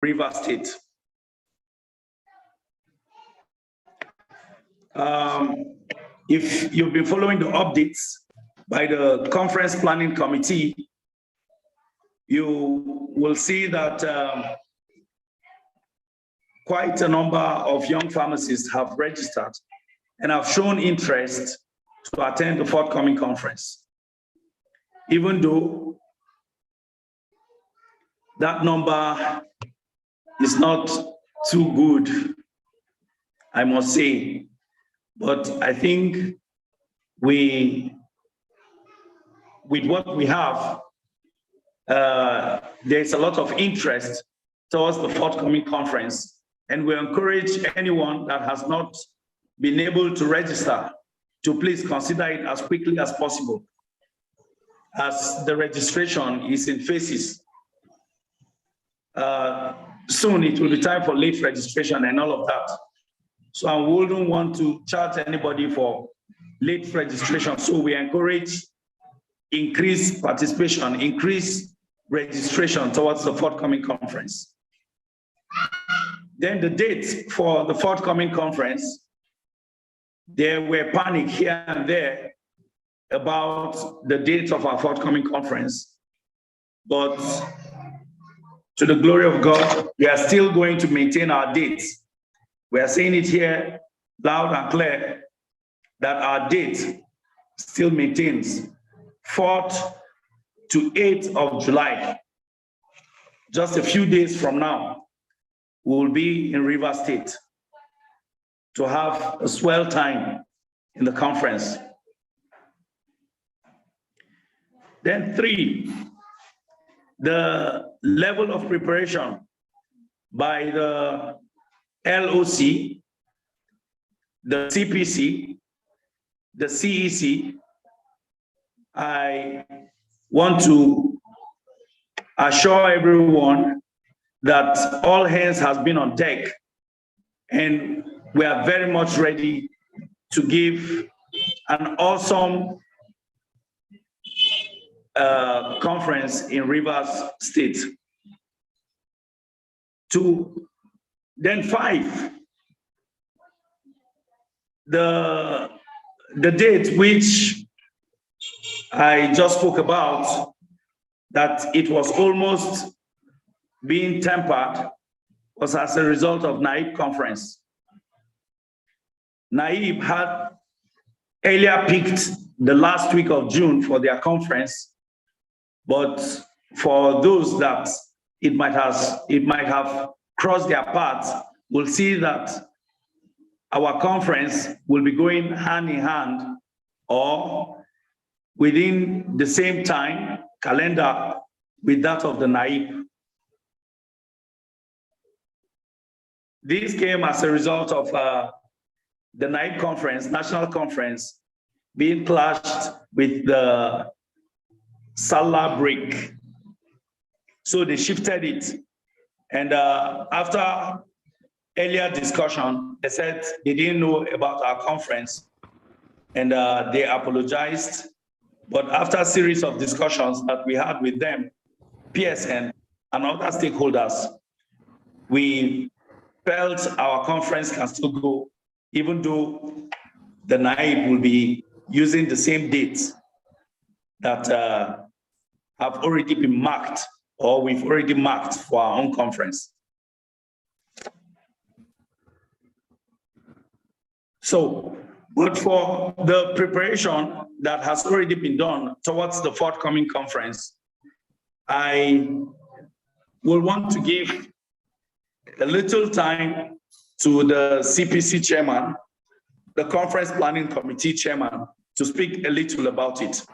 Rivers State. If you've been following the updates by the conference planning committee, you will see that quite a number of young pharmacists have registered and have shown interest to attend the forthcoming conference. Even though that number is not too good, I must say, but I think with what we have, there's a lot of interest towards the forthcoming conference, and we encourage anyone that has not been able to register to please consider it as quickly as possible, as the registration is in phases. Soon it will be time for late registration and all of that. So I wouldn't want to charge anybody for late registration. So we encourage increased participation, increased registration towards the forthcoming conference. Then the date for the forthcoming conference, there were panic here and there about the date of our forthcoming conference, but to the glory of God, we are still going to maintain our dates. We are saying it here loud and clear that our date still maintains 4th to 8th of July. Just a few days from now, we will be in Rivers State to have a swell time in the conference. Then 3, the level of preparation by the LOC, the CPC, the CEC. I want to assure everyone that all hands has been on deck, and we are very much ready to give an awesome conference in Rivers State. 2, then 5, the date which I just spoke about, that it was almost being tempered, was as a result of NAIP conference. NAIP had earlier picked the last week of June for their conference, but for those that it might have crossed their paths, we'll see that our conference will be going hand in hand or within the same time calendar with that of the NAIP. This came as a result of the NAIP conference, national conference, being clashed with the Salah break. So they shifted it. And after earlier discussion, they said they didn't know about our conference, and they apologized. But after a series of discussions that we had with them, PSN and other stakeholders, we felt our conference can still go, even though the NAIP will be using the same dates that have already been marked, or we've already marked for our own conference. So, but for the preparation that has already been done towards the forthcoming conference, I will want to give a little time to the CPC chairman, the conference planning committee chairman, to speak a little about it.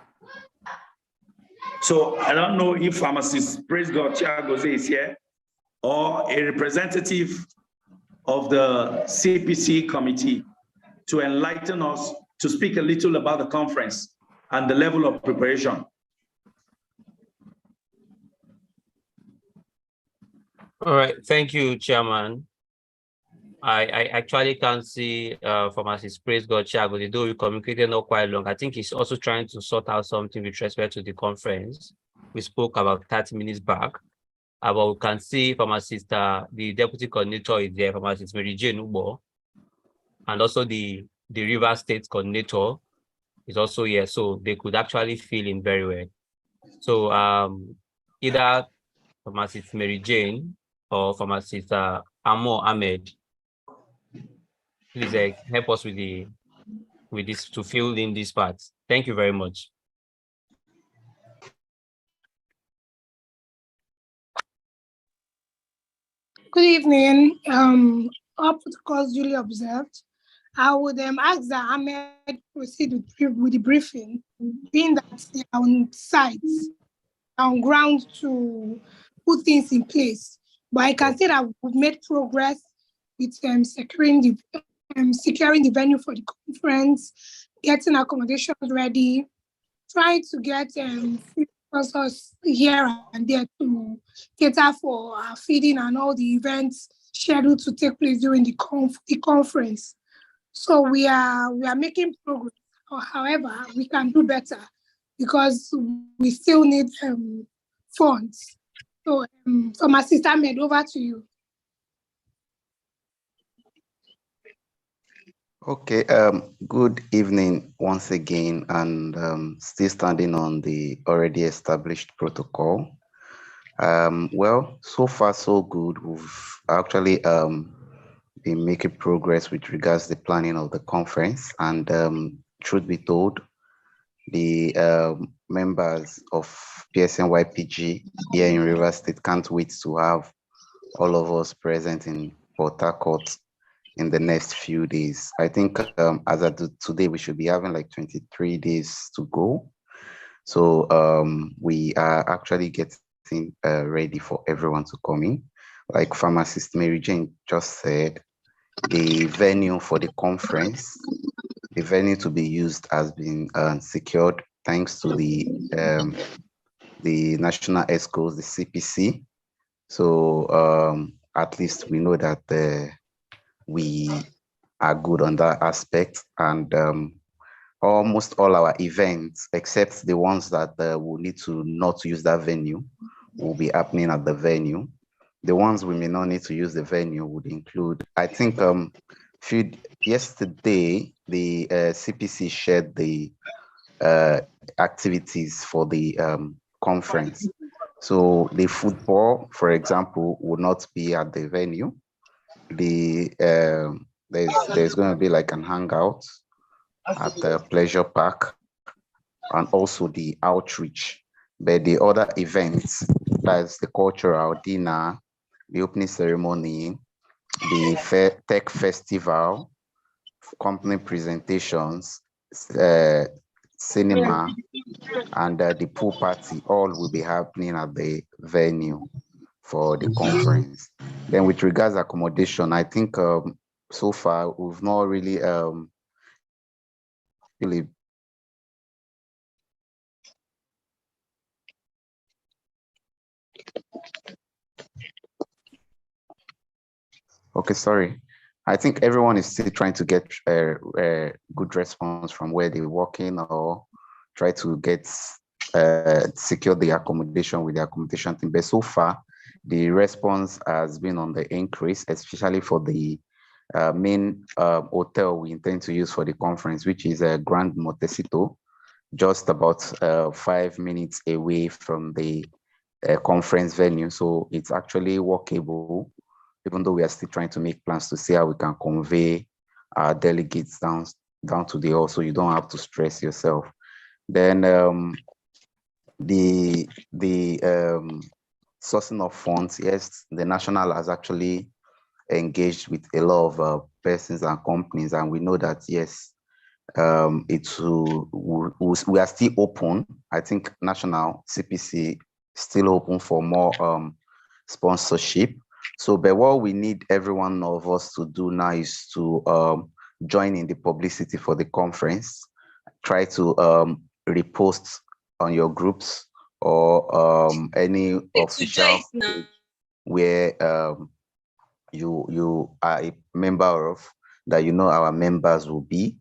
So I don't know if Pharmacists, praise God, Chiagoze is here, or a representative of the CPC committee to enlighten us, to speak a little about the conference and the level of preparation. All right, thank you, Chairman. I actually can't see Pharmacists, praise God, Chiagoze, though we communicated not quite long. I think he's also trying to sort out something with respect to the conference. We spoke about 30 minutes back. But we can see pharmacist, the deputy coordinator is there, pharmacist Mary Jane Ubo, and also the River State coordinator is also here, so they could actually fill in very well. So either pharmacist Mary Jane or pharmacist Amo Ahmed, please help us with this to fill in this part. Thank you very much. Good evening. All protocols duly observed. I would ask that Ahmed proceed with the briefing, being that they are on site, on ground to put things in place. But I can say that we've made progress with securing the venue for the conference, getting accommodations ready, trying to get sponsors here and there to cater for feeding and all the events scheduled to take place during the conference. So we are making progress. However, we can do better because we still need funds. So from Assistant Ahmed, over to you. Okay, good evening once again, and still standing on the already established protocol. Well, so far so good. We've actually been making progress with regards to the planning of the conference, and truth be told, the members of PSN-YPG here in Rivers State can't wait to have all of us present in Port Harcourt in the next few days. I think as of today, we should be having like 23 days to go. So we are actually getting ready for everyone to come in. Like Pharmacist Mary Jane just said, the venue for the conference, the venue to be used has been secured thanks to the National ESCOs, the CPC. So at least we know that we are good on that aspect, and almost all our events, except the ones that will need to not use that venue, will be happening at the venue. The ones we may not need to use the venue would include, I think yesterday, the CPC shared the activities for the conference. So the football, for example, will not be at the venue. There's going to be like an hangout at the pleasure park, and also the outreach. But the other events, that's the cultural dinner, the opening ceremony, the tech festival, company presentations, cinema, and the pool party, all will be happening at the venue for the conference. Then with regards to accommodation, I think so far we've not really okay, sorry. I think everyone is still trying to get a good response from where they're working, or try to get secure the accommodation with the accommodation team. But so far, the response has been on the increase, especially for the main hotel we intend to use for the conference, which is a Grand Montecito, just about 5 minutes away from the conference venue. So it's actually walkable, even though we are still trying to make plans to see how we can convey our delegates down to the hall, so you don't have to stress yourself. Then the sourcing of funds, yes, the national has actually engaged with a lot of persons and companies, and we know that, yes, we are still open. I think national CPC still open for more sponsorship. So, but what we need every one of us to do now is to join in the publicity for the conference. Try to repost on your groups or any official page where you are a member of, that you know our members will be.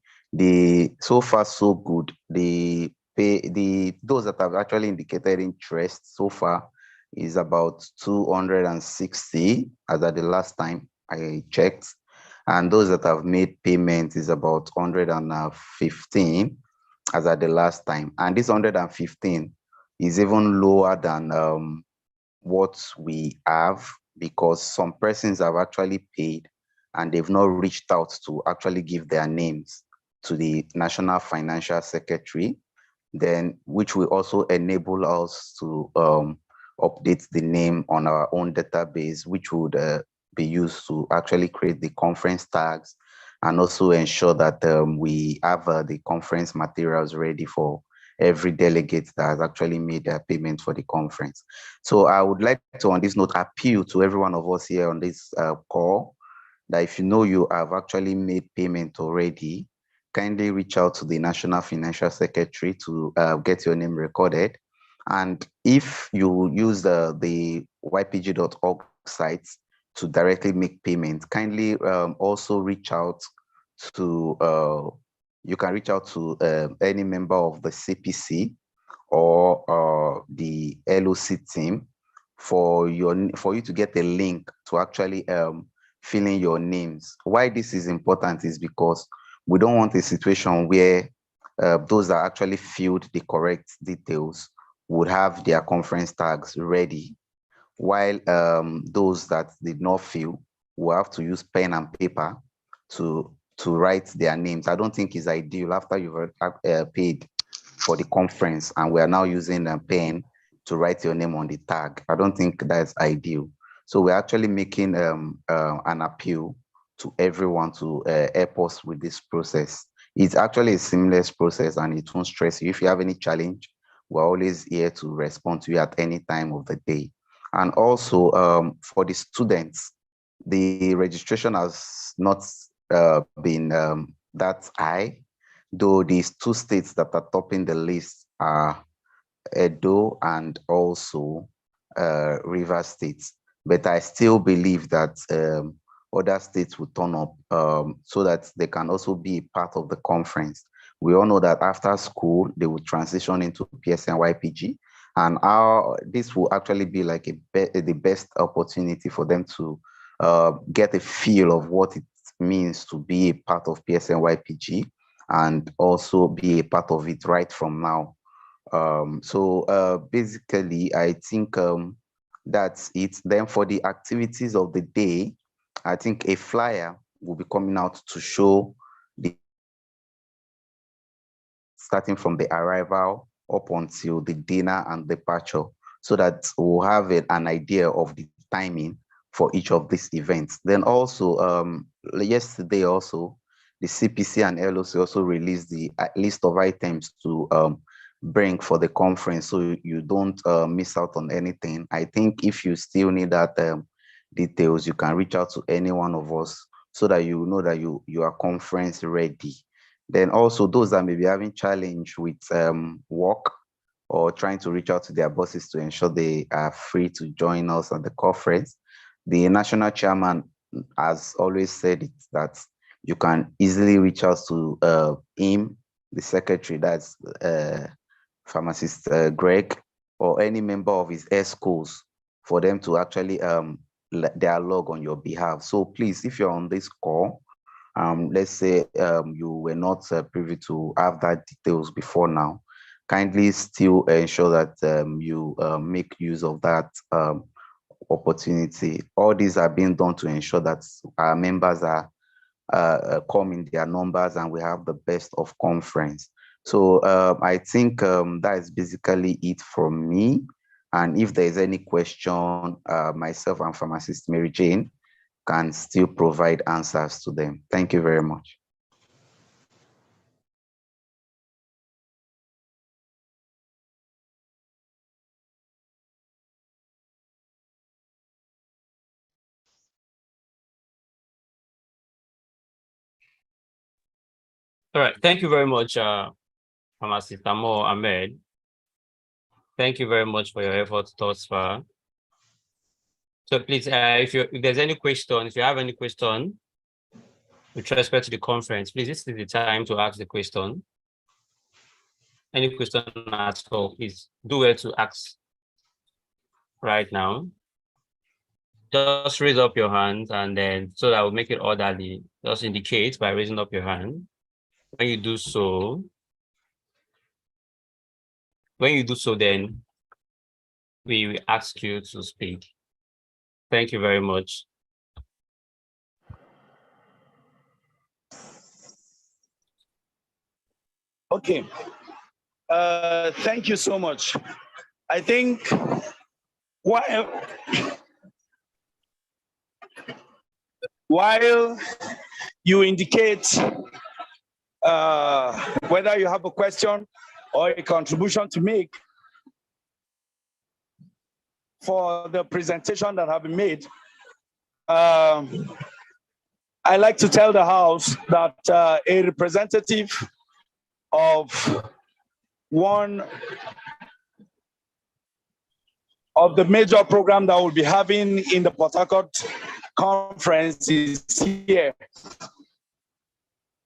So far so good. Those that have actually indicated interest so far, is about 260 as at the last time I checked. And those that have made payment is about 115 as at the last time. And this 115 is even lower than what we have, because some persons have actually paid and they've not reached out to actually give their names to the National Financial Secretary, then which will also enable us to update the name on our own database, which would be used to actually create the conference tags and also ensure that we have the conference materials ready for every delegate that has actually made their payment for the conference. So I would like to, on this note, appeal to every one of us here on this call that if you know you have actually made payment already, kindly reach out to the National Financial Secretary to get your name recorded. And if you use the ypg.org site to directly make payment, kindly also reach out to, you can reach out to any member of the CPC or the LOC team for you to get a link to actually fill in your names. Why this is important is because we don't want a situation where those that actually filled the correct details would have their conference tags ready, while those that did not fill will have to use pen and paper to write their names. I don't think it's ideal after you've paid for the conference and we are now using a pen to write your name on the tag. I don't think that's ideal. So we're actually making an appeal to everyone to help us with this process. It's actually a seamless process and it won't stress you. If you have any challenge, we're always here to respond to you at any time of the day. And also for the students, the registration has not been that high, though these two states that are topping the list are Edo and also Rivers State. But I still believe that other states will turn up so that they can also be a part of the conference. We all know that after school, they will transition into PSN-YPG, and this will actually be like the best opportunity for them to get a feel of what it means to be a part of PSN-YPG and also be a part of it right from now. So basically, I think that's it. Then for the activities of the day, I think a flyer will be coming out to show the starting from the arrival up until the dinner and departure, so that we'll have an idea of the timing for each of these events. Then also, yesterday also, the CPC and LOC also released the list of items to bring for the conference, so you don't miss out on anything. I think if you still need that details, you can reach out to any one of us so that you know that you are conference ready. Then also those that may be having challenge with work or trying to reach out to their bosses to ensure they are free to join us on the conference, the national chairman has always said it, that you can easily reach out to him, the secretary, that's Pharmacist Greg, or any member of his schools for them to actually dialogue on your behalf. So please, if you're on this call, let's say you were not privy to have that details before now, kindly still ensure that you make use of that opportunity. All these are being done to ensure that our members are come in their numbers and we have the best of conference. So I think that is basically it from me. And if there is any question, myself and Pharmacist Mary Jane can still provide answers to them. Thank you very much. All right, thank you very much, Pharmacist Amo Ahmed. Thank you very much for your efforts thus far. So please, if there's any question, if you have any question with respect to the conference, please, this is the time to ask the question. Any question at all, please do well to ask right now, just raise up your hand, and then so that will make it orderly. Just indicate by raising up your hand. When you do so, then we will ask you to speak. Thank you very much. Okay. Thank you so much. I think while you indicate whether you have a question or a contribution to make for the presentation that have been made, I like to tell the House that a representative of one of the major program that we'll be having in the Port Harcourt conference is here.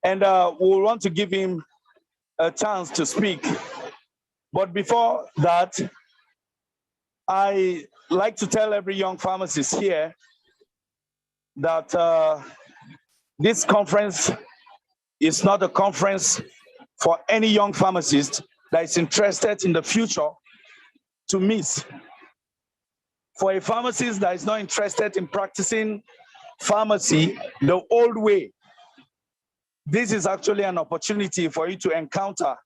And we'll want to give him a chance to speak. But before that, I like to tell every young pharmacist here that this conference is not a conference for any young pharmacist that is interested in the future to miss. For a pharmacist that is not interested in practicing pharmacy the old way, this is actually an opportunity for you to encounter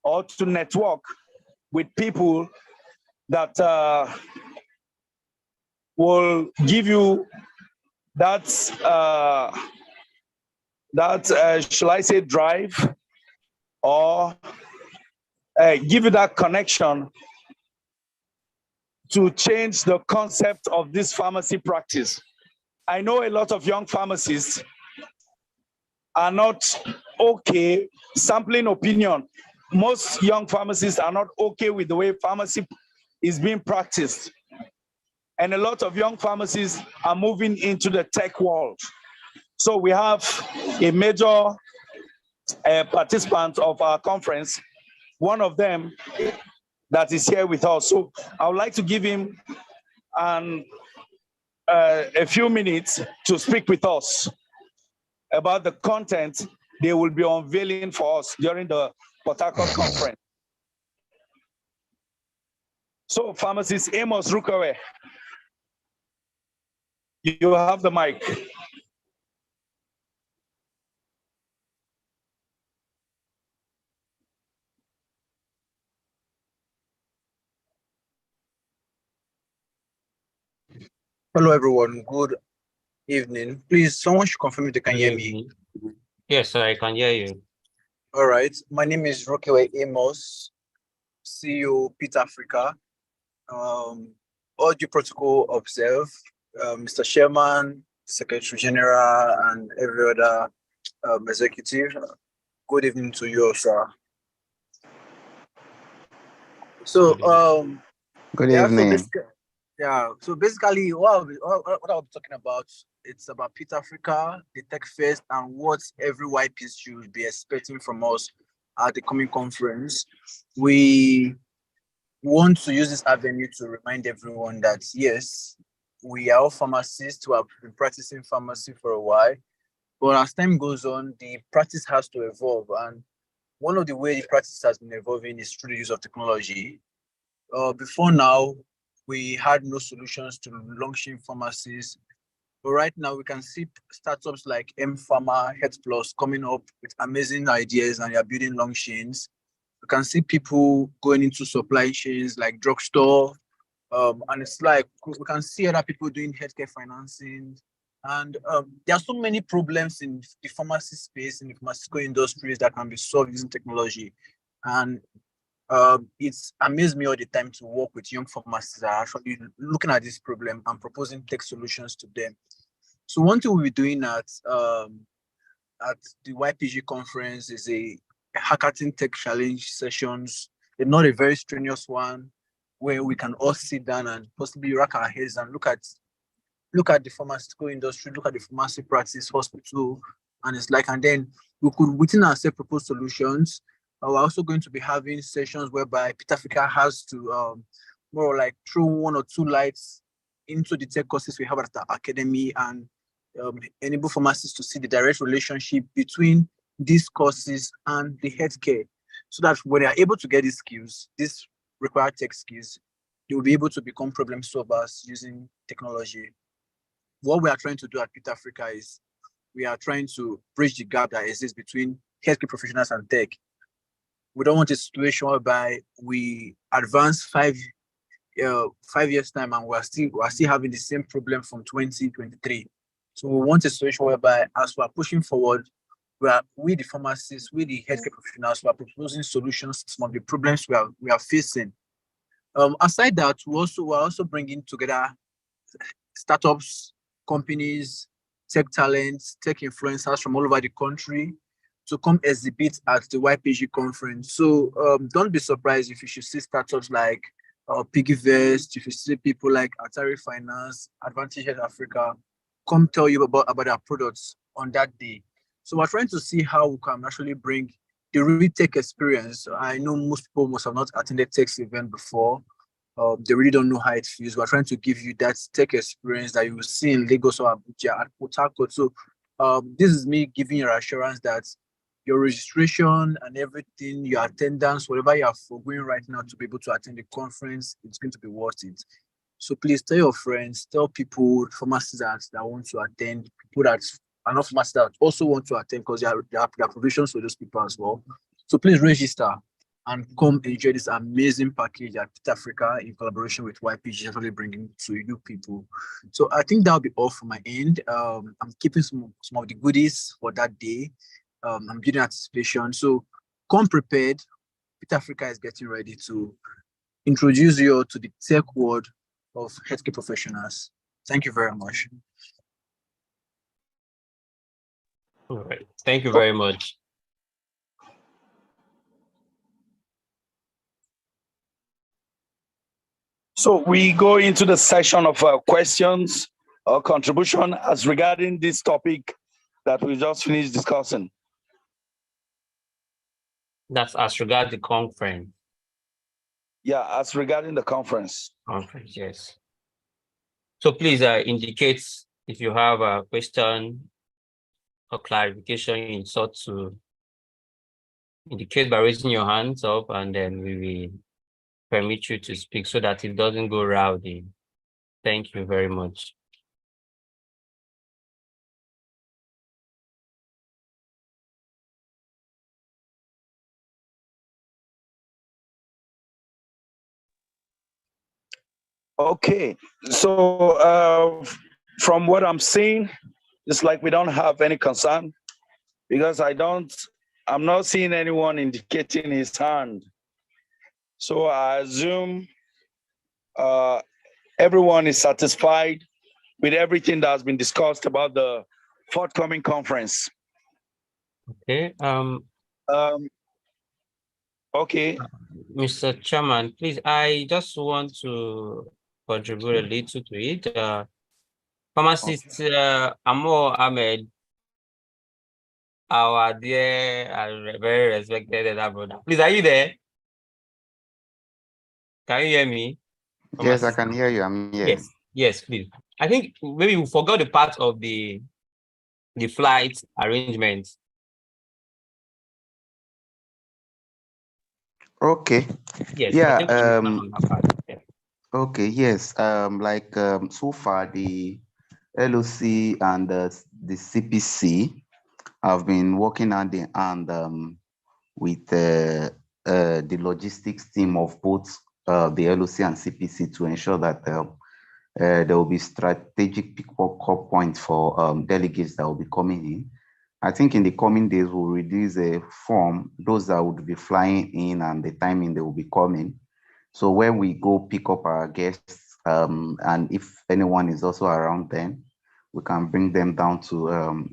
or to network with people that will give you that, shall I say, drive, or give you that connection to change the concept of this pharmacy practice. I know a lot of young pharmacists are not okay sampling opinion. Most young pharmacists are not okay with the way pharmacy is being practiced. And a lot of young pharmacists are moving into the tech world. So we have a major participant of our conference, one of them that is here with us. So I would like to give him a few minutes to speak with us about the content they will be unveiling for us during the Port Harcourt conference. So pharmacist Amos Rukawe, you have the mic. Hello, everyone. Good evening. Please, someone should confirm if they can hear me. Yes, I can hear you. All right. My name is Rokewe Amos, CEO, Pit Africa. All due protocol observed. Mr. Chairman, Secretary General, and every other executive. Good evening to you, sir. So, good evening. So basically, what I'll be talking about, it's about Pit Africa, the Tech Fest, and what every YP should be expecting from us at the coming conference. We want to use this avenue to remind everyone that, yes, we are all pharmacists who have been practicing pharmacy for a while, but as time goes on, the practice has to evolve. And one of the ways the practice has been evolving is through the use of technology. Before now, we had no solutions to long-chain pharmacies. But right now, we can see startups like M-Pharma, Health Plus coming up with amazing ideas, and they are building long chains. We can see people going into supply chains like drugstore. And it's like, we can see other people doing healthcare financing. And there are so many problems in the pharmacy space, in the pharmaceutical industries, that can be solved using technology. And it's amazed me all the time to work with young pharmacists that are actually looking at this problem and proposing tech solutions to them. So one thing we'll be doing at the YPG conference is a hackathon tech challenge sessions. They're not a very strenuous one, where we can all sit down and possibly rack our heads and look at the pharmaceutical industry, look at the pharmacy practice, hospital, and it's like, and then we could within ourselves propose solutions. We're also going to be having sessions whereby Pit Africa has to more like throw 1 or 2 lights into the tech courses we have at the academy and enable pharmacists to see the direct relationship between these courses and the healthcare, so that when they are able to get these skills, these required tech skills, they will be able to become problem solvers using technology. What we are trying to do at Peter Africa is we are trying to bridge the gap that exists between healthcare professionals and tech. We don't want a situation whereby we advance 5 years time and we're still having the same problem from 2023. So we want a situation whereby as we are pushing forward, we the pharmacists, we the healthcare professionals, we are proposing solutions to some of the problems we are facing. Aside that, we're also bringing together startups, companies, tech talents, tech influencers from all over the country to come exhibit at the YPG conference. So don't be surprised if you should see startups like Piggyvest, if you see people like Atari Finance, Advantage Health Africa, come tell you about their products on that day. So we're trying to see how we can actually bring the real tech experience. I know most people must have not attended tech event before. They really don't know how it feels. We're trying to give you that tech experience that you will see in Lagos or Abuja at Port Harcourt. So this is me giving you assurance that your registration and everything, your attendance, whatever you are forgoing right now to be able to attend the conference, it's going to be worth it. So please tell your friends, tell people, pharmacists that want to attend, people that are not pharmacists that also want to attend, because there are provisions for those people as well. So please register and come enjoy this amazing package that Peter Africa, in collaboration with YPG, is actually bringing to you people. So I think that'll be all from my end. I'm keeping some of the goodies for that day. I'm building anticipation. So come prepared. Peter Africa is getting ready to introduce you to the tech world of healthcare professionals. Thank you very much. All right. Thank you very much. So we go into the session of questions or contribution as regarding this topic that we just finished discussing. That's as regards the conference. Yeah, as regarding the conference. Conference, yes. So please indicate if you have a question or clarification in sort to indicate by raising your hands up, and then we will permit you to speak so that it doesn't go rowdy. Thank you very much. Okay, so from what I'm seeing, it's like we don't have any concern, because I'm not seeing anyone indicating his hand. So I assume everyone is satisfied with everything that has been discussed about the forthcoming conference. Okay. Okay. Mr. Chairman, please, I just want to contribute a little to it. Pharmacist Amo Ahmed, our dear and very respected elder brother. Please, are you there? Can you hear me? Yes, I can hear you. I'm here. Yes, please. I think maybe we forgot the part of the flight arrangements. Okay. Yes. Yeah. Okay. Yes. So far the LOC and the CPC have been working hand in hand with the logistics team of both the LOC and CPC to ensure that there will be strategic pick-up points for delegates that will be coming in. I think in the coming days, we'll release a form, those that would be flying in and the timing they will be coming. So when we go pick up our guests, and if anyone is also around then, we can bring them down to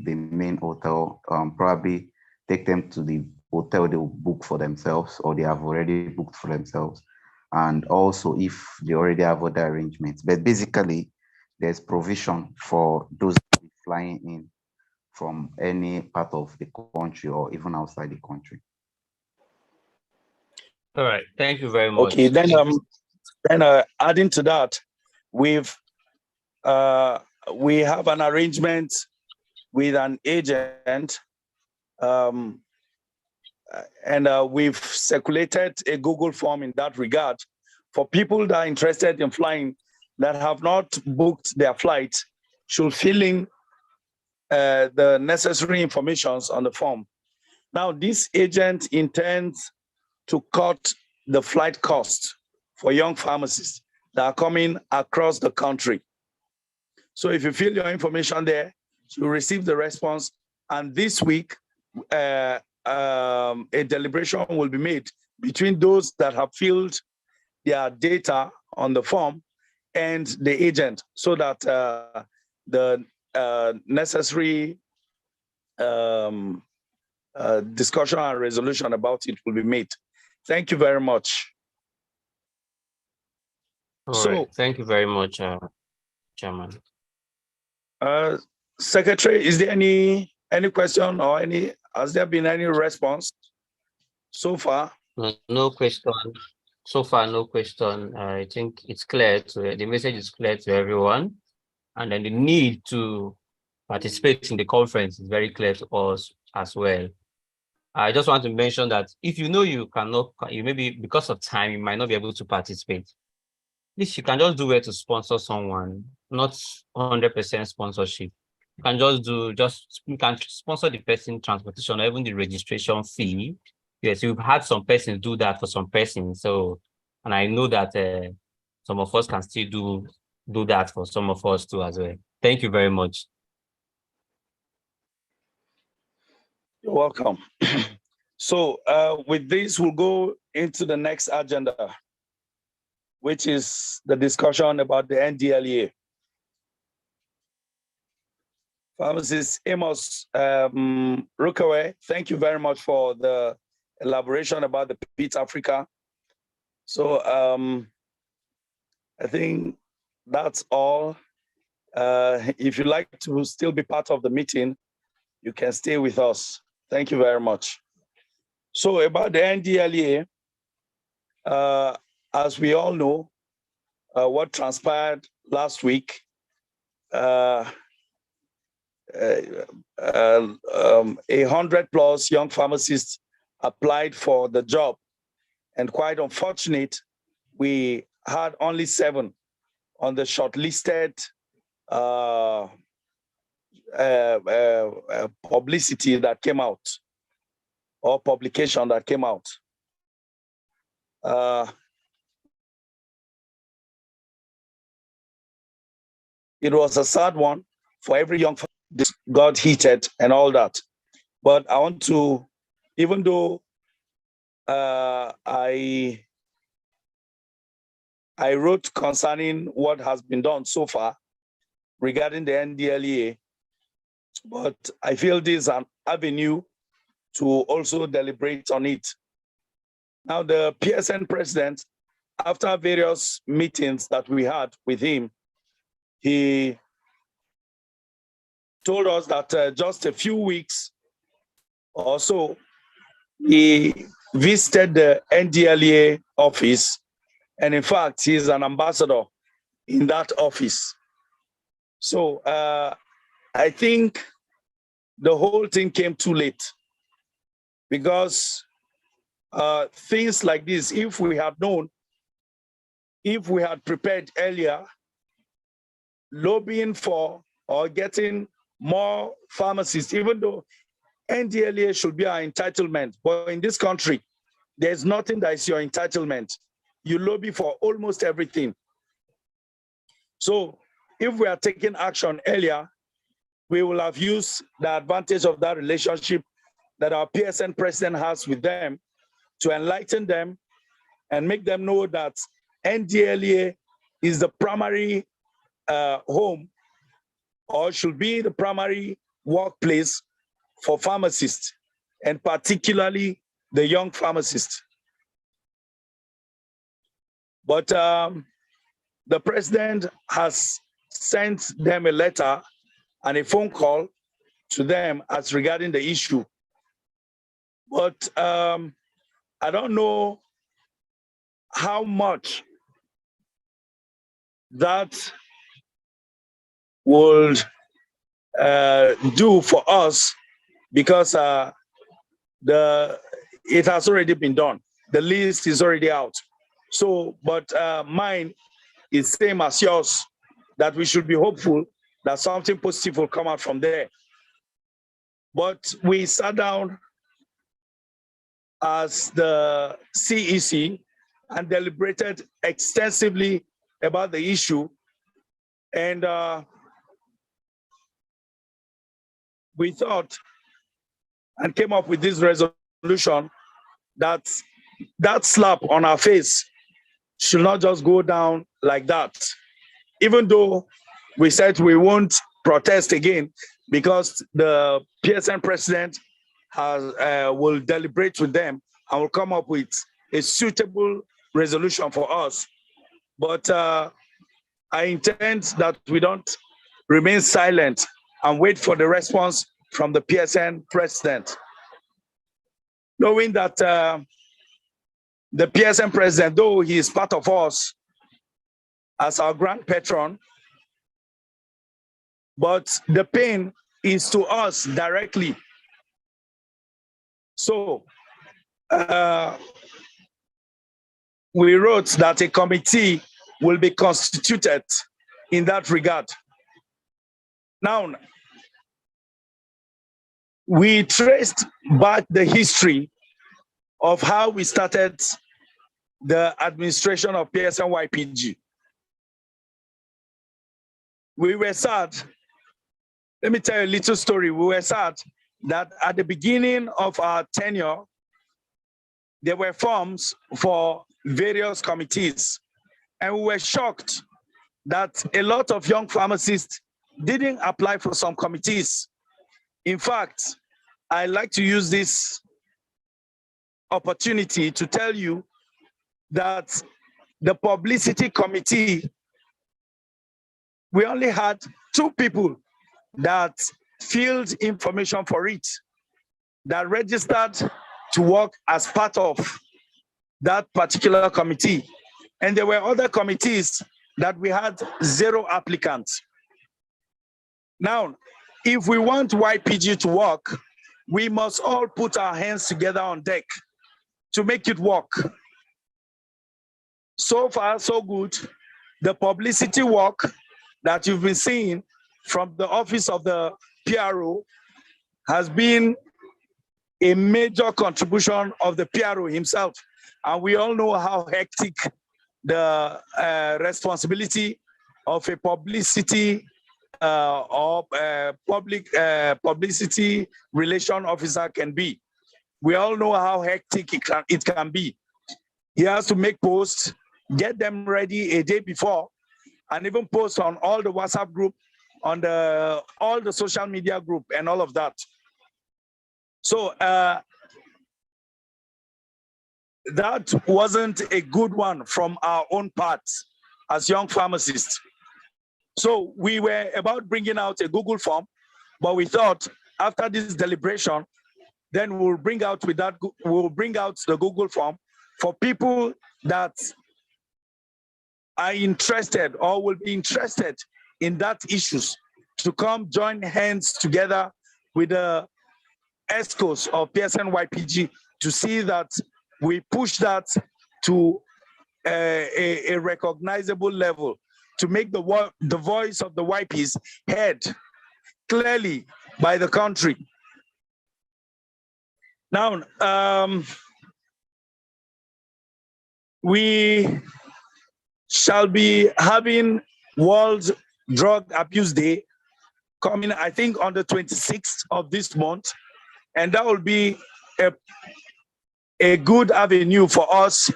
the main hotel, probably take them to the hotel they will book for themselves or they have already booked for themselves. And also if they already have other arrangements. But basically, there's provision for those flying in from any part of the country or even outside the country. All right, thank you very much. Okay, then And adding to that, we have an arrangement with an agent, and we've circulated a Google form in that regard for people that are interested in flying that have not booked their flight should fill in the necessary information on the form. Now, this agent intends to cut the flight cost for young pharmacists that are coming across the country. So if you fill your information there, you'll receive the response. And this week, a deliberation will be made between those that have filled their data on the form and the agent, so that the necessary discussion and resolution about it will be made. Thank you very much. All right. Thank you very much, Chairman. Secretary, is there any question or has there been any response so far? No question. So far, no question. I think it's clear the message is clear to everyone, and then the need to participate in the conference is very clear to us as well. I just want to mention that if you know you cannot, you maybe because of time, you might not be able to participate. This you can just do it to sponsor someone, not 100% sponsorship. You can you can sponsor the person transportation or even the registration fee. Yes, we've had some persons do that for some persons. So, and I know that some of us can still do that for some of us too as well. Thank you very much. You're welcome. So with this, we'll go into the next agenda, which is the discussion about the NDLEA. Pharmacist Amos Rukawe, thank you very much for the elaboration about the PIT Africa. So I think that's all. If you'd like to still be part of the meeting, you can stay with us. Thank you very much. So about the NDLEA, as we all know, what transpired last week, 100+ young pharmacists applied for the job, and quite unfortunate, we had only 7 on the shortlisted publicity that came out, or publication that came out. It was a sad one for every young pharmacist. Got heated and all that. But I want to, even though I wrote concerning what has been done so far regarding the NDLEA, but I feel this is an avenue to also deliberate on it. Now, the PSN president, after various meetings that we had with him, he told us that just a few weeks or so, he visited the NDLEA office, and in fact, he's an ambassador in that office. So I think the whole thing came too late, because things like this, if we had known, if we had prepared earlier, lobbying for or getting more pharmacists, even though NDLEA should be our entitlement, but in this country, there's nothing that is your entitlement. You lobby for almost everything. So if we are taking action earlier, we will have used the advantage of that relationship that our PSN president has with them to enlighten them and make them know that NDLEA is the primary home, or should be the primary workplace for pharmacists, and particularly the young pharmacists. But the president has sent them a letter and a phone call to them as regarding the issue. But I don't know how much that would do for us, because it has already been done. The list is already out. So, but mine is same as yours, that we should be hopeful that something positive will come out from there. But we sat down as the CEC and deliberated extensively about the issue. And we thought and came up with this resolution that that slap on our face should not just go down like that. Even though we said we won't protest again, because the PSN president will deliberate with them and will come up with a suitable resolution for us. But I intend that we don't remain silent and wait for the response from the PSN president. Knowing that the PSN president, though he is part of us as our grand patron, but the pain is to us directly. So we wrote that a committee will be constituted in that regard. Now, we traced back the history of how we started the administration of PSN-YPG. We were sad. Let me tell you a little story. We were sad that at the beginning of our tenure, there were forms for various committees. And we were shocked that a lot of young pharmacists didn't apply for some committees. In fact, I like to use this opportunity to tell you that the publicity committee, we only had 2 people that filled information for it, that registered to work as part of that particular committee. And there were other committees that we had 0 applicants. Now, if we want YPG to work, we must all put our hands together on deck to make it work. So far, so good. The publicity work that you've been seeing from the office of the PRO has been a major contribution of the PRO himself. And we all know how hectic the responsibility of a publicity or public publicity relation officer can be. We all know how hectic it can be. He has to make posts, get them ready a day before, and even post on all the WhatsApp group, on all the social media group, and all of that. So that wasn't a good one from our own part as young pharmacists. So we were about bringing out a Google form, but we thought after this deliberation, then we'll bring out the Google form for people that are interested or will be interested in that issues to come join hands together with the ESCOs of PSN-YPG to see that we push that to a recognizable level, to make the voice of the YPs heard clearly by the country. Now, we shall be having World Drug Abuse Day coming, I think, on the 26th of this month. And that will be a good avenue for us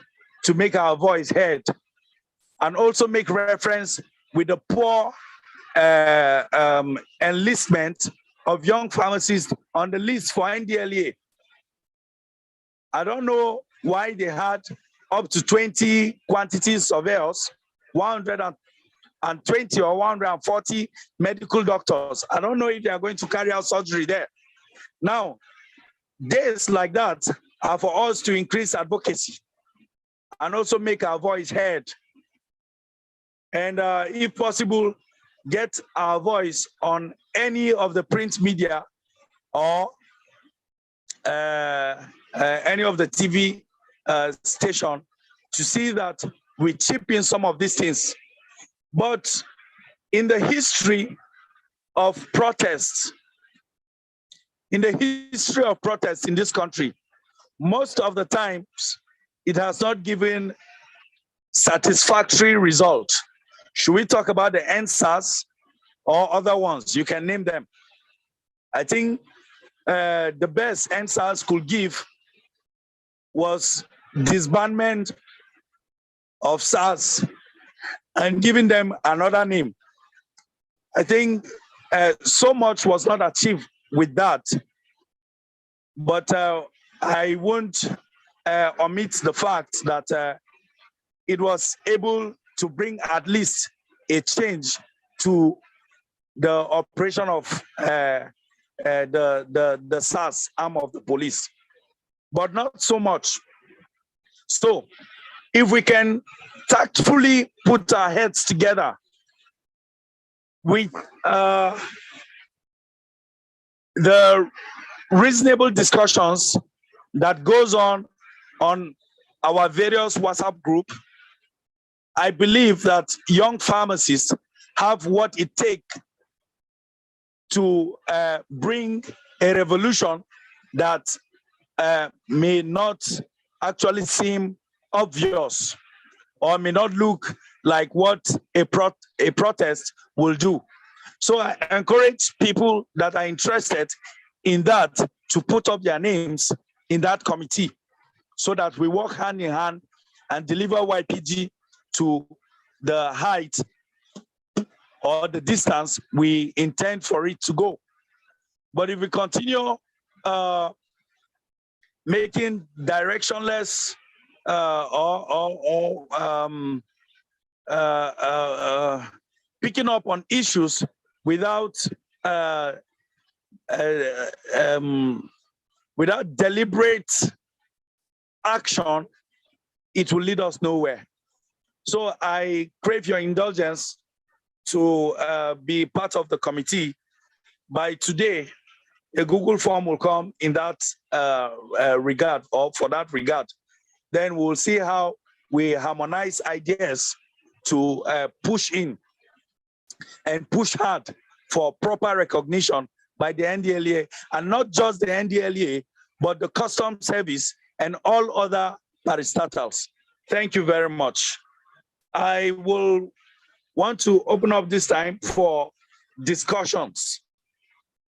to make our voice heard, and also make reference with the poor enlistment of young pharmacists on the list for NDLEA. I don't know why they had up to 20 quantity surveyors, 120 or 140 medical doctors. I don't know if they are going to carry out surgery there. Now, days like that are for us to increase advocacy and also make our voice heard. And if possible, get our voice on any of the print media or any of the TV station to see that we chip in some of these things. But in the history of protests, in this country, most of the times it has not given satisfactory result. Should we talk about the NSAS or other ones? You can name them. I think the best NSAS could give was disbandment of SARS and giving them another name. I think so much was not achieved with that, but I won't omit the fact that it was able to bring at least a change to the operation of the SARS arm of the police, but not so much. So if we can tactfully put our heads together with the reasonable discussions that goes on our various WhatsApp group, I believe that young pharmacists have what it takes to bring a revolution that may not actually seem obvious or may not look like what a protest will do. So I encourage people that are interested in that to put up their names in that committee so that we work hand in hand and deliver YPG to the height or the distance we intend for it to go. But if we continue making directionless picking up on issues without without deliberate action, it will lead us nowhere. So I crave your indulgence to be part of the committee. By today, a Google form will come in that regard, or for that regard. Then we'll see how we harmonize ideas to push in and push hard for proper recognition by the NDLEA, and not just the NDLEA, but the Customs Service and all other parastatals. Thank you very much. I will want to open up this time for discussions.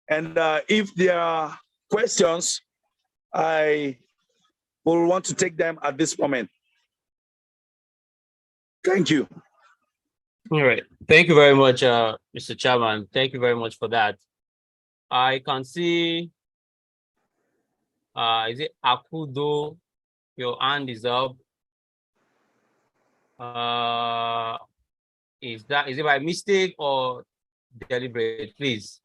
And if there are questions, I will want to take them at this moment. Thank you. All right. Thank you very much, Mr. Chairman. Thank you very much for that. I can see, is it Akudo? Your hand is up. Is it by mistake or deliberate? Please.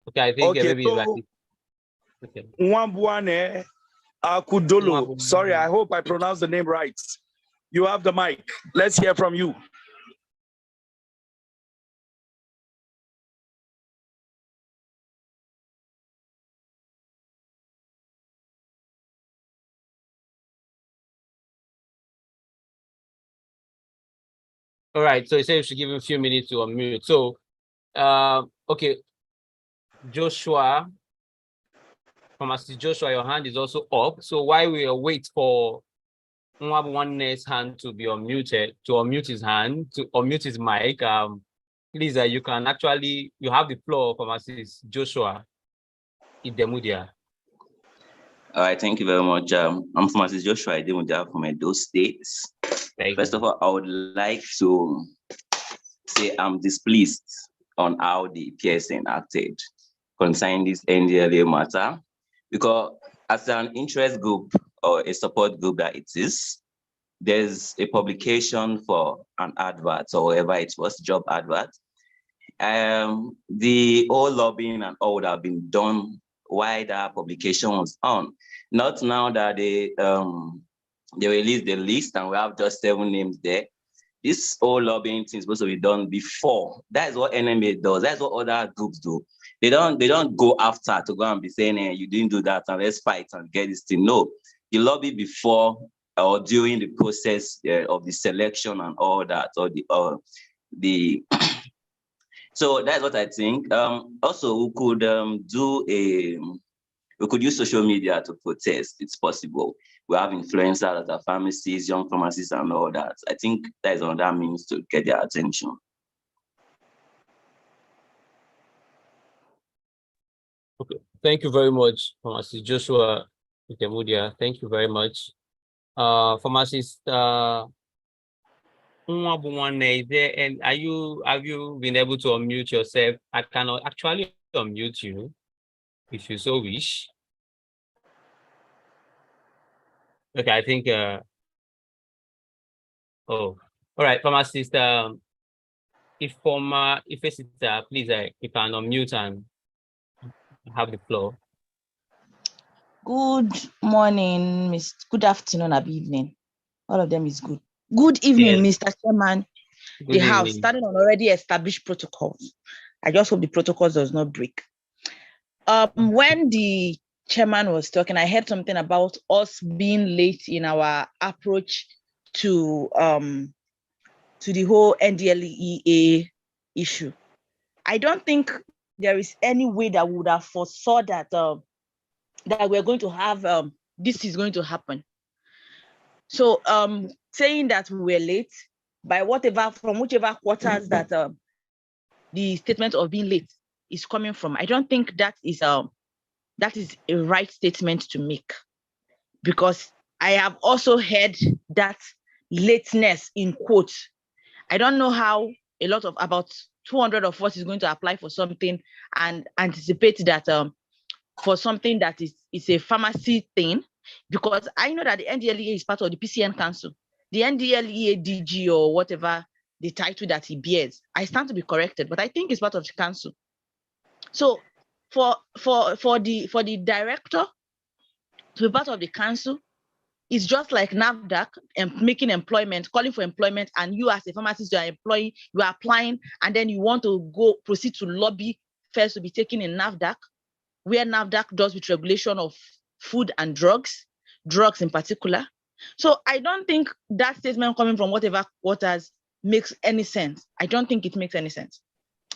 Okay, I think maybe so, like okay. Nwambuane Akudolo. Sorry, I hope I pronounced the name right. You have the mic. Let's hear from you. All right, so he said you should give him a few minutes to unmute. So, okay, Joshua, Pharmacist Joshua, your hand is also up. So while we wait for Nwabuane's hand to be unmuted, to unmute his hand, to unmute his mic, please, you can actually, you have the floor, Pharmacist Joshua Idemudia. All right, thank you very much. I'm Pharmacist Joshua Idemudia from Edo State. First of all, I would like to say I'm displeased on how the PSN acted concerning this NDLA matter, because as an interest group or a support group that it is, there's a publication for an advert or whatever it was, job advert. The whole lobbying and all would have been done why that publication was on. Not now that they released the list and we have just 7 names there. This whole lobbying thing is supposed to be done before. That is what NMA does. That's what other groups do. They don't go after to go and be saying, hey, you didn't do that and let's fight and get this thing. No, you lobby before or during the process of the selection and all that, or the so that's what I think. Also, we could use social media to protest. It's possible. We have influencers that are pharmacists, young pharmacists, and all that. I think that is another means to get their attention. Okay, thank you very much, Pharmacist Joshua Ikemudia. Thank you very much. Pharmacist is there, and have you been able to unmute yourself? I cannot actually unmute you if you so wish. Okay, I think oh, all right, Pharmacist, if it's please you can unmute and have the floor. Good morning, Miss. Good afternoon, or evening. All of them is good. Good evening, yes. Mr. Chairman. Good evening. House starting on already established protocols. I just hope the protocols does not break. When the chairman was talking, I heard something about us being late in our approach to the whole NDLEA issue. I don't think there is any way that we would have foresaw that that we're going to have this is going to happen. So saying that we were late from whichever quarters that the statement of being late is coming from, I don't think that is a right statement to make, because I have also heard that lateness in quotes. I don't know how a lot of about 200 of us is going to apply for something and anticipate that for something that is a pharmacy thing, because I know that the NDLEA is part of the PCN Council. The NDLEA DG or whatever the title that he bears, I stand to be corrected, but I think it's part of the council. So for the director to be part of the council, it's just like NAFDAC and making employment, calling for employment, and you as a pharmacist, you are applying, and then you want to proceed to lobby first to be taken in NAFDAC, where NAFDAC does with regulation of food and drugs in particular. So I don't think that statement coming from whatever quarters makes any sense. I don't think it makes any sense.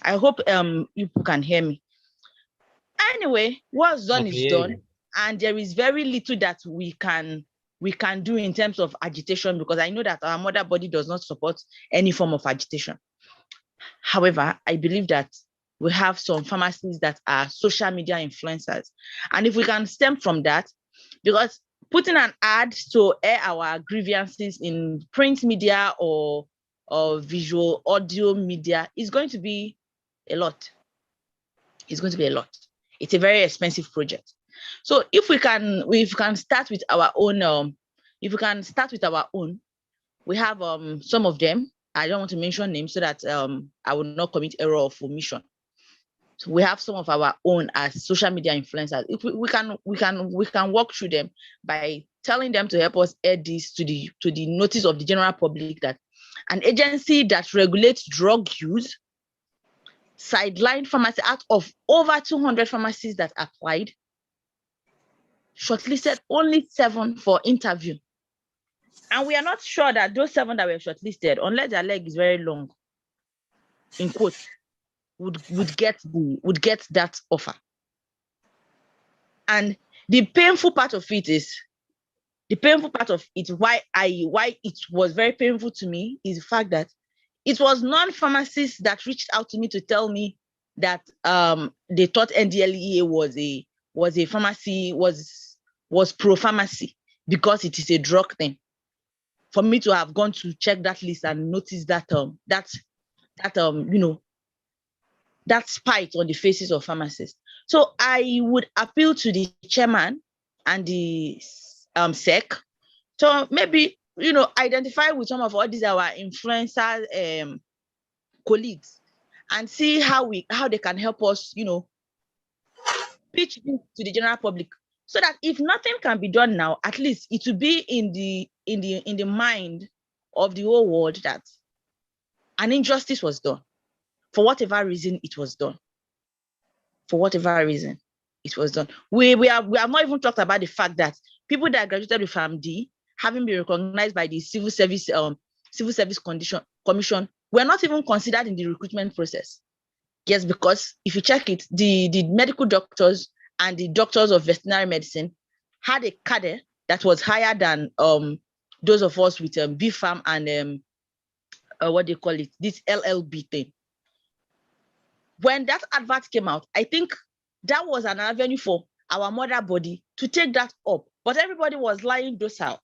I hope you can hear me. Anyway, what's done is done, and there is very little that we can do in terms of agitation, because I know that our mother body does not support any form of agitation. However, I believe that we have some pharmacies that are social media influencers. And if we can stem from that, because putting an ad to air our grievances in print media or visual audio media is going to be a lot. It's going to be a lot. It's a very expensive project. So if we can start with our own, we have some of them. I don't want to mention names so that I will not commit error of omission. So we have some of our own as social media influencers. If we can walk through them by telling them to help us add this to the notice of the general public that an agency that regulates drug use sidelined pharmacy out of over 200 pharmacies that applied, shortlisted only 7 for interview. And we are not sure that those 7 that were shortlisted, unless their leg is very long, in quotes, would get that offer. And the painful part of it, why it was very painful to me, is the fact that it was non-pharmacists that reached out to me to tell me that they thought NDLEA was a pharmacy, was pro-pharmacy because it is a drug thing. For me to have gone to check that list and notice that that spite on the faces of pharmacists. So I would appeal to the chairman and the SEC to maybe identify with some of all these our influencer colleagues and see how they can help us pitch this to the general public, so that if nothing can be done now, at least it will be in the mind of the whole world that an injustice was done. For whatever reason, it was done. For whatever reason, it was done. We have not even talked about the fact that people that graduated with FAMD, having been recognized by the Civil Service Commission, were not even considered in the recruitment process. Yes, because if you check it, the medical doctors and the doctors of veterinary medicine had a cadre that was higher than those of us with BFAM and what they call it, this LLB thing. When that advert came out, I think that was an avenue for our mother body to take that up, but everybody was lying docile.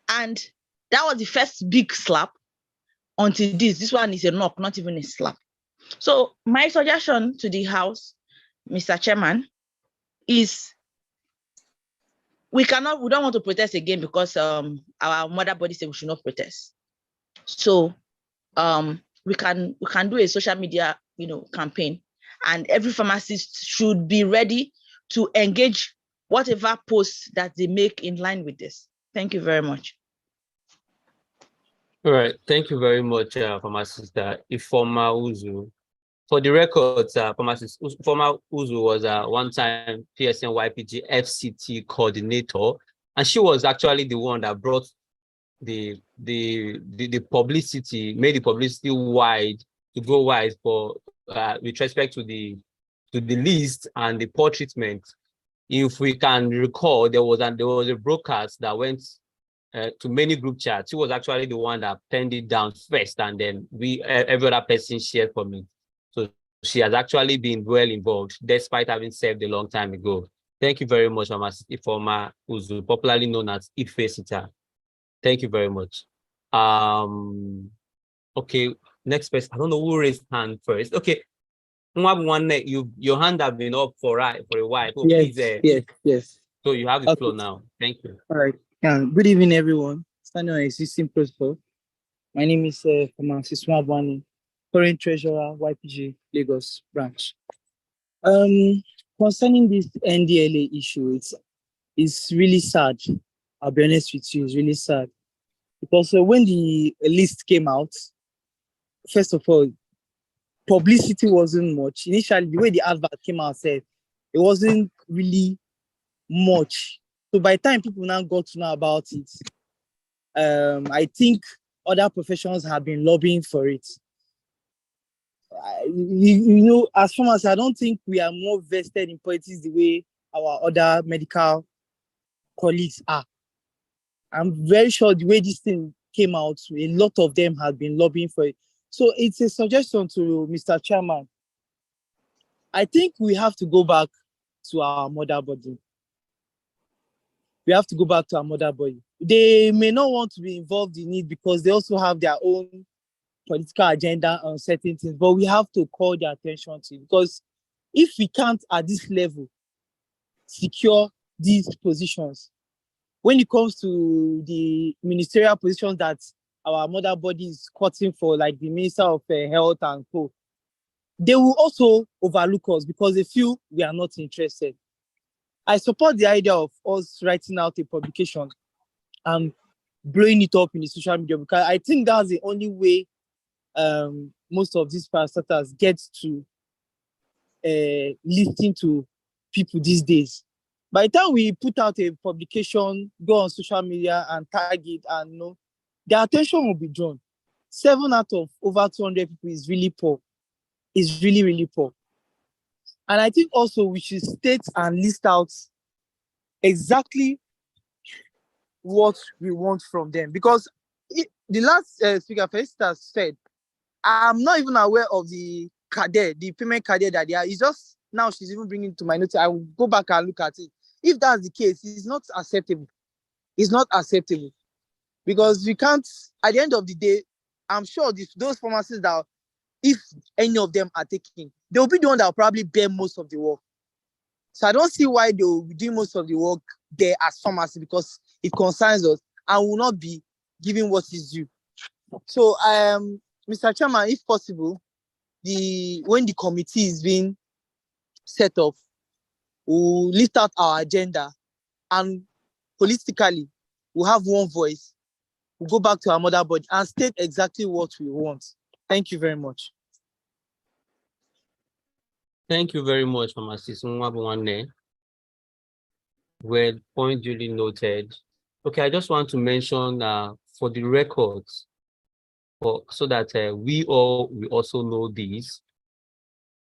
And that was the first big slap until this one is a knock, not even a slap. So my suggestion to the House, Mr. Chairman, is we don't want to protest again because our mother body said we should not protest. So we can do a social media, campaign, and every pharmacist should be ready to engage whatever posts that they make in line with this. Thank you very much. All right, thank you very much, Pharmacist Ifeoma Uzu. For the records, Pharmacist Ifeoma Uzu was a one-time PSN-YPG FCT coordinator, and she was actually the one that brought the publicity, made the publicity wide, to go wide for with respect to the list and the poor treatment. If we can recall, there was a broadcast that went to many group chats. She was actually the one that penned it down first, and then every other person shared from it. So she has actually been well involved, despite having served a long time ago. Thank you very much, Ifeoma Uzu, popularly known as Ifesita. Thank you very much. Okay, next person. I don't know who raised hand first. Okay, your hand have been up for a while. So yes, please, yes. So you have the floor now. Thank you. All right. Good evening, everyone. Standing on existing protocol. My name is Pharmacist Swabani, current treasurer, YPG Lagos branch. Concerning this NDLA issue, it's really sad. I'll be honest with you, it's really sad. Because when the list came out, first of all, publicity wasn't much. Initially, the way the advert came out said, it wasn't really much. So by the time people now got to know about it, I think other professions have been lobbying for it. As pharmacists, I don't think we are more vested in politics the way our other medical colleagues are. I'm very sure the way this thing came out, a lot of them have been lobbying for it. So it's a suggestion to Mr. Chairman. I think we have to go back to our mother body. We have to go back to our mother body. They may not want to be involved in it because they also have their own political agenda on certain things, but we have to call their attention to it, because if we can't at this level secure these positions, when it comes to the ministerial positions that our mother body is cutting for, like the Minister of Health and co, they will also overlook us because they feel we are not interested. I support the idea of us writing out a publication and blowing it up in the social media, because I think that's the only way most of these parastatals get to listen to people these days. By the time we put out a publication, go on social media and tag it, and their attention will be drawn. 7 out of over 200 people is really poor. It's really, really poor. And I think also we should state and list out exactly what we want from them. Because the last speaker, for instance, said, I'm not even aware of the cadre, the payment cadre that they are. It's just now she's even bringing it to my notes. I will go back and look at it. If that's the case, it's not acceptable. It's not acceptable. Because we can't, at the end of the day, I'm sure those pharmacists that, if any of them are taking, they'll be the one that will probably bear most of the work. So I don't see why they'll be doing most of the work there as pharmacists, because it concerns us and will not be giving what is due. So Mr. Chairman, if possible, when the committee is being set up, we'll list out our agenda, and holistically, we'll have one voice. We'll go back to our mother body and state exactly what we want. Thank you very much. Thank you very much, Pharmacist Nwabunwanne. Well, point duly noted. Okay, I just want to mention for the records, so that we all will also know this.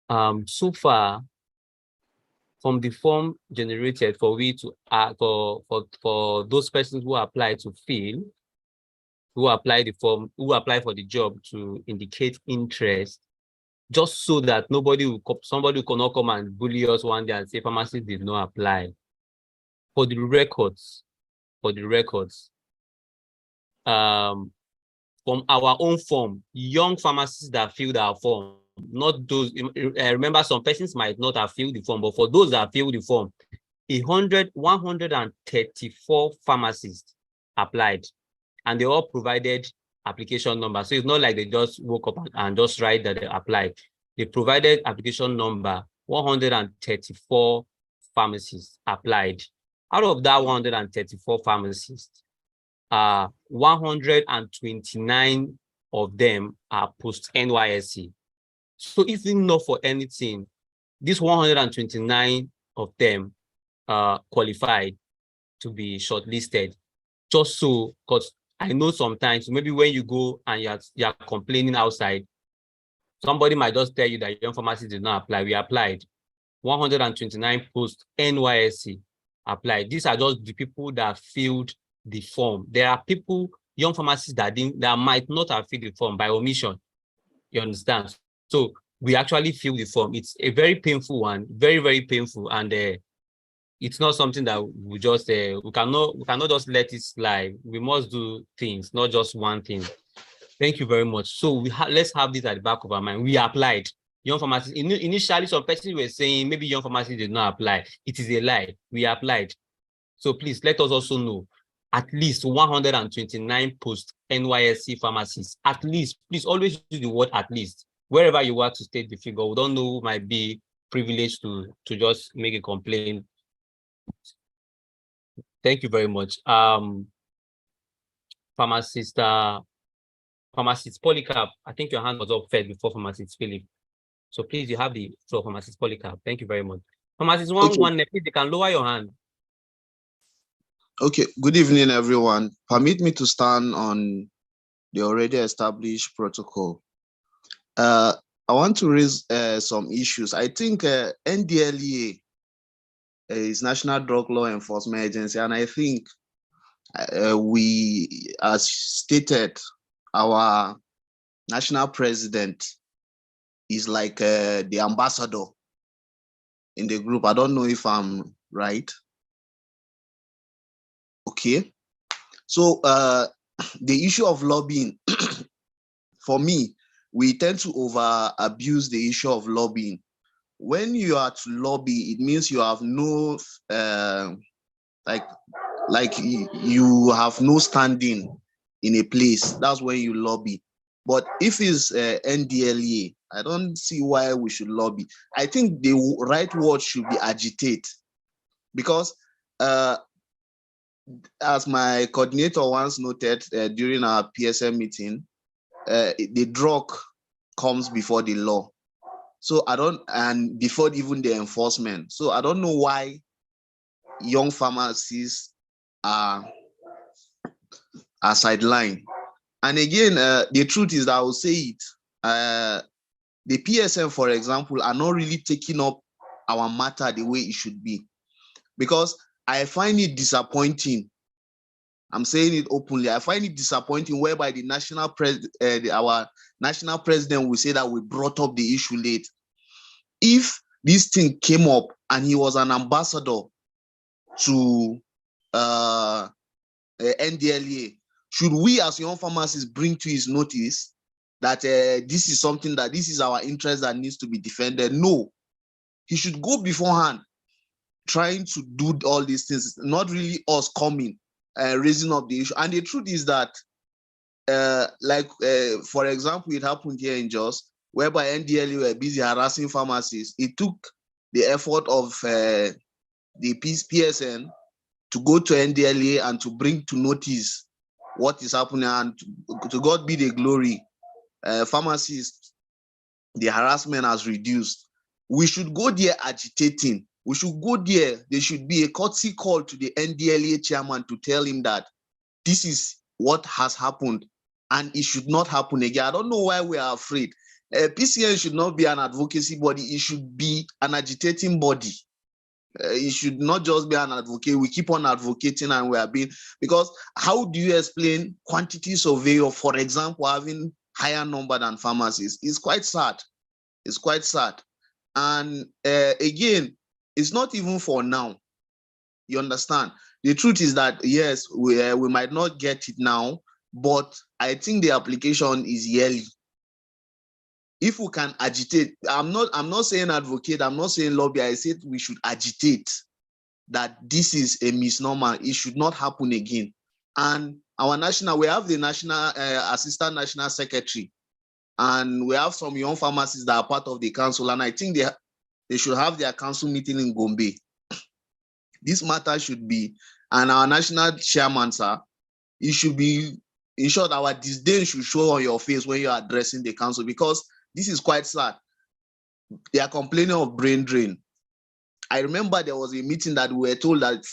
So far, from the form generated for we to for those persons who apply to fill, who apply the form, who apply for the job to indicate interest, just so that somebody will not come and bully us one day and say pharmacist did not apply. For the records, from our own form, young pharmacists that filled our form, not those, remember some persons might not have filled the form, but for those that filled the form, 134 pharmacists applied, and they all provided application number. So it's not like they just woke up and just write that they applied. They provided application number. 134 pharmacists applied. Out of that 134 pharmacists, 129 of them are post-NYSC. So if not for anything, this 129 of them qualified to be shortlisted. Just so, because I know sometimes maybe when you go and you're complaining outside, somebody might just tell you that young pharmacists did not apply. We applied. 129 post-NYSC applied. These are just the people that filled the form. There are people, young pharmacists that might not have filled the form by omission. You understand? So we actually fill the form. It's a very painful one, very, very painful, and it's not something that we just we cannot just let it slide. We must do things, not just one thing. Thank you very much. So let's have this at the back of our mind. We applied. Young pharmacists, initially some persons were saying maybe young pharmacists did not apply. It is a lie. We applied. So please let us also know at least 129 post-NYSC pharmacists. At least, please always use the word at least. Wherever you want to state the figure, we don't know who might be privileged to just make a complaint. Thank you very much. Pharmacist Polycarp, I think your hand was up first before Pharmacist Philip. So please, you have the floor, Pharmacist Polycarp. Thank you very much. Pharmacist one, please, you can lower your hand. Okay, good evening, everyone. Permit me to stand on the already established protocol. I want to raise some issues. I think NDLEA is National Drug Law Enforcement Agency, and I think we, as stated, our national president is like the ambassador in the group. I don't know if I'm right. Okay. So the issue of lobbying, for me, we tend to over abuse the issue of lobbying. When you are to lobby, it means you have no, like you have no standing in a place. That's when you lobby. But if it's NDLEA, I don't see why we should lobby. I think the right word should be agitate, because as my coordinator once noted during our PSN meeting, the drug comes before the law. So and before even the enforcement. So I don't know why young pharmacists are sidelined. And again, the truth is that I will say it, the PSN, for example, are not really taking up our matter the way it should be. Because I find it disappointing. I'm saying it openly. I find it disappointing whereby the national our national president will say that we brought up the issue late. If this thing came up and he was an ambassador to NDLEA, should we as young pharmacists bring to his notice that this is something that this is our interest that needs to be defended? No, he should go beforehand trying to do all these things, not really us coming raising up the issue. And the truth is that for example, it happened here in Jos, whereby NDLEA were busy harassing pharmacists. It took the effort of the PSN to go to NDLA and to bring to notice what is happening, and to God be the glory. Pharmacists, the harassment has reduced. We should go there agitating. We should go there. There should be a courtesy call to the NDLA chairman to tell him that this is what has happened and it should not happen again. I don't know why we are afraid. PCN should not be an advocacy body. It should be an agitating body. It should not just be an advocate. We keep on advocating and we are being, because how do you explain quantity survey, for example, having higher number than pharmacists? It's quite sad. It's quite sad. And again, it's not even for now. You understand? The truth is that, yes, we might not get it now, but I think the application is yearly. If we can agitate, I'm not saying advocate, I'm not saying lobby, I said we should agitate that this is a misnomer. It should not happen again. And we have the national assistant national secretary, and we have some young pharmacists that are part of the council, and I think they should have their council meeting in Gombe. This matter should be, and our national chairman, sir, it should be, in short, our disdain should show on your face when you're addressing the council, because this is quite sad. They are complaining of brain drain. I remember there was a meeting that we were told that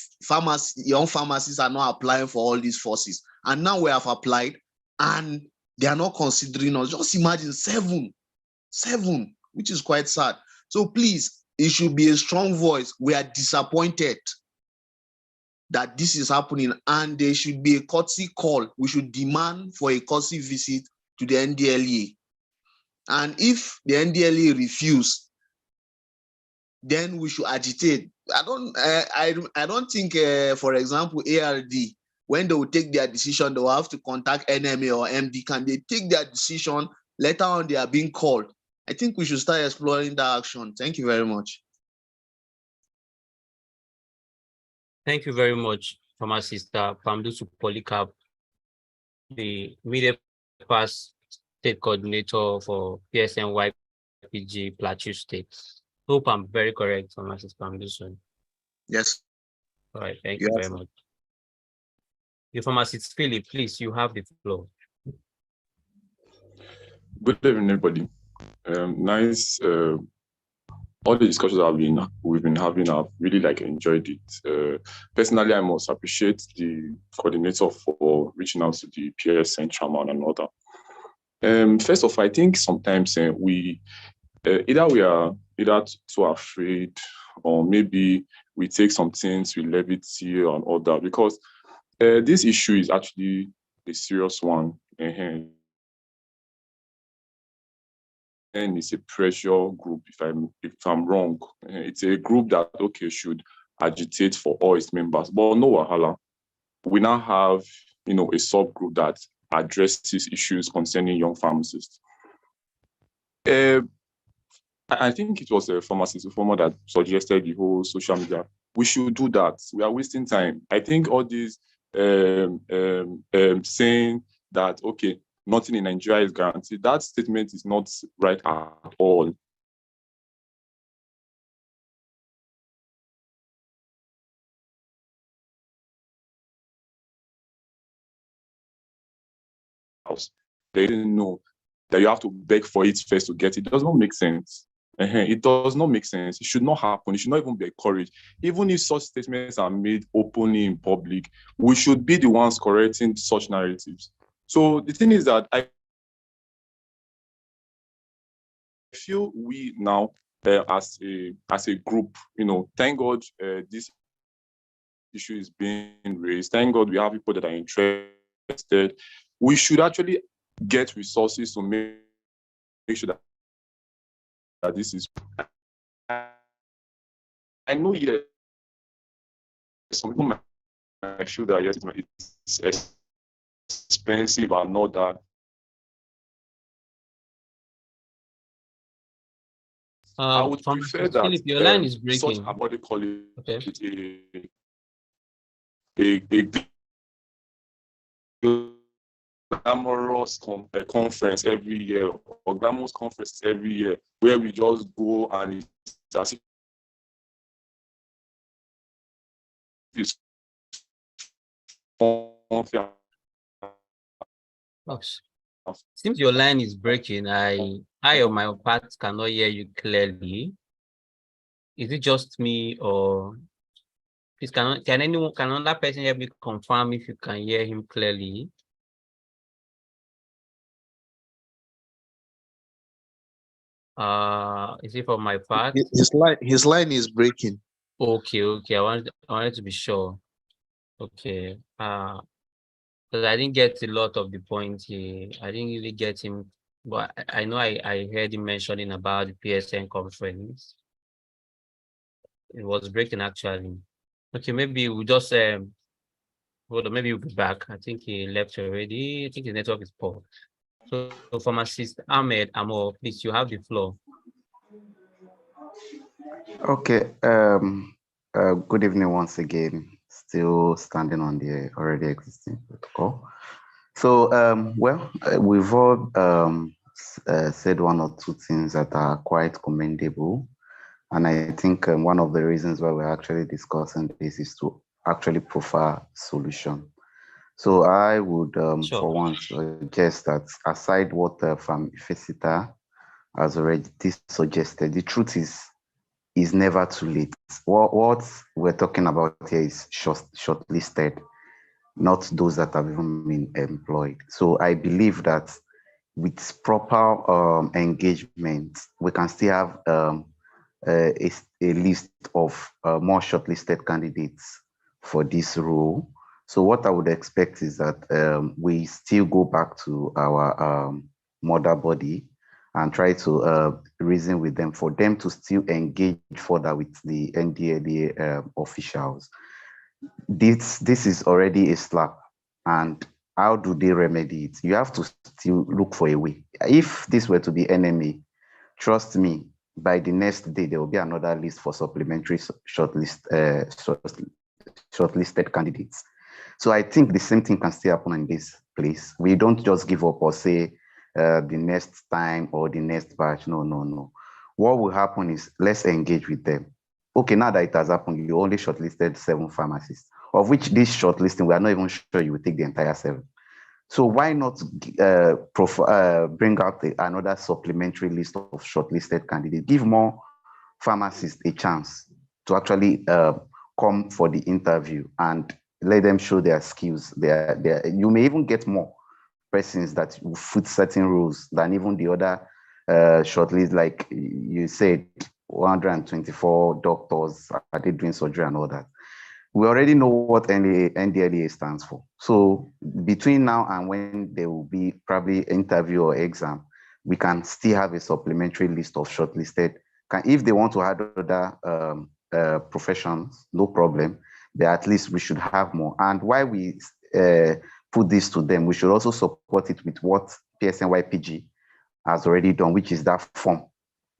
young pharmacists are not applying for all these forces. And now we have applied and they are not considering us. Just imagine seven, which is quite sad. So please, it should be a strong voice. We are disappointed that this is happening, and there should be a courtesy call. We should demand for a courtesy visit to the NDLEA. And if the NDLEA refuse, then we should agitate. I don't think, for example, ARD, when they will take their decision, they will have to contact NMA or MD. Can they take their decision? Later on, they are being called. I think we should start exploring that action. Thank you very much. Thank you very much, Pharmacist Pamdusu Polycarp, the Media Pass State Coordinator for PSN-YPG Plateau State. Hope I'm very correct, Pharmacist Pamdusu. Yes. All right, thank you very much. The Pharmacist Philip, please, you have the floor. Good evening, everybody. Nice. All the discussions we've been having, I've really enjoyed it. Personally, I must appreciate the coordinator for reaching out to the PSN chairman and all that. First of all, I think sometimes we are either too afraid, or maybe we take some things with levity and all that, because this issue is actually a serious one. And it's a pressure group, if I'm wrong. It's a group that, should agitate for all its members. But no wahala. We now have, a subgroup that addresses issues concerning young pharmacists. I think it was a pharmacist reformer that suggested the whole social media. We should do that. We are wasting time. I think all these saying that, nothing in Nigeria is guaranteed, that statement is not right at all. They didn't know that you have to beg for it first to get it. It does not make sense. It does not make sense. It should not happen. It should not even be encouraged. Even if such statements are made openly in public, we should be the ones correcting such narratives. So the thing is that I feel we now, as a group, thank God this issue is being raised. Thank God we have people that are interested. We should actually get resources to make sure that this is. I know some people might feel that yes, it's expensive and not that. I would prefer that Philip, your line is breaking. Such a body call it a glamorous conference every year, or glamorous conferences every year, where we just go and it's as if Seems your line is breaking. I on my part cannot hear you clearly. Is it just me, or please can another person help me confirm if you can hear him clearly? Is it from my part? His line is breaking. Okay. I wanted to be sure. Okay. Because I didn't get a lot of the points here. I didn't really get him, but I know I heard him mentioning about the PSN conference. It was breaking actually. Okay, maybe we'll just hold on, maybe we'll be back. I think he left already. I think the network is poor. So Pharmacist Ahmed Amo, please, you have the floor. Okay. Good evening once again. Still standing on the already existing protocol. So, we've all said one or two things that are quite commendable. And I think one of the reasons why we're actually discussing this is to actually profile solution. So I would, for once, suggest that aside what the Pharmacista has already suggested, the truth is never too late. What we're talking about here is shortlisted, not those that have even been employed. So I believe that with proper engagement, we can still have a list of more shortlisted candidates for this role. So what I would expect is that we still go back to our mother body and try to reason with them for them to still engage further with the NDLEA officials. This is already a slap, and how do they remedy it? You have to still look for a way. If this were to be NMA, trust me, by the next day there will be another list for supplementary shortlisted candidates. So I think the same thing can still happen in this place. We don't just give up or say the next time or the next batch. No. What will happen is let's engage with them. Okay, now that it has happened, you only shortlisted 7 pharmacists, of which this shortlisting, we are not even sure you will take the entire 7. So why not bring out another supplementary list of shortlisted candidates? Give more pharmacists a chance to actually come for the interview and let them show their skills. You may even get more persons that will fit certain rules than even the other shortlist. Like you said, 124 doctors, are they doing surgery and all that? We already know what NDLEA stands for. So between now and when there will be probably interview or exam, we can still have a supplementary list of shortlisted. If they want to add other professions, no problem. But at least we should have more. And why we put this to them, we should also support it with what PSN-YPG has already done, which is that form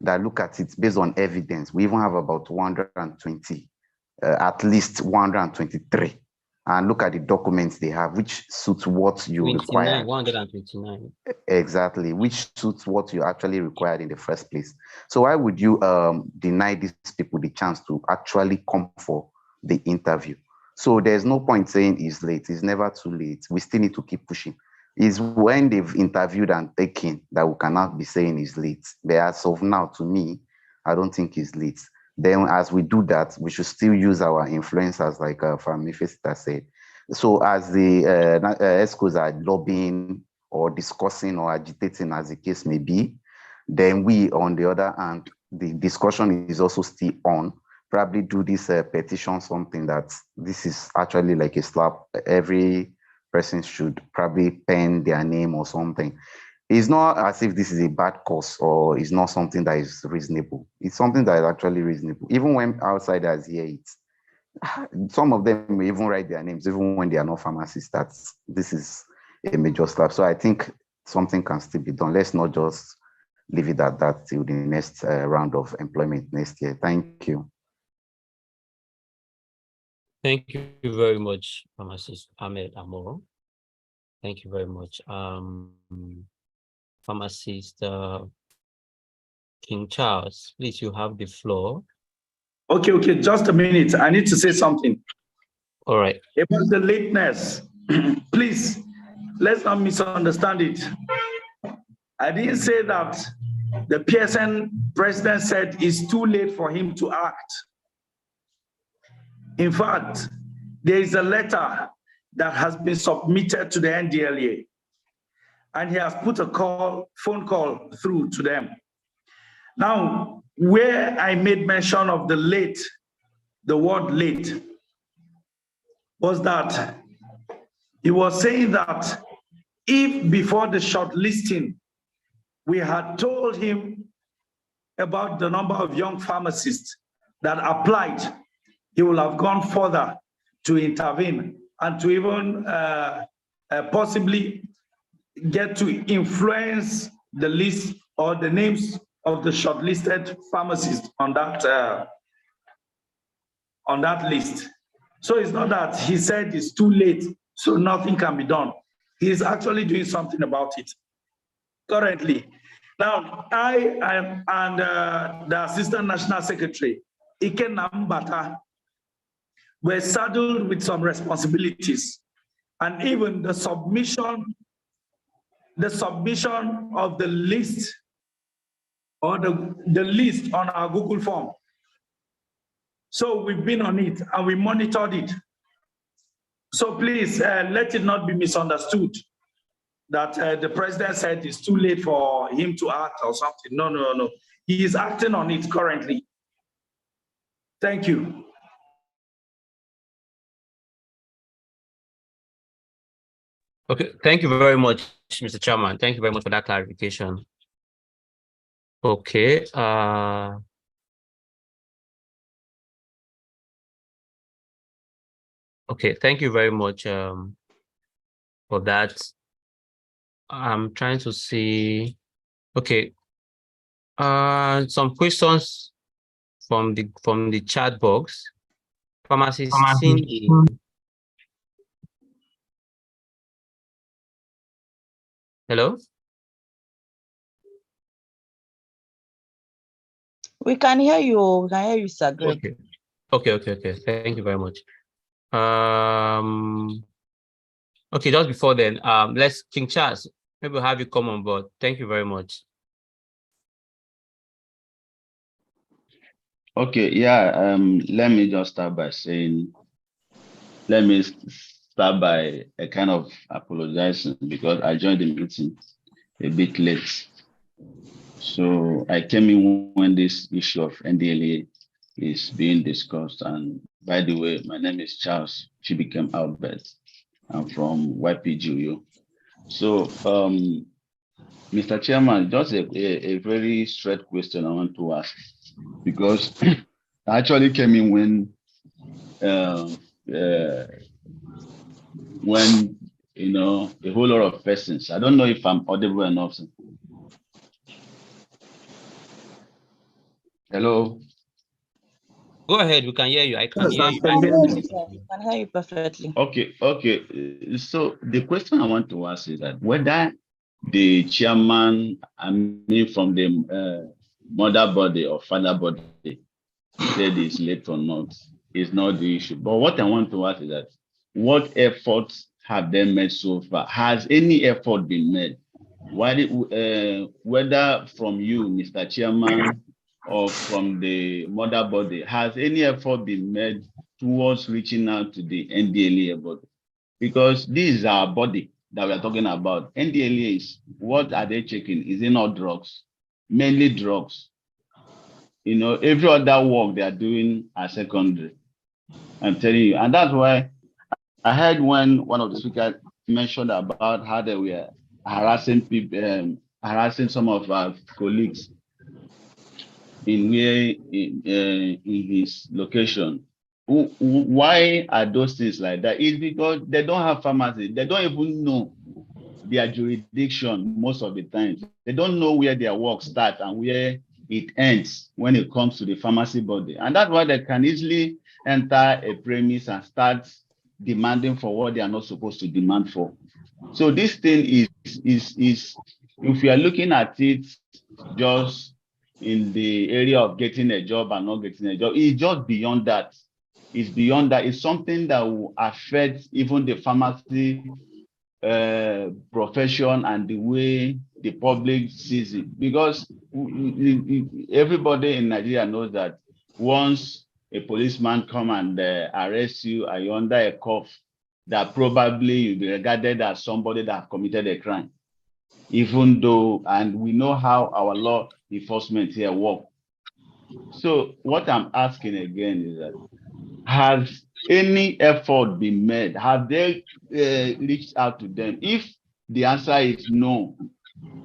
that look at it based on evidence. We even have about 120. At least 123, and look at the documents they have, which suits what you require. 129. Exactly, which suits what you actually required in the first place. So why would you deny these people the chance to actually come for the interview? So there's no point saying it's late. It's never too late. We still need to keep pushing. It's when they've interviewed and taken that we cannot be saying it's late. But as of now, to me, I don't think it's late. Then as we do that, we should still use our influencers, like Pharmacista said. So as the ESCOs are lobbying or discussing or agitating, as the case may be, then we, on the other hand, the discussion is also still on. Probably do this petition, something that this is actually like a slap. Every person should probably pen their name or something. It's not as if this is a bad cause or it's not something that is reasonable. It's something that is actually reasonable. Even when outsiders hear it, some of them may even write their names, even when they are not pharmacists. This is a major step. So I think something can still be done. Let's not just leave it at that till the next round of employment next year. Thank you. Thank you very much, Pharmacist Ahmed Amoro. Thank you very much. Pharmacist King Charles, please, you have the floor. Okay, just a minute. I need to say something. All right. About the lateness, please, let's not misunderstand it. I didn't say that the PSN president said it's too late for him to act. In fact, there is a letter that has been submitted to the NDLEA, and he has put a phone call through to them. Now, where I made mention of the word late, was that he was saying that if before the shortlisting, we had told him about the number of young pharmacists that applied, he will have gone further to intervene and to even possibly get to influence the list or the names of the shortlisted pharmacists on that list. So it's not that he said it's too late, so nothing can be done. He's actually doing something about it currently. Now, I am and the Assistant National Secretary, Ike Nambata, were saddled with some responsibilities, and even the submission of the list or the list on our Google form. So we've been on it and we monitored it. So please let it not be misunderstood that the president said it's too late for him to act or something. No, no, no. He is acting on it currently. Thank you. Okay, thank you very much, Mr. Chairman. Thank you very much for that clarification. Okay. Okay, thank you very much for that. I'm trying to see. Okay. Some questions from the chat box. Pharmacist Cindy. Hello? We can hear you. We can hear you, Sir Greg. Okay. Thank you very much. Okay, just before then, let's King Charles, maybe we'll have you come on board. Thank you very much. Okay, yeah, let me just start by saying, let me start by a kind of apologizing because I joined the meeting a bit late. So I came in when this issue of NDLA is being discussed. And by the way, my name is Charles Chibikem Albert. I'm from YPG. So, Mr. Chairman, just a very straight question I want to ask, because I actually came in when you know, a whole lot of persons. I don't know if I'm audible enough. Hello. Go ahead, we can hear you. I can hear you. We can hear you perfectly. Okay. So the question I want to ask is that whether the chairman, I mean, from the mother body or father body said it's late or not is not the issue. But what I want to ask is that what efforts have they made so far? Has any effort been made? Whether from you, Mr. Chairman, or from the mother body, has any effort been made towards reaching out to the NDLEA body? Because this is our body that we are talking about. NDLEA is, what are they checking? Is it not drugs? Mainly drugs. You know, every other work they are doing are secondary. I'm telling you. And that's why I heard when one of the speakers mentioned about how they were harassing people, harassing some of our colleagues in his location. Why are those things like that? It's because they don't have pharmacy. They don't even know their jurisdiction most of the time. They don't know where their work starts and where it ends when it comes to the pharmacy body. And that's why they can easily enter a premise and start demanding for what they are not supposed to demand for. So this thing is if we are looking at it just in the area of getting a job and not getting a job, it's just beyond that. It's beyond that. It's something that will affect even the pharmacy profession and the way the public sees it. Because everybody in Nigeria knows that once a policeman come and arrest you and you're under a cuff, that probably you'll be regarded as somebody that have committed a crime. Even though, and we know how our law enforcement here work. So what I'm asking again is that, has any effort been made? Have they reached out to them? If the answer is no,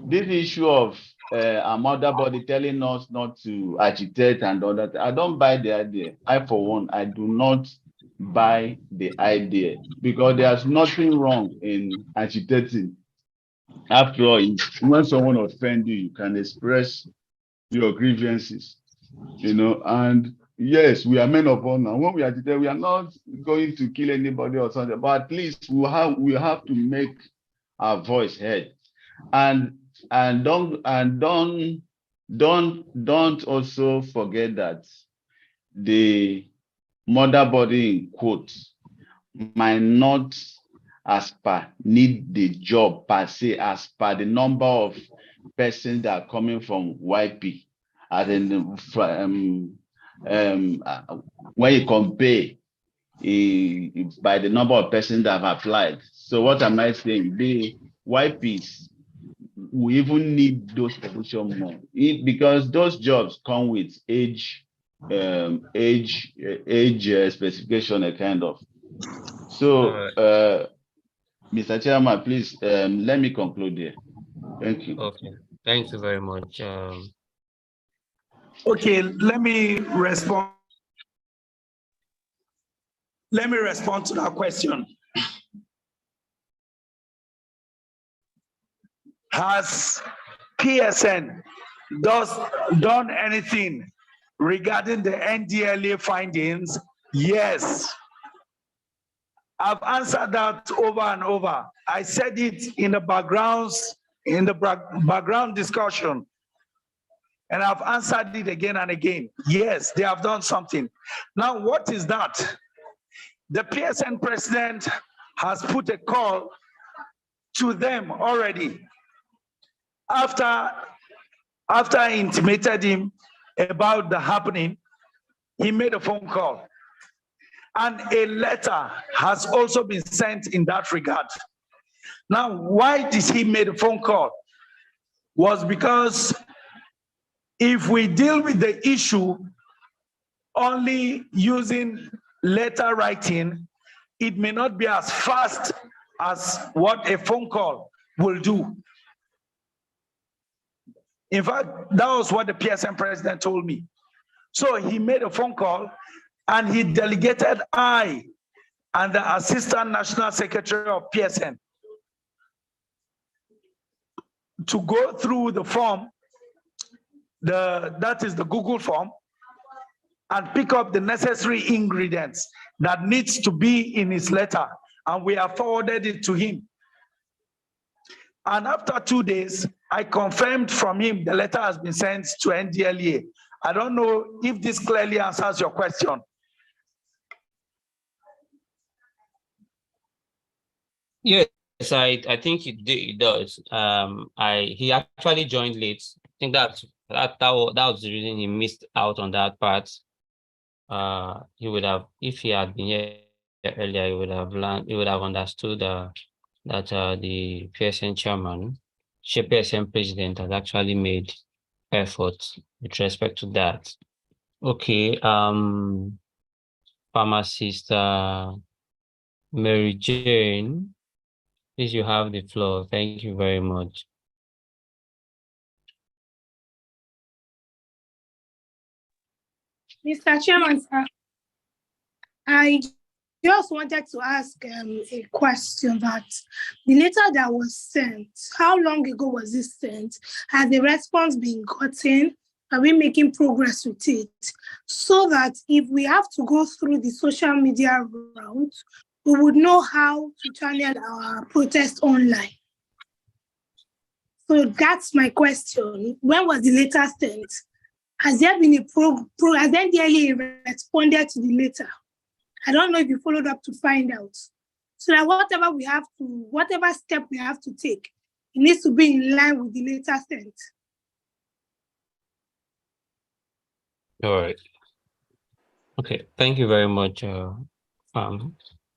this issue of a mother body telling us not to agitate and all that, I don't buy the idea. I, for one, I do not buy the idea, because there's nothing wrong in agitating. After all, when someone offends you, you can express your grievances, you know, and yes, we are men of honor. When we agitate, we are not going to kill anybody or something, but at least we have to make our voice heard. And don't also forget that the mother body in quotes might not as per need the job per se, as per the number of persons that are coming from YP. As in, when you compare by the number of persons that have applied. So what am I saying? The YPs, we even need those positions more, because those jobs come with age specification, a kind of. So, Mr. Chairman, please let me conclude here. Thank you. Okay, thank you very much. Okay, let me respond. Let me respond to that question. Has PSN done anything regarding the NDLA findings? Yes. I've answered that over and over. I said it in the background discussion, and I've answered it again and again. Yes, they have done something. Now, what is that? The PSN president has put a call to them already after I intimated him about the happening. He made a phone call, and a letter has also been sent in that regard. Now, why did he make a phone call? Was because if we deal with the issue only using letter writing, it may not be as fast as what a phone call will do. In fact, that was what the PSN president told me. So he made a phone call, and he delegated I and the Assistant National Secretary of PSN to go through the form, that is the Google form, and pick up the necessary ingredients that needs to be in his letter, and we have forwarded it to him. And after 2 days, I confirmed from him the letter has been sent to NDLEA. I don't know if this clearly answers your question. Yes, I think it does. He actually joined late. I think that was the reason he missed out on that part. He would have, if he had been here earlier, he would have understood that the PSN chairman, PSN president, has actually made efforts with respect to that. Okay, Pharmacist Mary Jane, please, you have the floor. Thank you very much. Mr. Chairman, sir, I just wanted to ask a question that the letter that was sent, how long ago was it sent? Has the response been gotten? Are we making progress with it? So that if we have to go through the social media route, we would know how to channel our protest online. So that's my question. When was the letter sent? Has there been a has NDLEA responded to the letter? I don't know if you followed up to find out. So that whatever step we have to take, it needs to be in line with the letter sent. All right. Okay, thank you very much.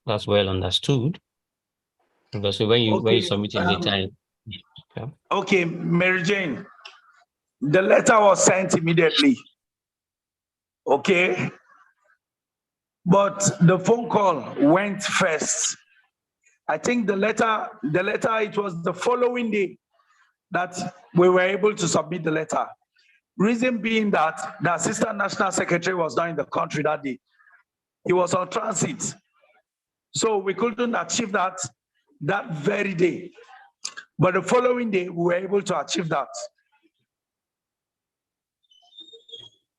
That's well understood. Because when you submit a letter, yeah. Okay, Mary Jane, the letter was sent immediately. Okay, but the phone call went first. I think the letter, it was the following day that we were able to submit the letter. Reason being that the Assistant National Secretary was not in the country that day. He was on transit. So we couldn't achieve that very day. But the following day, we were able to achieve that.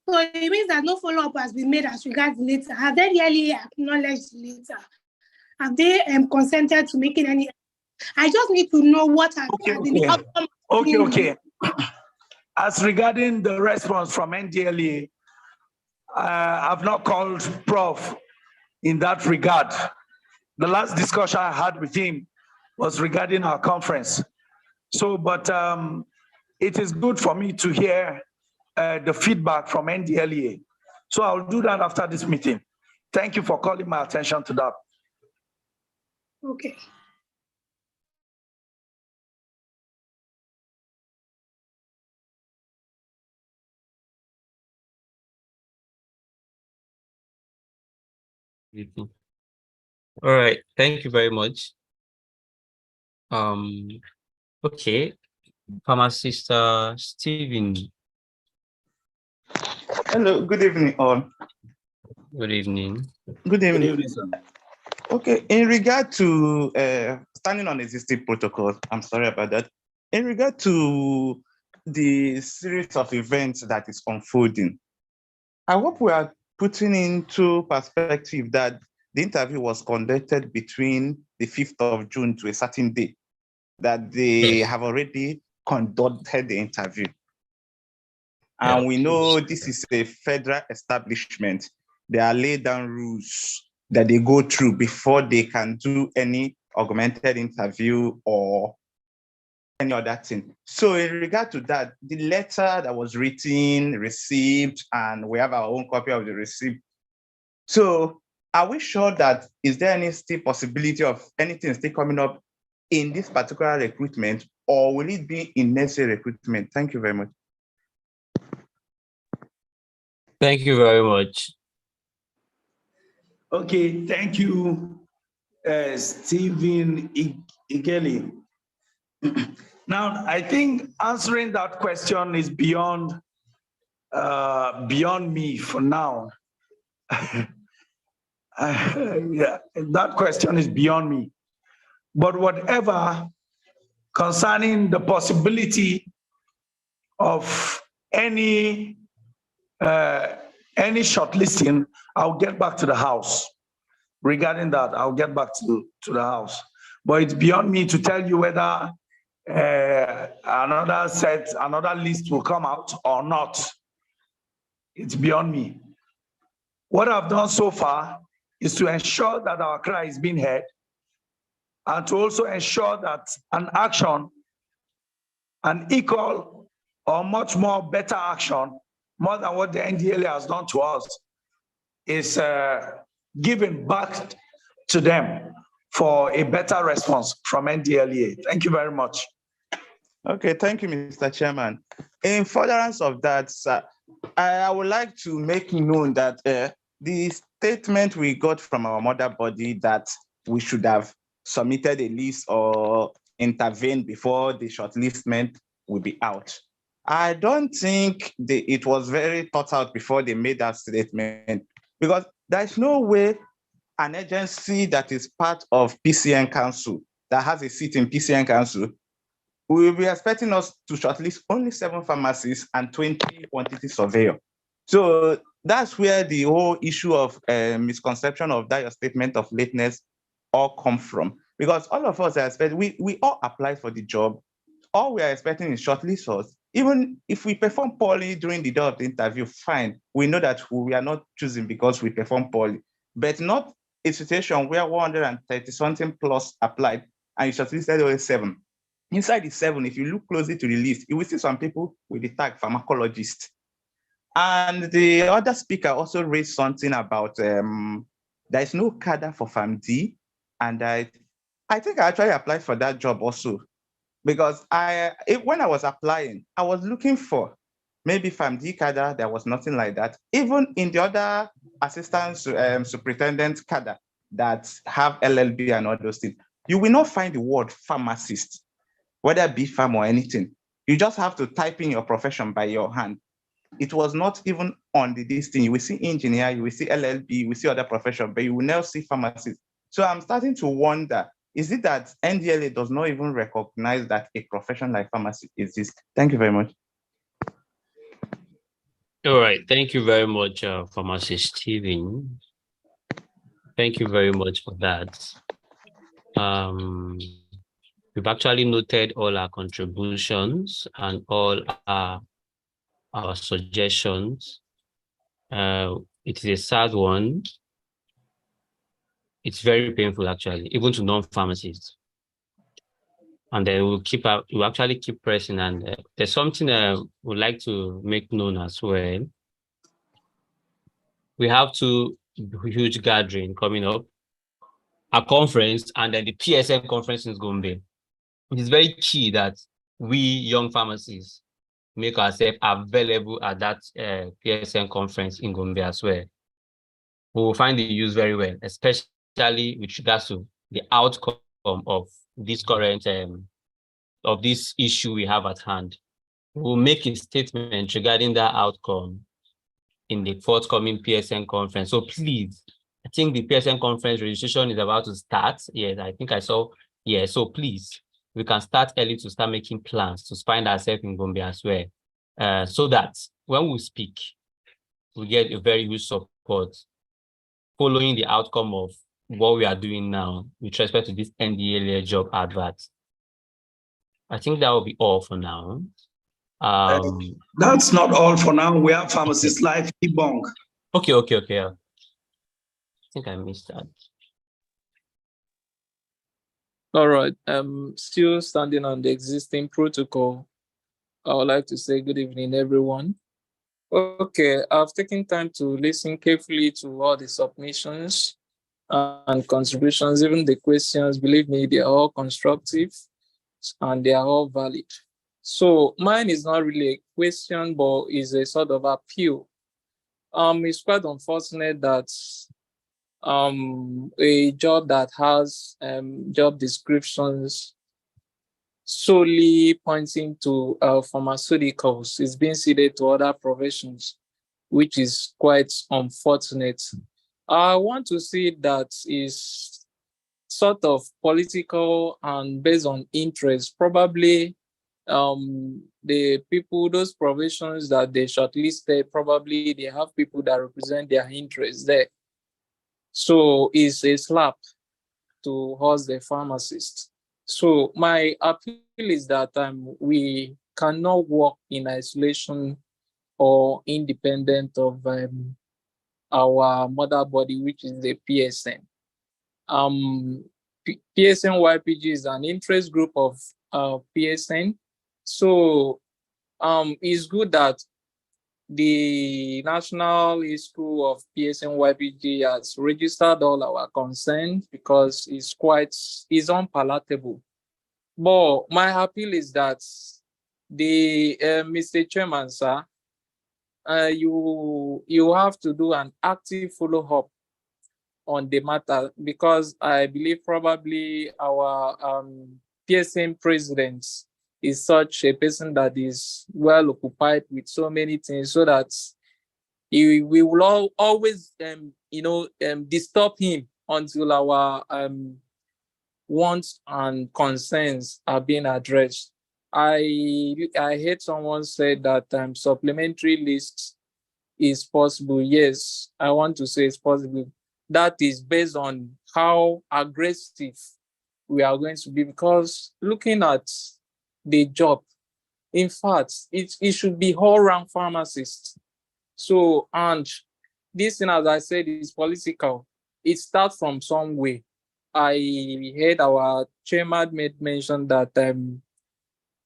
So it means that no follow-up has been made as regards the letter. Have they really acknowledged the letter? Have they consented to making any? I just need to know what are the outcome. Okay. As regarding the response from NDLEA, I've not called Prof in that regard. The last discussion I had with him was regarding our conference. So, but it is good for me to hear the feedback from NDLEA. So I'll do that after this meeting. Thank you for calling my attention to that. Okay. All right, thank you very much. Okay, Pharmacist Stephen. Hello, good evening all. Good evening. Good evening. Good evening, sir. Okay, in regard to standing on existing protocols, I'm sorry about that. In regard to the series of events that is unfolding, I hope we are putting into perspective that the interview was conducted between the 5th of June to a certain day, that they have already conducted the interview. And we know this is a federal establishment. There are laid down rules that they go through before they can do any augmented interview or any other thing. So in regard to that, the letter that was written, received, and we have our own copy of the receipt. So are we sure that, is there any still possibility of anything still coming up in this particular recruitment, or will it be in next year recruitment? Thank you very much. Thank you very much. Okay, thank you, Stephen Igeli. Now, I think answering that question is beyond me for now. Yeah, that question is beyond me. But whatever concerning the possibility of any shortlisting, I'll get back to the House. Regarding that, I'll get back to the House. But it's beyond me to tell you whether another list will come out or not. It's beyond me. What I've done so far is to ensure that our cry is being heard, and to also ensure that an equal or much more better action, more than what the NDLA has done to us, is given back to them for a better response from NDLA. Thank you very much. Okay, thank you, Mr. Chairman. In furtherance of that, sir, I would like to make known that the statement we got from our mother body that we should have submitted a list or intervened before the shortlistment will be out. I don't think it was very thought out before they made that statement, because there's no way an agency that is part of PCN Council, that has a seat in PCN Council, will be expecting us to shortlist only 7 pharmacists and 20 quantity surveyor. So that's where the whole issue of misconception of that statement of lateness all come from. Because all of us are expecting, we all apply for the job. All we are expecting is shortlist us. Even if we perform poorly during the day of the interview, fine. We know that we are not choosing because we perform poorly. but not a situation where 130 something plus applied and you shortlisted only 7. Inside the 7, if you look closely to the list, you will see some people with the tag pharmacologist. And the other speaker also raised something about there is no cadre for PharmD, and I think I actually applied for that job also, because when I was applying, I was looking for maybe PharmD cadre. There was nothing like that. Even in the other assistant superintendent cadre that have LLB and all those things, you will not find the word pharmacist, whether B-Pharm or anything. You just have to type in your profession by your hand. It was not even on this thing. You will see engineer, you will see LLB, you will see other profession, but you will never see pharmacist. So I'm starting to wonder, is it that NDLA does not even recognize that a profession like pharmacy exists? Thank you very much. All right. Thank you very much, Pharmacist Steven. Thank you very much for that. We've actually noted all our contributions and all our suggestions. It is a sad one. It's very painful, actually, even to non-pharmacists. And then we'll actually keep pressing. And there's something I would like to make known as well. We have 2 huge gatherings coming up, a conference and then the PSN conference in Gombe. It is very key that we young pharmacists make ourselves available at that PSN conference in Gombe as well. We will find the use very well, especially with regards to the outcome of this current of this issue we have at hand. We'll make a statement regarding that outcome in the forthcoming PSN conference. So please, I think the PSN conference registration is about to start. Yes, I think I saw. Yeah, so please, we can start early to start making plans to find ourselves in Gombe as well. So that when we speak, we get a very huge support following the outcome of what we are doing now with respect to this NDLA job advert. I think that will be all for now. That's not all for now. We have Pharmacist Live debunk. Okay. I think I missed that. All right. Still standing on the existing protocol. I would like to say good evening, everyone. Okay, I've taken time to listen carefully to all the submissions and contributions, even the questions. Believe me, they are all constructive and they are all valid. So mine is not really a question, but is a sort of appeal. It's quite unfortunate that a job that has job descriptions solely pointing to pharmaceuticals is being ceded to other professions, which is quite unfortunate. I want to see that is sort of political and based on interest. Probably the people, those professions that they shortlisted, probably they have people that represent their interests there. So it's a slap to us, the pharmacists. So my appeal is that we cannot work in isolation or independent of our mother body, which is the PSN. PSN-YPG is an interest group of PSN. So it's good that the National School of PSN-YPG has registered all our concerns because it's unpalatable. But my appeal is that the Mr. Chairman, sir, you have to do an active follow-up on the matter, because I believe probably our PSN president is such a person that is well occupied with so many things, so that we will always disturb him until our wants and concerns are being addressed. I heard someone say that supplementary lists is possible. Yes, I want to say it's possible. That is based on how aggressive we are going to be, because looking at the job, in fact, it should be all-round pharmacist. So, and this thing, as I said, is political. it starts from somewhere. I heard our chairman made mention that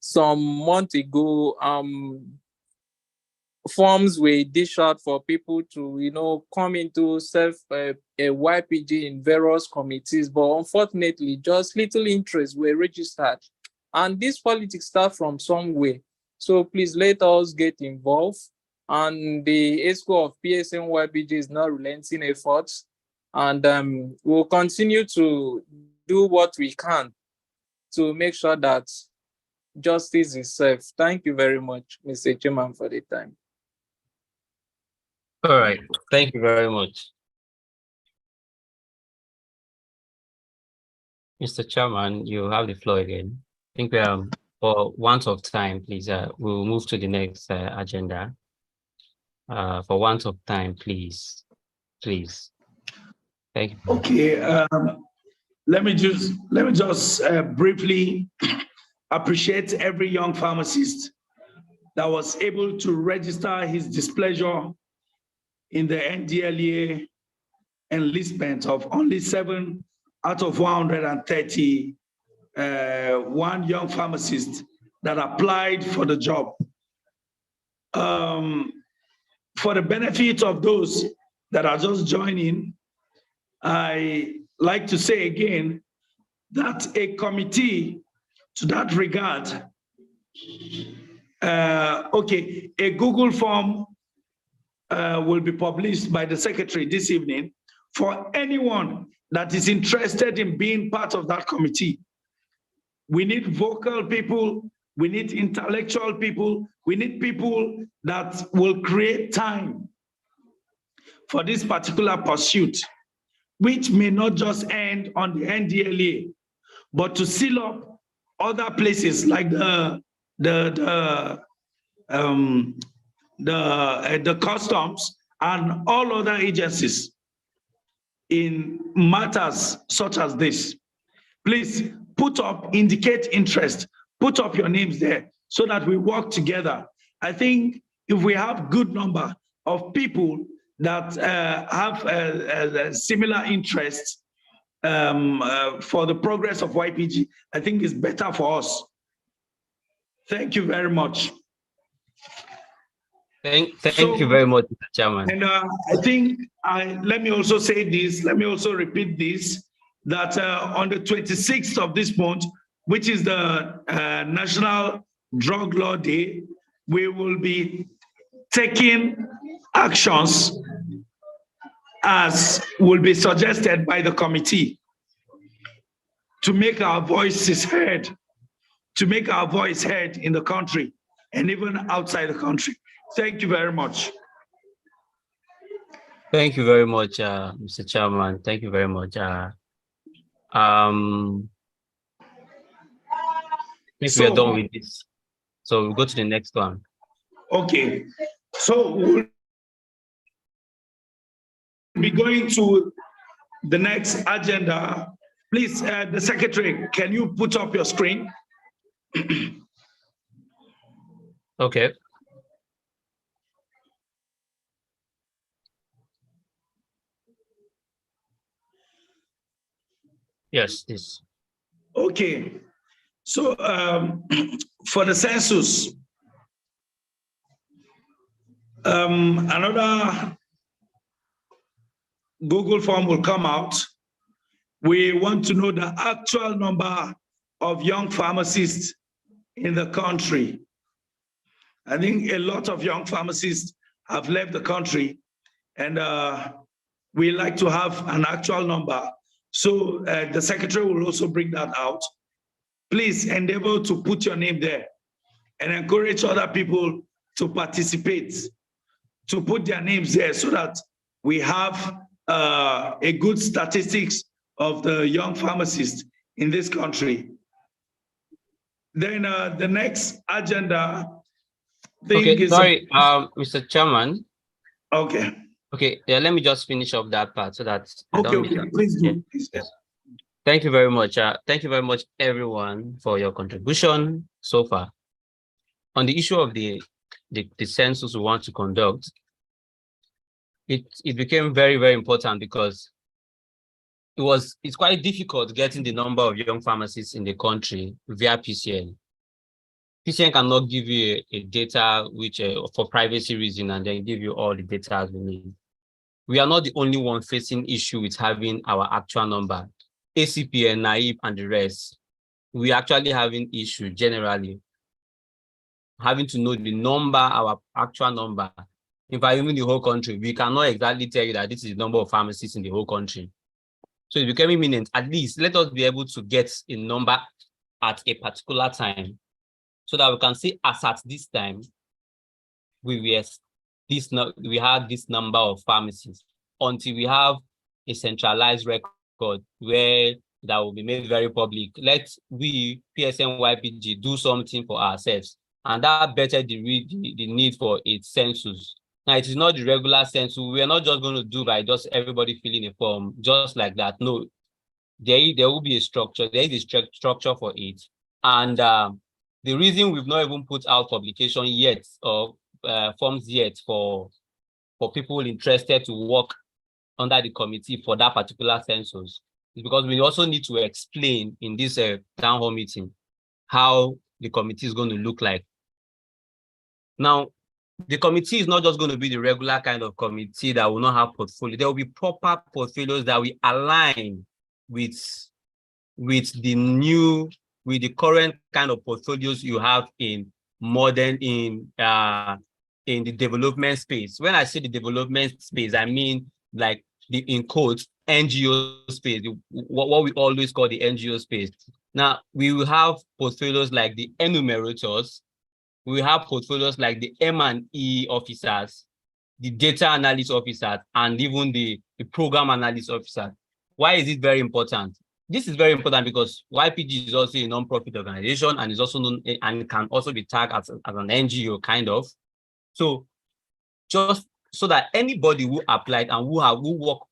some months ago, forms were dished out for people to, come into a YPG in various committees, but unfortunately, just little interest were registered. And this politics start from somewhere. So please let us get involved. And the ESCO of PSN-YPG is not relenting efforts. And we'll continue to do what we can to make sure that justice is served. Thank you very much, Mr. Chairman, for the time. All right. Thank you very much. Mr. Chairman, you have the floor again. I think for want of time, please, we'll move to the next agenda. For want of time, please. Thank you. Okay. Let me just briefly appreciate every young pharmacist that was able to register his displeasure in the NDLEA enlistment of only 7 out of 131 young pharmacists that applied for the job. For the benefit of those that are just joining, I like to say again that a committee to that regard, a Google form will be published by the secretary this evening for anyone that is interested in being part of that committee. We need vocal people, we need intellectual people, we need people that will create time for this particular pursuit, which may not just end on the NDLEA, but to seal up other places like the customs and all other agencies in matters such as this. Please indicate interest, put up your names there so that we work together. I think if we have good number of people that have a similar interests for the progress of YPG, I think it's better for us. Thank you very much. Thank you very much, Mr. Chairman. And I think, let me also say this, let me also repeat this, that on the 26th of this month, which is the National Drug Law Day, we will be taking actions as will be suggested by the committee to make our voices heard, to make our voice heard in the country and even outside the country. Thank you very much. Thank you very much, Mr. Chairman. Thank you very much. If we are done with this, so we'll go to the next one. Okay, so we'll be going to the next agenda. Please, the secretary, can you put up your screen? Okay. Yes, this. Okay, so for the census, another Google form will come out. We want to know the actual number of young pharmacists in the country. I think a lot of young pharmacists have left the country, and we like to have an actual number. So the secretary will also bring that out. Please endeavor to put your name there and encourage other people to participate, to put their names there so that we have a good statistics of the young pharmacists in this country. Then the next agenda thing okay, is— sorry, Mr. Chairman. Okay. Okay, yeah, let me just finish up that part so that Okay, please do. Okay. Please. Yes. Thank you very much. Thank you very much, everyone, for your contribution so far. On the issue of the census we want to conduct, it became very, very important because it's quite difficult getting the number of young pharmacists in the country via PCN. PCN cannot give you a data which for privacy reason and then give you all the data as we need. We are not the only one facing issue with having our actual number. ACPN, NAIP, and the rest, we actually having issue generally, having to know the number, our actual number. In fact, even the whole country, we cannot exactly tell you that this is the number of pharmacists in the whole country. So it's becoming imminent. At least let us be able to get a number at a particular time so that we can say, as at this time, we had this number of pharmacies until we have a centralized record where that will be made very public. Let we, PSN-YPG, do something for ourselves. And that better the need for its census. Now, it is not the regular census. We are not just going to do by just everybody filling a form, just like that. No, there will be a structure. There is a structure for it. And the reason we've not even put out publication yet or forms yet for people interested to work under the committee for that particular census is because we also need to explain in this town hall meeting how the committee is going to look like. Now, the committee is not just going to be the regular kind of committee that will not have portfolio. There will be proper portfolios that we align with the current kind of portfolios you have in the development space. When I say the development space, I mean like the in quotes NGO space, what we always call the NGO space. Now we will have portfolios like the enumerators. We have portfolios like the M&E officers, the data analyst officers, and even the program analyst officers. Why is it very important? This is very important because YPG is also a non-profit organization and is also known and can also be tagged as an NGO kind of. So just so that anybody who applied and who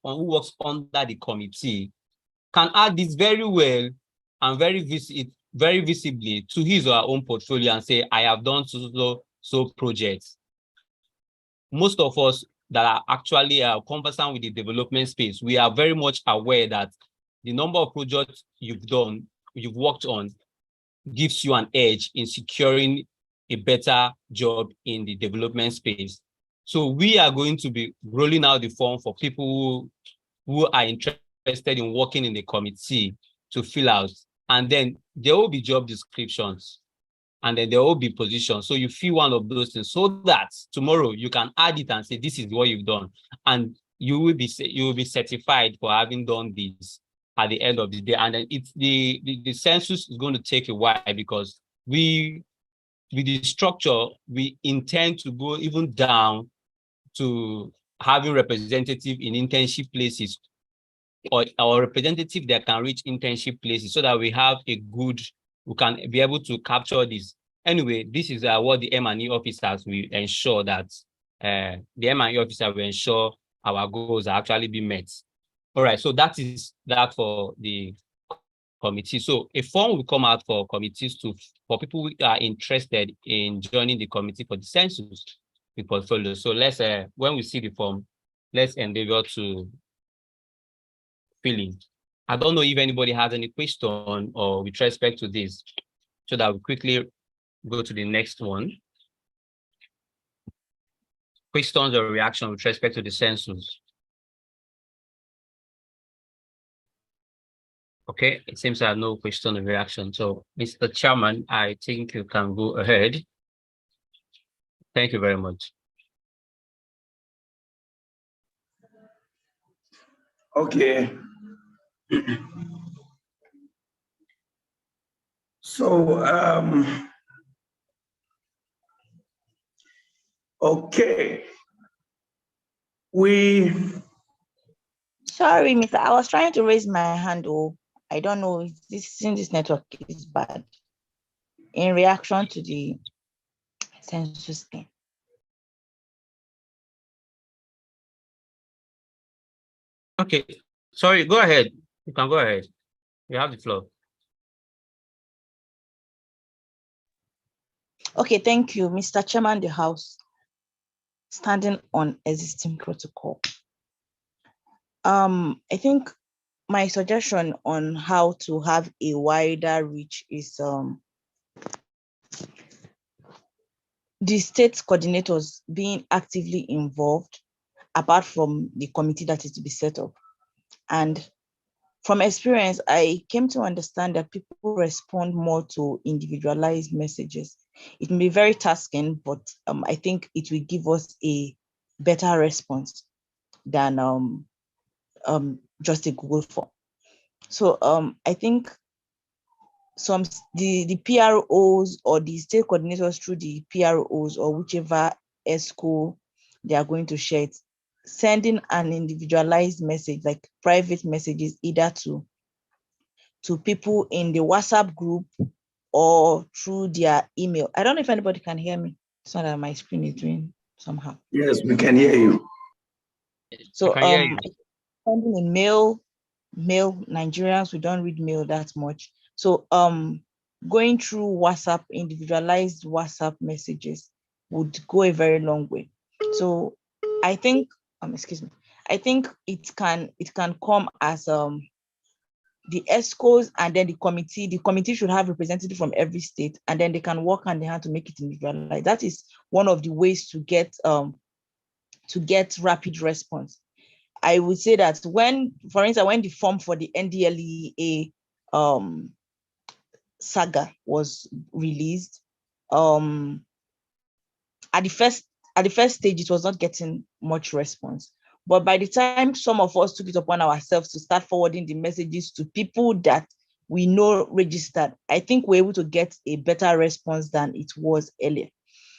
works under the committee can add this very well and very visibly to his or her own portfolio and say, I have done so projects. Most of us that are actually conversant with the development space, we are very much aware that the number of projects you've worked on gives you an edge in securing a better job in the development space. So we are going to be rolling out the form for people who are interested in working in the committee to fill out. And then there will be job descriptions and then there will be positions. So you fill one of those things so that tomorrow you can add it and say, this is what you've done. And you will be certified for having done this at the end of the day. And then it's the census is going to take a while because with the structure, we intend to go even down to having representative in internship places or representative that can reach internship places so that we can be able to capture this. Anyway, this is what the M&E officers will ensure that the M&E officer will ensure our goals are actually being met. All right, so that is that for the committee. So a form will come out for committees for people who are interested in joining the committee for the census with portfolio. So let's when we see the form, let's endeavor to fill in. I don't know if anybody has any question or with respect to this, so that we quickly go to the next one. Questions or reaction with respect to the census. Okay, it seems I have no question or reaction. So, Mr. Chairman, I think you can go ahead. Thank you very much. Okay. So, okay. Sorry, Mr. I was trying to raise my hand. Oh, I don't know if this network is bad. In reaction to the census thing. Okay, sorry, go ahead. You can go ahead. You have the floor. Okay, thank you, Mr. Chairman, the House. Standing on existing protocol. I think my suggestion on how to have a wider reach is the state coordinators being actively involved, apart from the committee that is to be set up. And from experience, I came to understand that people respond more to individualized messages. It may be very tasking, but I think it will give us a better response than just a Google form. So I think the PROs or the state coordinators through the PROs or whichever ESCO they are going to share it, sending an individualized message, like private messages, either to people in the WhatsApp group or through their email. I don't know if anybody can hear me. It's not that my screen is doing somehow. Yes, we can hear you. So I can hear you. sending a mail, Nigerians, we don't read mail that much. So going through WhatsApp, individualized WhatsApp messages would go a very long way. So I think, excuse me, I think it can come as the ESCOs and then the committee. The committee should have representatives from every state, and then they can work hand in hand to make it individualized. That is one of the ways to get rapid response. I would say that when, for instance, when the form for the NDLEA saga was released, at the first stage, it was not getting much response. But by the time some of us took it upon ourselves to start forwarding the messages to people that we know registered, I think we're able to get a better response than it was earlier.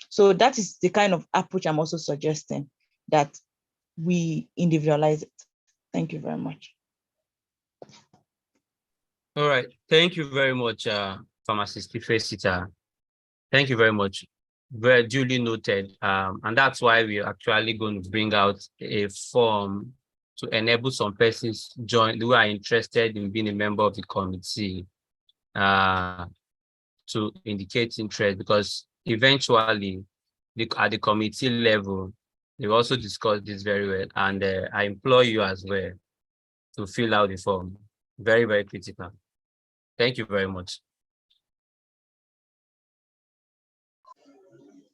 So that is the kind of approach I'm also suggesting, that we individualize it. Thank you very much. All right. Thank you very much, Pharmacist Ifesita. Thank you very much. Very duly noted. And that's why we're actually going to bring out a form to enable some persons who are interested in being a member of the committee to indicate interest, because eventually at the committee level, they also discussed this very well. And I implore you as well to fill out the form. Very, very critical. Thank you very much.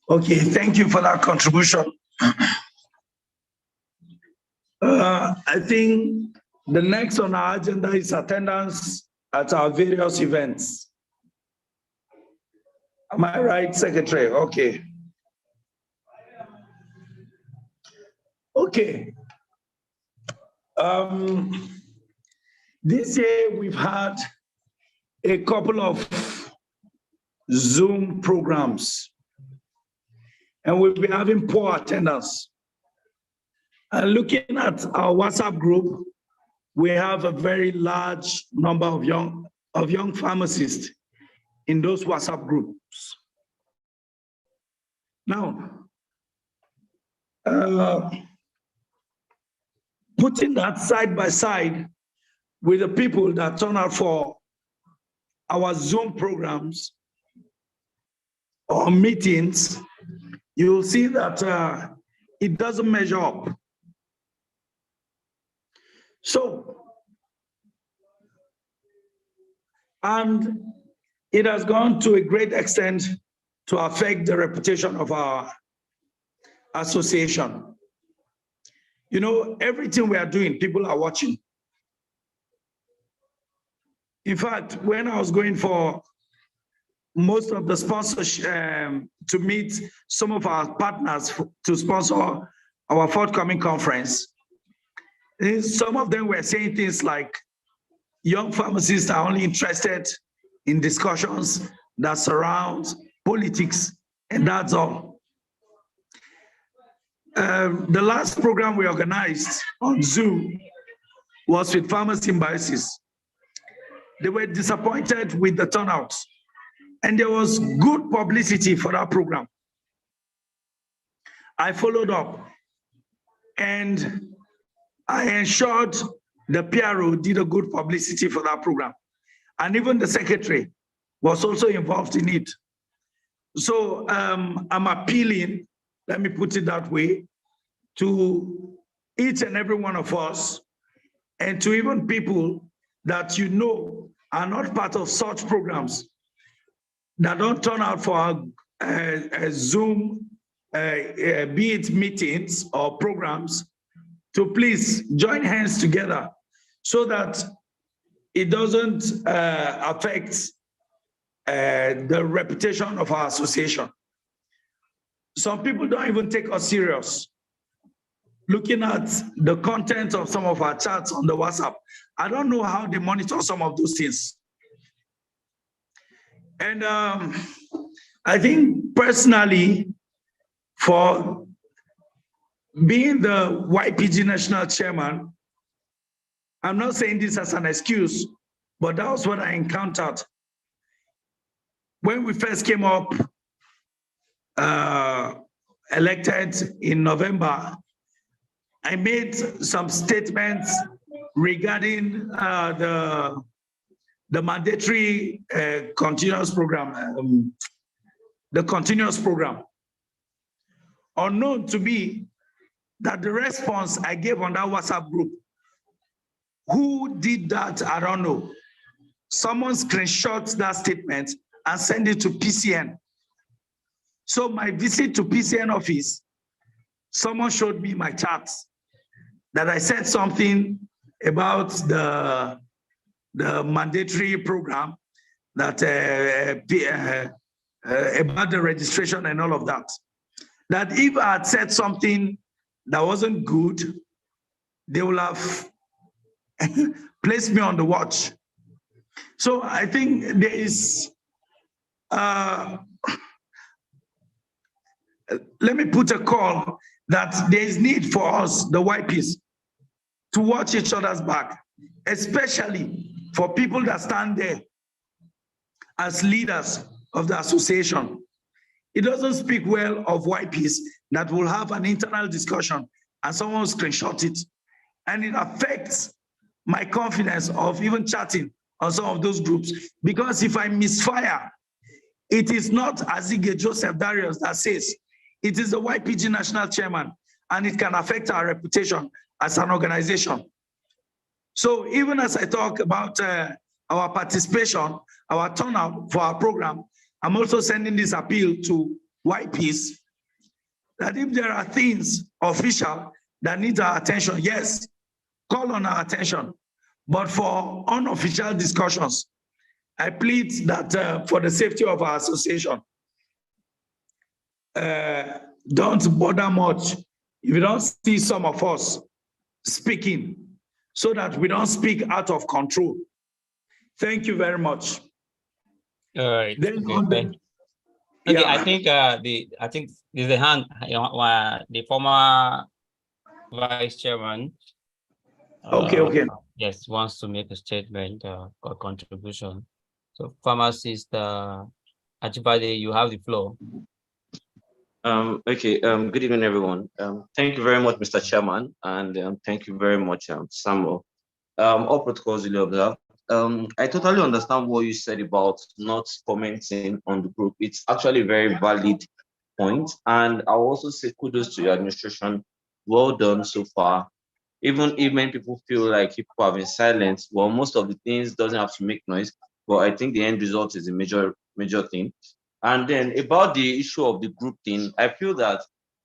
Okay, thank you for that contribution. I think the next on our agenda is attendance at our various events. Am I right, Secretary? Okay. Okay. This year we've had a couple of Zoom programs, and we'll be having poor attendance. And looking at our WhatsApp group, we have a very large number of young pharmacists in those WhatsApp groups. Now, putting that side by side with the people that turn out for our Zoom programs or meetings, you'll see that it doesn't measure up. So, and it has gone to a great extent to affect the reputation of our association. You know, everything we are doing, people are watching. In fact, when I was going for most of the sponsorship to meet some of our partners to sponsor our forthcoming conference, some of them were saying things like, young pharmacists are only interested in discussions that surround politics, and that's all. The last program we organized on Zoom was with Pharmacy Symbiosis. They were disappointed with the turnout, and there was good publicity for that program. I followed up, and I ensured the PRO did a good publicity for that program. And even the secretary was also involved in it. So I'm appealing, let me put it that way, to each and every one of us, and to even people that you know are not part of such programs, that don't turn out for a Zoom, be it meetings or programs, to please join hands together so that it doesn't affect the reputation of our association. Some people don't even take us serious. Looking at the content of some of our chats on the WhatsApp, I don't know how they monitor some of those things. And I think personally, for being the YPG national chairman, I'm not saying this as an excuse, but that was what I encountered. When we first came up, elected in November, I made some statements regarding the mandatory continuous program, the continuous program. Unknown to me that the response I gave on that WhatsApp group, who did that, I don't know. Someone screenshot that statement and send it to PCN. So my visit to PCN office, someone showed me my charts that I said something about the mandatory program, that about the registration and all of that. That if I had said something that wasn't good, they will have placed me on the watch. So I think there is, let me put a call that there is need for us, the YPs, to watch each other's back, especially for people that stand there as leaders of the association. It doesn't speak well of YPs that will have an internal discussion and someone will screenshot it. And it affects my confidence of even chatting on some of those groups. Because if I misfire, it is not Azige Joseph Darius that says, it is the YPG national chairman, and it can affect our reputation as an organization. So even as I talk about our participation, our turnout for our program, I'm also sending this appeal to YPs that if there are things official that need our attention, yes, call on our attention. But for unofficial discussions, I plead that for the safety of our association, don't bother much if you don't see some of us speaking, so that we don't speak out of control. Thank you very much. All right. Then Okay, yeah. I think there's a hand, the former vice chairman. Okay. Yes, wants to make a statement or contribution. So, Pharmacist Ajibade, you have the floor. Okay. Good evening, everyone. Thank you very much, Mr. Chairman, and thank you very much, Samuel. All protocols really observed. I totally understand what you said about not commenting on the group. It's actually a very valid point, and I'll also say kudos to your administration. Well done so far. Even if many people feel like people have been silent, well, most of the things doesn't have to make noise, but I think the end result is a major thing. And then about the issue of the group thing, I feel that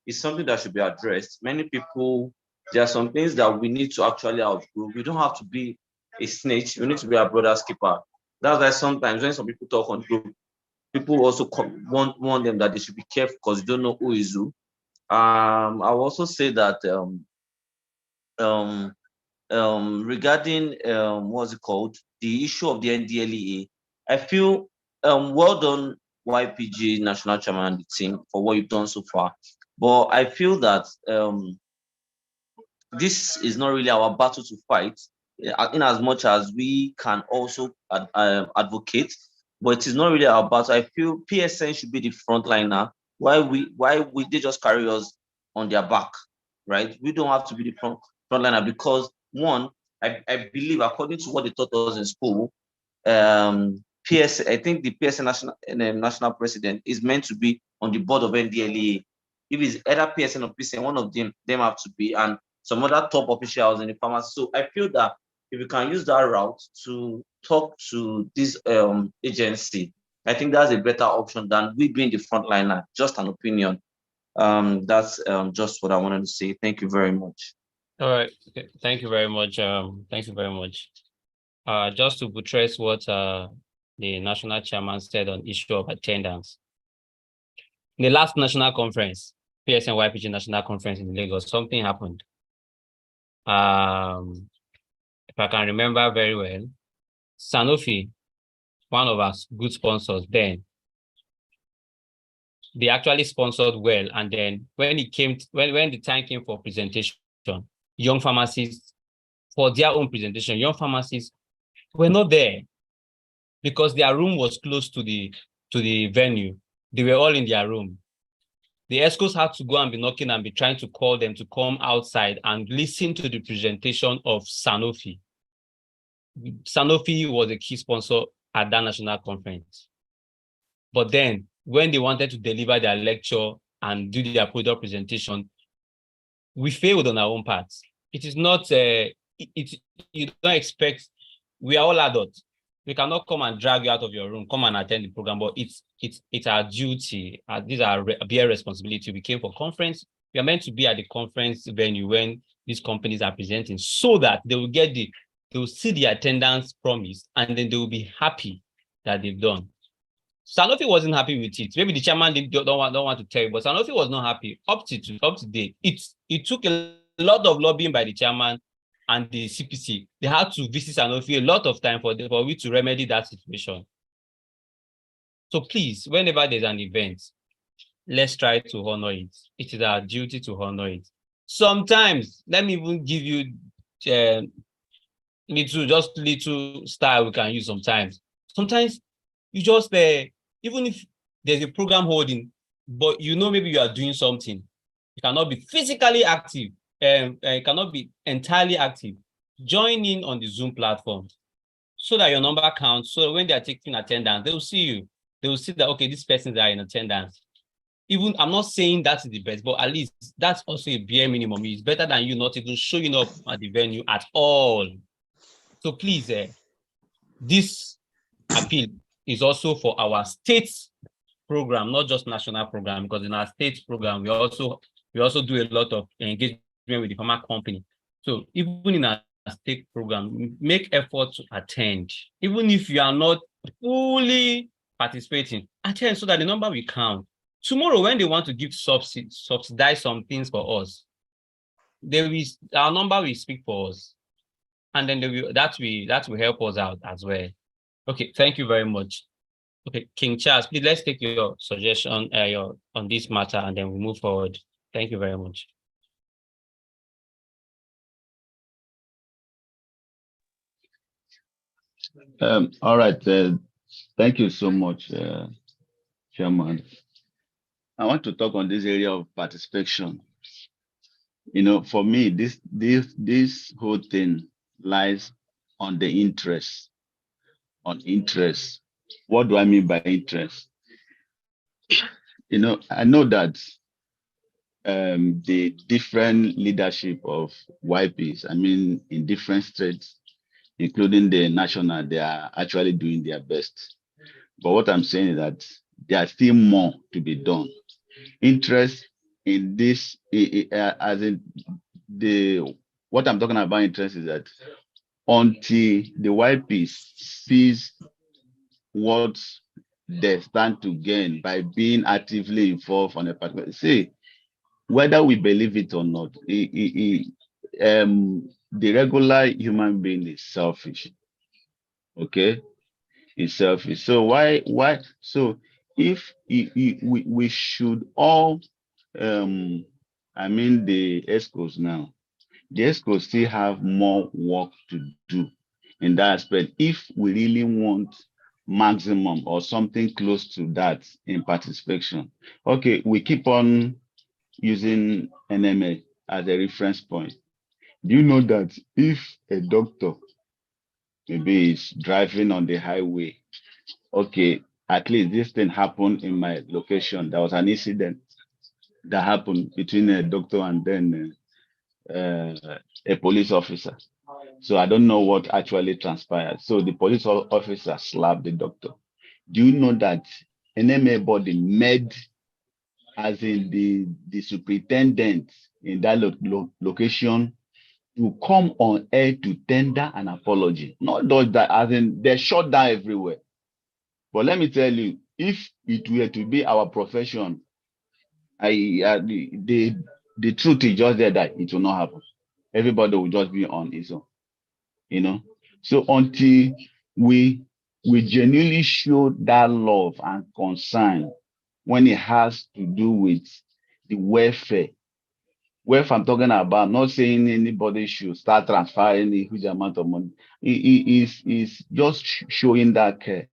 it's something that should be addressed. Many people, there are some things that we need to actually outgrow. We don't have to be a snitch. We need to be our brother's keeper. That's why sometimes when some people talk on group, people also warn them that they should be careful because you don't know who is who. I will also say that regarding what's it called, the issue of the NDLEA, I feel well done YPG national chairman and the team for what you've done so far, but I feel that this is not really our battle to fight, in as much as we can also advocate, but it is not really our battle. I feel PSN should be the frontliner. Why they just carry us on their back, right? We don't have to be the frontliner because one, I believe according to what they taught us in school, I think the PSN national president is meant to be on the board of NDLEA. If it's either PSN or PSN, one of them have to be, and some other top officials in the pharmacy. So I feel that if we can use that route to talk to this agency, I think that's a better option than we being the frontliner. Just an opinion. That's just what I wanted to say. Thank you very much. All right. Okay. Thank you very much. Thank you very much. Just to buttress what the national chairman said on issue of attendance. In the last national conference, PSN-YPG national conference in Lagos, something happened. If I can remember very well, Sanofi, one of our good sponsors then, they actually sponsored well. And then when it came, when the time came for presentation, young pharmacists, for their own presentation, young pharmacists were not there because their room was close to the venue. They were all in their room. The ESCOs had to go and be knocking and be trying to call them to come outside and listen to the presentation of Sanofi. Sanofi was a key sponsor at that national conference. But then when they wanted to deliver their lecture and do their product presentation, we failed on our own part. It is not, you don't expect, we are all adults. We cannot come and drag you out of your room, come and attend the program, but it's our duty. These are bare responsibility. We came for conference. We are meant to be at the conference venue when these companies are presenting so that they will see the attendance promised and then they will be happy that they've done. Sanofi wasn't happy with it. Maybe the chairman don't want to tell you, but Sanofi was not happy up to date. It took a lot of lobbying by the chairman and the CPC. They had to visit Sanofi a lot of time for we to remedy that situation. So please, whenever there's an event, let's try to honor it. It is our duty to honor it. Sometimes, let me even give you little style we can use sometimes. Sometimes you just, even if there's a program holding, but maybe you are doing something, you cannot be physically active, and cannot be entirely active. Join in on the Zoom platform so that your number counts. So when they are taking attendance, they will see you. They will see that, okay, these persons are in attendance. Even, I'm not saying that's the best, but at least that's also a bare minimum. It's better than you not even showing up at the venue at all. So please, this appeal is also for our state program, not just national program, because in our state program, we also do a lot of engagement with the pharma company. So even in our state program, make effort to attend. Even if you are not fully participating, attend so that the number will count. Tomorrow, when they want to give subsidize some things for us, our number will speak for us. And then that will help us out as well. Okay, thank you very much. Okay, King Charles, please let's take your suggestion on this matter and then we move forward. Thank you very much. All right. Thank you so much, Chairman. I want to talk on this area of participation. For me, this whole thing lies on the interest. On interest. What do I mean by interest? I know that the different leadership of YPs, in different states, including the national, they are actually doing their best. But what I'm saying is that there are still more to be done. Interest in this, what I'm talking about interest is that until the YP sees what they stand to gain by being actively involved on a particular, whether we believe it or not, the regular human being is selfish. Okay, is selfish. So why? So if we should all, the ESCOs now, the ESCOs still have more work to do in that aspect. If we really want maximum or something close to that in participation, okay, we keep on using NMA as a reference point. Do you know that if a doctor maybe is driving on the highway, okay, at least this thing happened in my location. There was an incident that happened between a doctor and then a police officer. So I don't know what actually transpired. So the police officer slapped the doctor. Do you know that NMA body made, as in the superintendent in that location, to come on air to tender an apology? Not just that, as in they shut down everywhere. But let me tell you, if it were to be our profession, the truth is just there that it will not happen. Everybody will just be on his own, you know. So until we genuinely show that love and concern when it has to do with the welfare I'm talking about, I'm not saying anybody should start transferring a huge amount of money. It is just showing that care.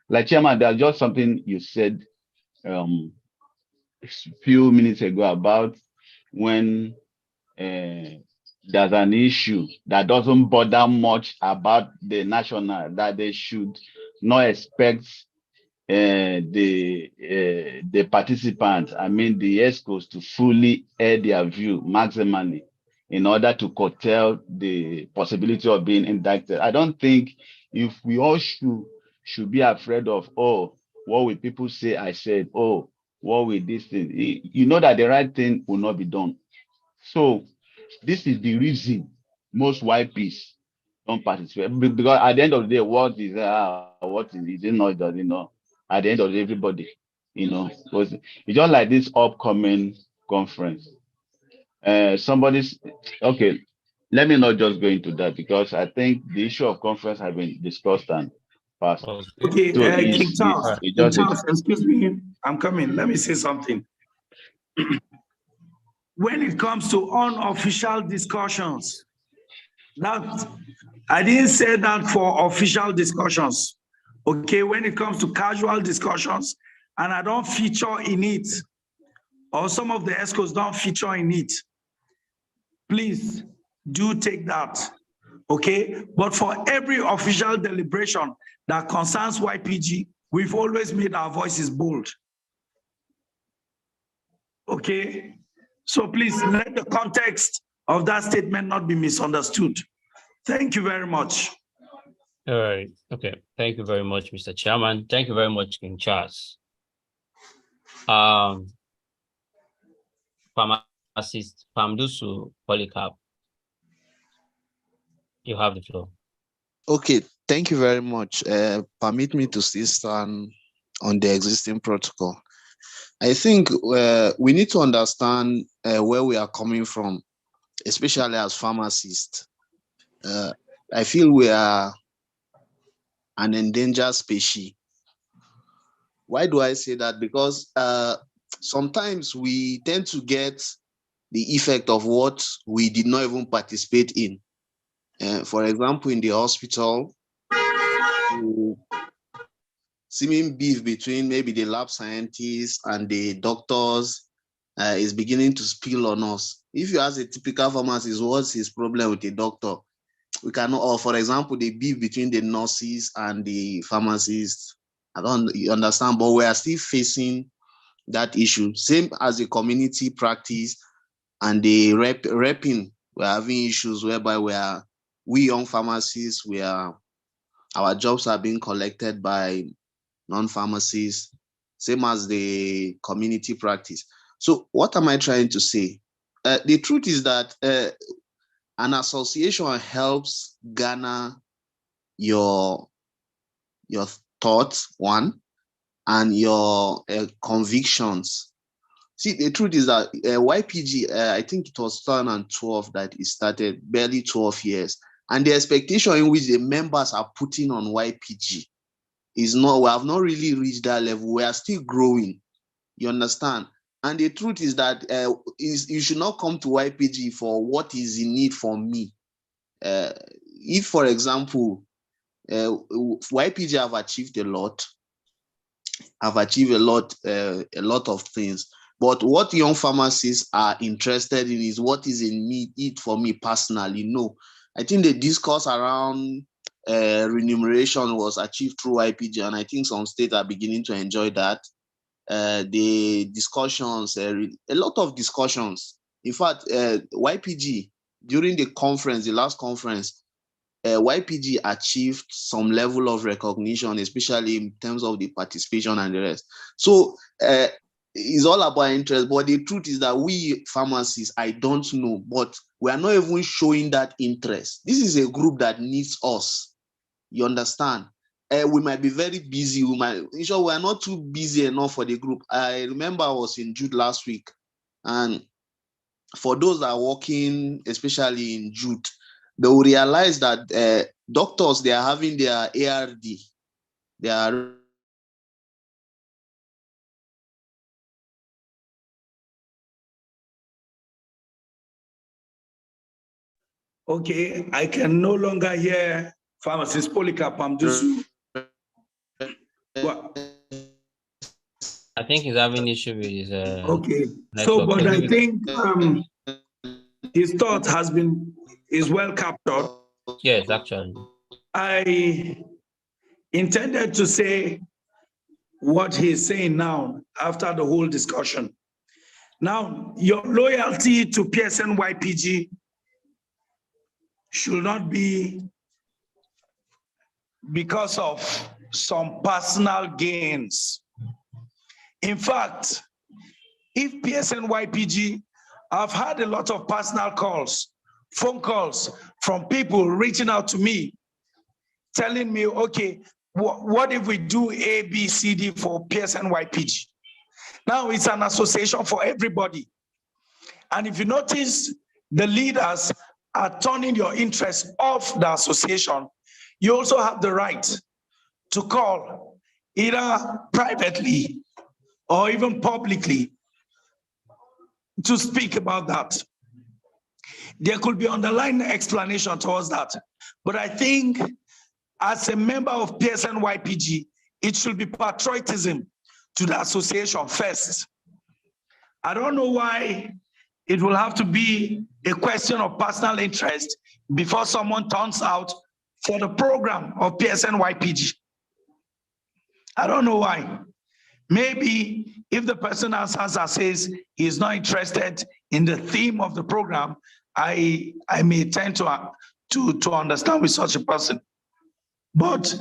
Like Chairman, there's just something you said a few minutes ago about when there's an issue that doesn't bother much about the national, that they should not expect the participants, I mean the ESCOs, to fully air their view maximally in order to curtail the possibility of being indicted. I don't think if we all should be afraid of, oh, what will people say I said, oh, what will this thing, you know that the right thing will not be done. So this is the reason most YPs don't participate, because at the end of the day, what is it not, does it know? At the end of the day, everybody, you know, because it's just like this upcoming conference. Somebody's okay. Let me not just go into that, because I think the issue of conference has been discussed and passed. Okay, So King Charles, King Charles, excuse me, I'm coming. Let me say something. When it comes to unofficial discussions, that I didn't say that for official discussions. Okay, when it comes to casual discussions, and I don't feature in it, or some of the ESCOs don't feature in it, please do take that. Okay, but for every official deliberation that concerns YPG, we've always made our voices bold. Okay, so please let the context of that statement not be misunderstood. Thank you very much. All right. Okay. Thank you very much, Mr. Chairman. Thank you very much, King Charles. Pharmacist Pamdusu Polycarp, you have the floor. Okay, thank you very much. Permit me to still stand on the existing protocol. I think we need to understand where we are coming from, especially as pharmacists. I feel we are an endangered species. Why do I say that? Because sometimes we tend to get the effect of what we did not even participate in. For example, in the hospital, seeming beef between maybe the lab scientists and the doctors is beginning to spill on us. If you ask a typical pharmacist, what's his problem with the doctor? We cannot, or for example, the beef between the nurses and the pharmacists. I don't understand, but we are still facing that issue. Same as the community practice and the repping, we're having issues whereby we young pharmacists, our jobs are being collected by non-pharmacists, same as the community practice. So what am I trying to say? The truth is that an association helps garner your thoughts, one, and your convictions. See, the truth is that YPG, I think it was 2012 that it started, barely 12 years. And the expectation in which the members are putting on YPG is not, we have not really reached that level. We are still growing, you understand? And the truth is that you should not come to YPG for what is in need for me. If, for example, YPG have achieved a lot, a lot of things. But what young pharmacists are interested in is what is in need for me personally. No, I think the discourse around remuneration was achieved through YPG, and I think some states are beginning to enjoy that. The discussions, a lot of discussions. In fact, YPG, during the conference, the last conference, YPG achieved some level of recognition, especially in terms of the participation and the rest. So it's all about interest, but the truth is that we pharmacists, I don't know, but we are not even showing that interest. This is a group that needs us. You understand? We might be very busy. We are not too busy enough for the group. I remember I was in Jude last week, and for those that are working, especially in Jude, they will realize that doctors, they are having their ARD. They are Okay, I can no longer hear Pharmacist Polycarp. I'm just. What? I think he's having issue with his okay. network. So, but I think his thought is well captured. Yes, actually. I intended to say what he's saying now after the whole discussion. Now, your loyalty to PSN-YPG should not be because of some personal gains. In fact, if PSN-YPG, I've had a lot of personal calls, phone calls from people reaching out to me, telling me, okay, what if we do A, B, C, D for PSN-YPG? Now it's an association for everybody. And if you notice, the leaders are turning your interest off the association. You also have the right to call either privately or even publicly to speak about that. There could be underlying explanation towards that. But I think as a member of PSN-YPG, it should be patriotism to the association first. I don't know why it will have to be a question of personal interest before someone turns out for the program of PSN-YPG. I don't know why. Maybe if the person answers and says he is not interested in the theme of the program, I may tend to understand with such a person. But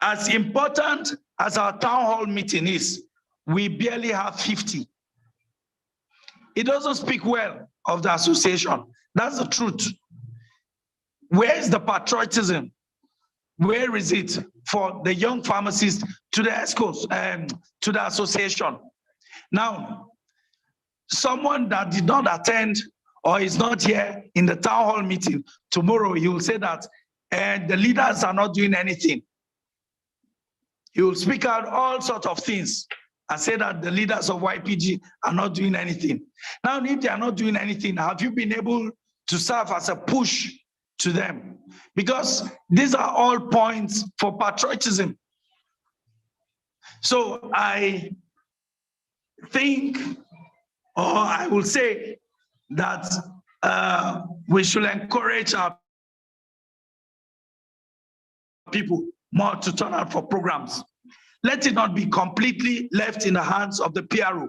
as important as our town hall meeting is, we barely have 50. It doesn't speak well of the association. That's the truth. Where is the patriotism? Where is it for the young pharmacists to the ESCOs, to the association? Now, someone that did not attend or is not here in the town hall meeting, tomorrow he will say that the leaders are not doing anything. He will speak out all sorts of things and say that the leaders of YPG are not doing anything. Now, if they are not doing anything, have you been able to serve as a push to them? Because these are all points for patriotism. So I think, or I will say that we should encourage our people more to turn out for programs. Let it not be completely left in the hands of the PRO.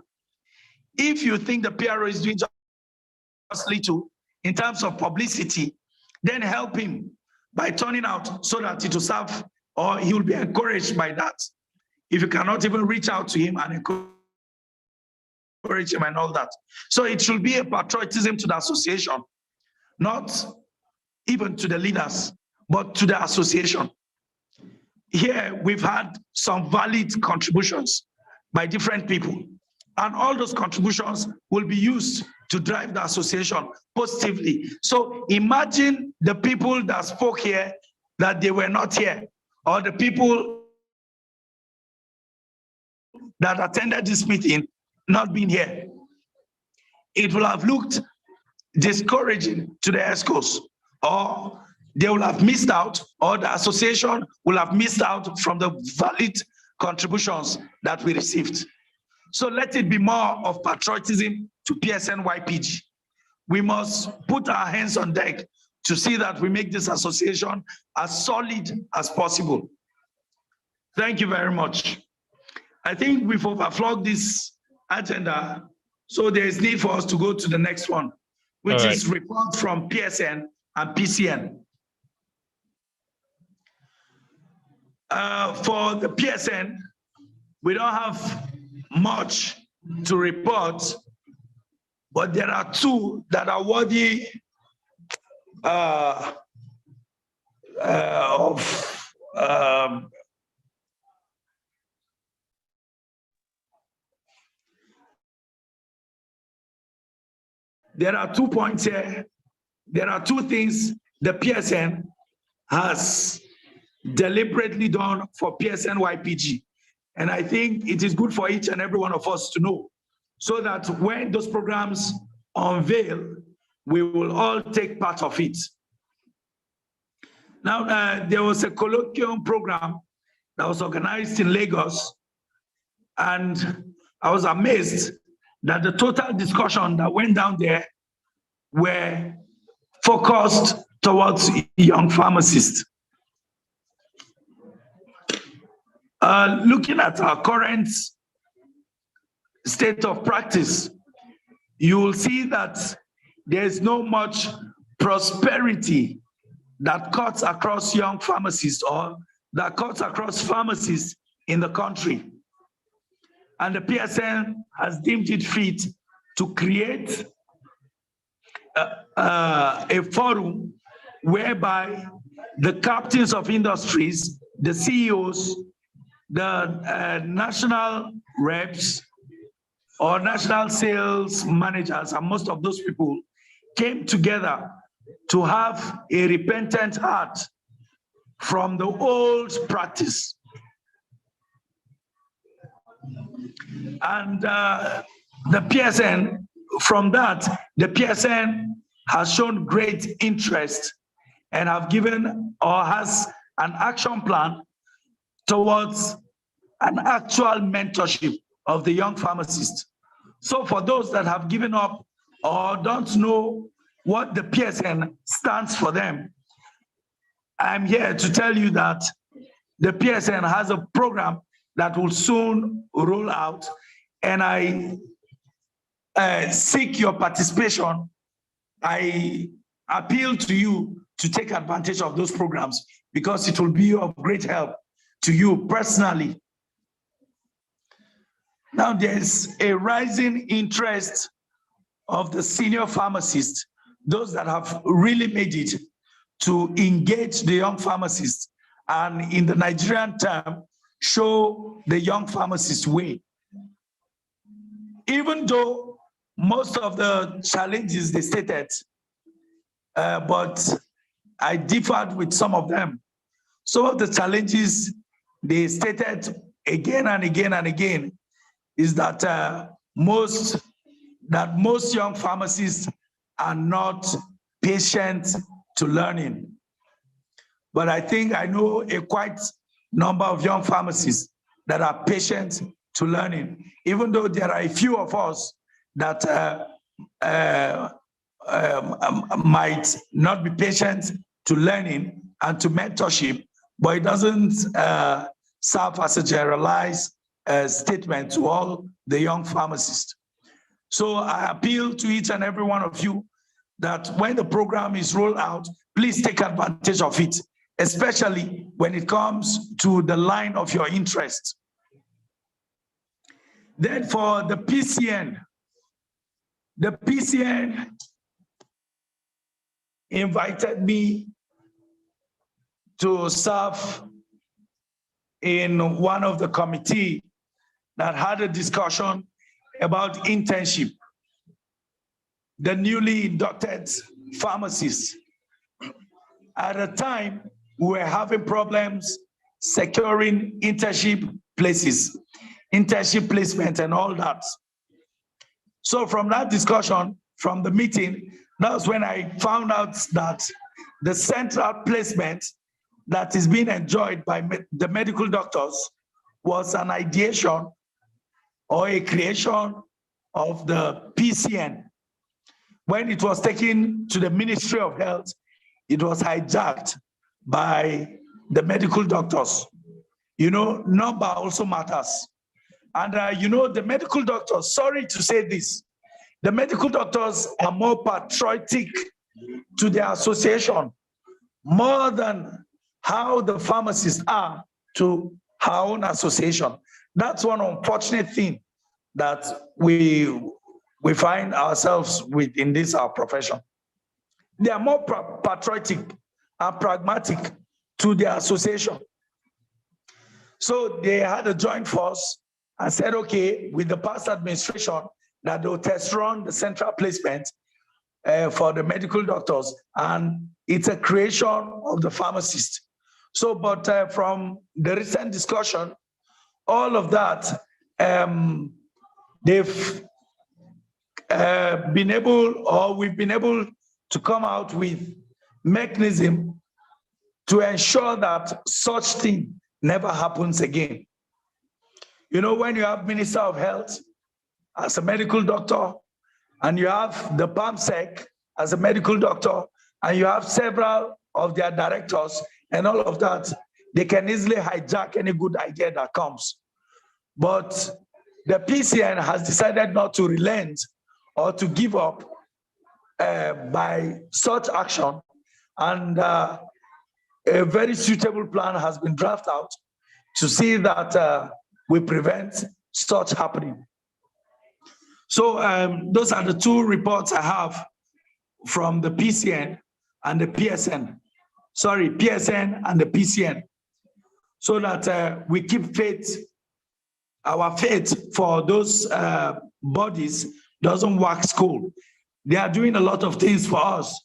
If you think the PRO is doing just little in terms of publicity, then help him by turning out so that it will serve, or he will be encouraged by that. If you cannot even reach out to him and encourage him and all that. So it should be a patriotism to the association, not even to the leaders, but to the association. Here, we've had some valid contributions by different people, and all those contributions will be used to drive the association positively. So imagine the people that spoke here that they were not here, or the people that attended this meeting not being here. It will have looked discouraging to the ESCOs, or they will have missed out, or the association will have missed out from the valid contributions that we received. So let it be more of patriotism to PSN-YPG. We must put our hands on deck to see that we make this association as solid as possible. Thank you very much. I think we've overflowed this agenda, so there is need for us to go to the next one, which is report from PSN and PCN. For the PSN, we don't have much to report, but there are two that are worthy of there are 2 points here. There are two things the PSN has deliberately done for PSN-YPG. And I think it is good for each and every one of us to know, so that when those programs unveil, we will all take part of it. Now, there was a colloquium program that was organized in Lagos, and I was amazed that the total discussion that went down there were focused towards young pharmacists. Looking at our current state of practice, you will see that there's no much prosperity that cuts across young pharmacists or that cuts across pharmacists in the country. And the PSN has deemed it fit to create a forum whereby the captains of industries, the CEOs, the national reps or national sales managers, and most of those people came together to have a repentant heart from the old practice. And the PSN, from that, the PSN has shown great interest and have given or has an action plan towards an actual mentorship of the young pharmacists. So for those that have given up or don't know what the PSN stands for them, I'm here to tell you that the PSN has a program that will soon roll out, and I seek your participation. I appeal to you to take advantage of those programs because it will be of great help to you personally. Now, there's a rising interest of the senior pharmacists, those that have really made it, to engage the young pharmacists and, in the Nigerian term, show the young pharmacists way. Even though most of the challenges they stated, but I differed with some of them. Some of the challenges they stated again and again and again is that most young pharmacists are not patient to learning. But I think I know a quite number of young pharmacists that are patient to learning, even though there are a few of us that might not be patient to learning and to mentorship, but it doesn't serve as a generalized statement to all the young pharmacists. So I appeal to each and every one of you that when the program is rolled out, please take advantage of it, especially when it comes to the line of your interest. Then for the PCN invited me to serve in one of the committee that had a discussion about internship. The newly inducted pharmacists. At the time, we were having problems securing internship places, internship placement and all that. So from that discussion, from the meeting, that was when I found out that the central placement that is being enjoyed by the medical doctors was an ideation or a creation of the PCN. When it was taken to the Ministry of Health, it was hijacked by the medical doctors. You know, number also matters. And you know, the medical doctors, sorry to say this, the medical doctors are more patriotic to their association, more than how the pharmacists are to our own association. That's one unfortunate thing that we find ourselves with in this our profession. They are more patriotic and pragmatic to their association. So they had a joint force and said, okay, with the past administration, that they'll test run the central placement for the medical doctors, and it's a creation of the pharmacist. So, but from the recent discussion, all of that, they've been able, or we've been able to come out with mechanism to ensure that such thing never happens again. You know, when you have Minister of Health as a medical doctor, and you have the PAMSEC as a medical doctor, and you have several of their directors and all of that, they can easily hijack any good idea that comes. But the PCN has decided not to relent or to give up by such action, and a very suitable plan has been drafted out to see that we prevent such happening. So those are the two reports I have from the PCN and the PSN. Sorry, PSN and the PCN, so that we keep faith, our faith for those bodies doesn't wax cold. They are doing a lot of things for us.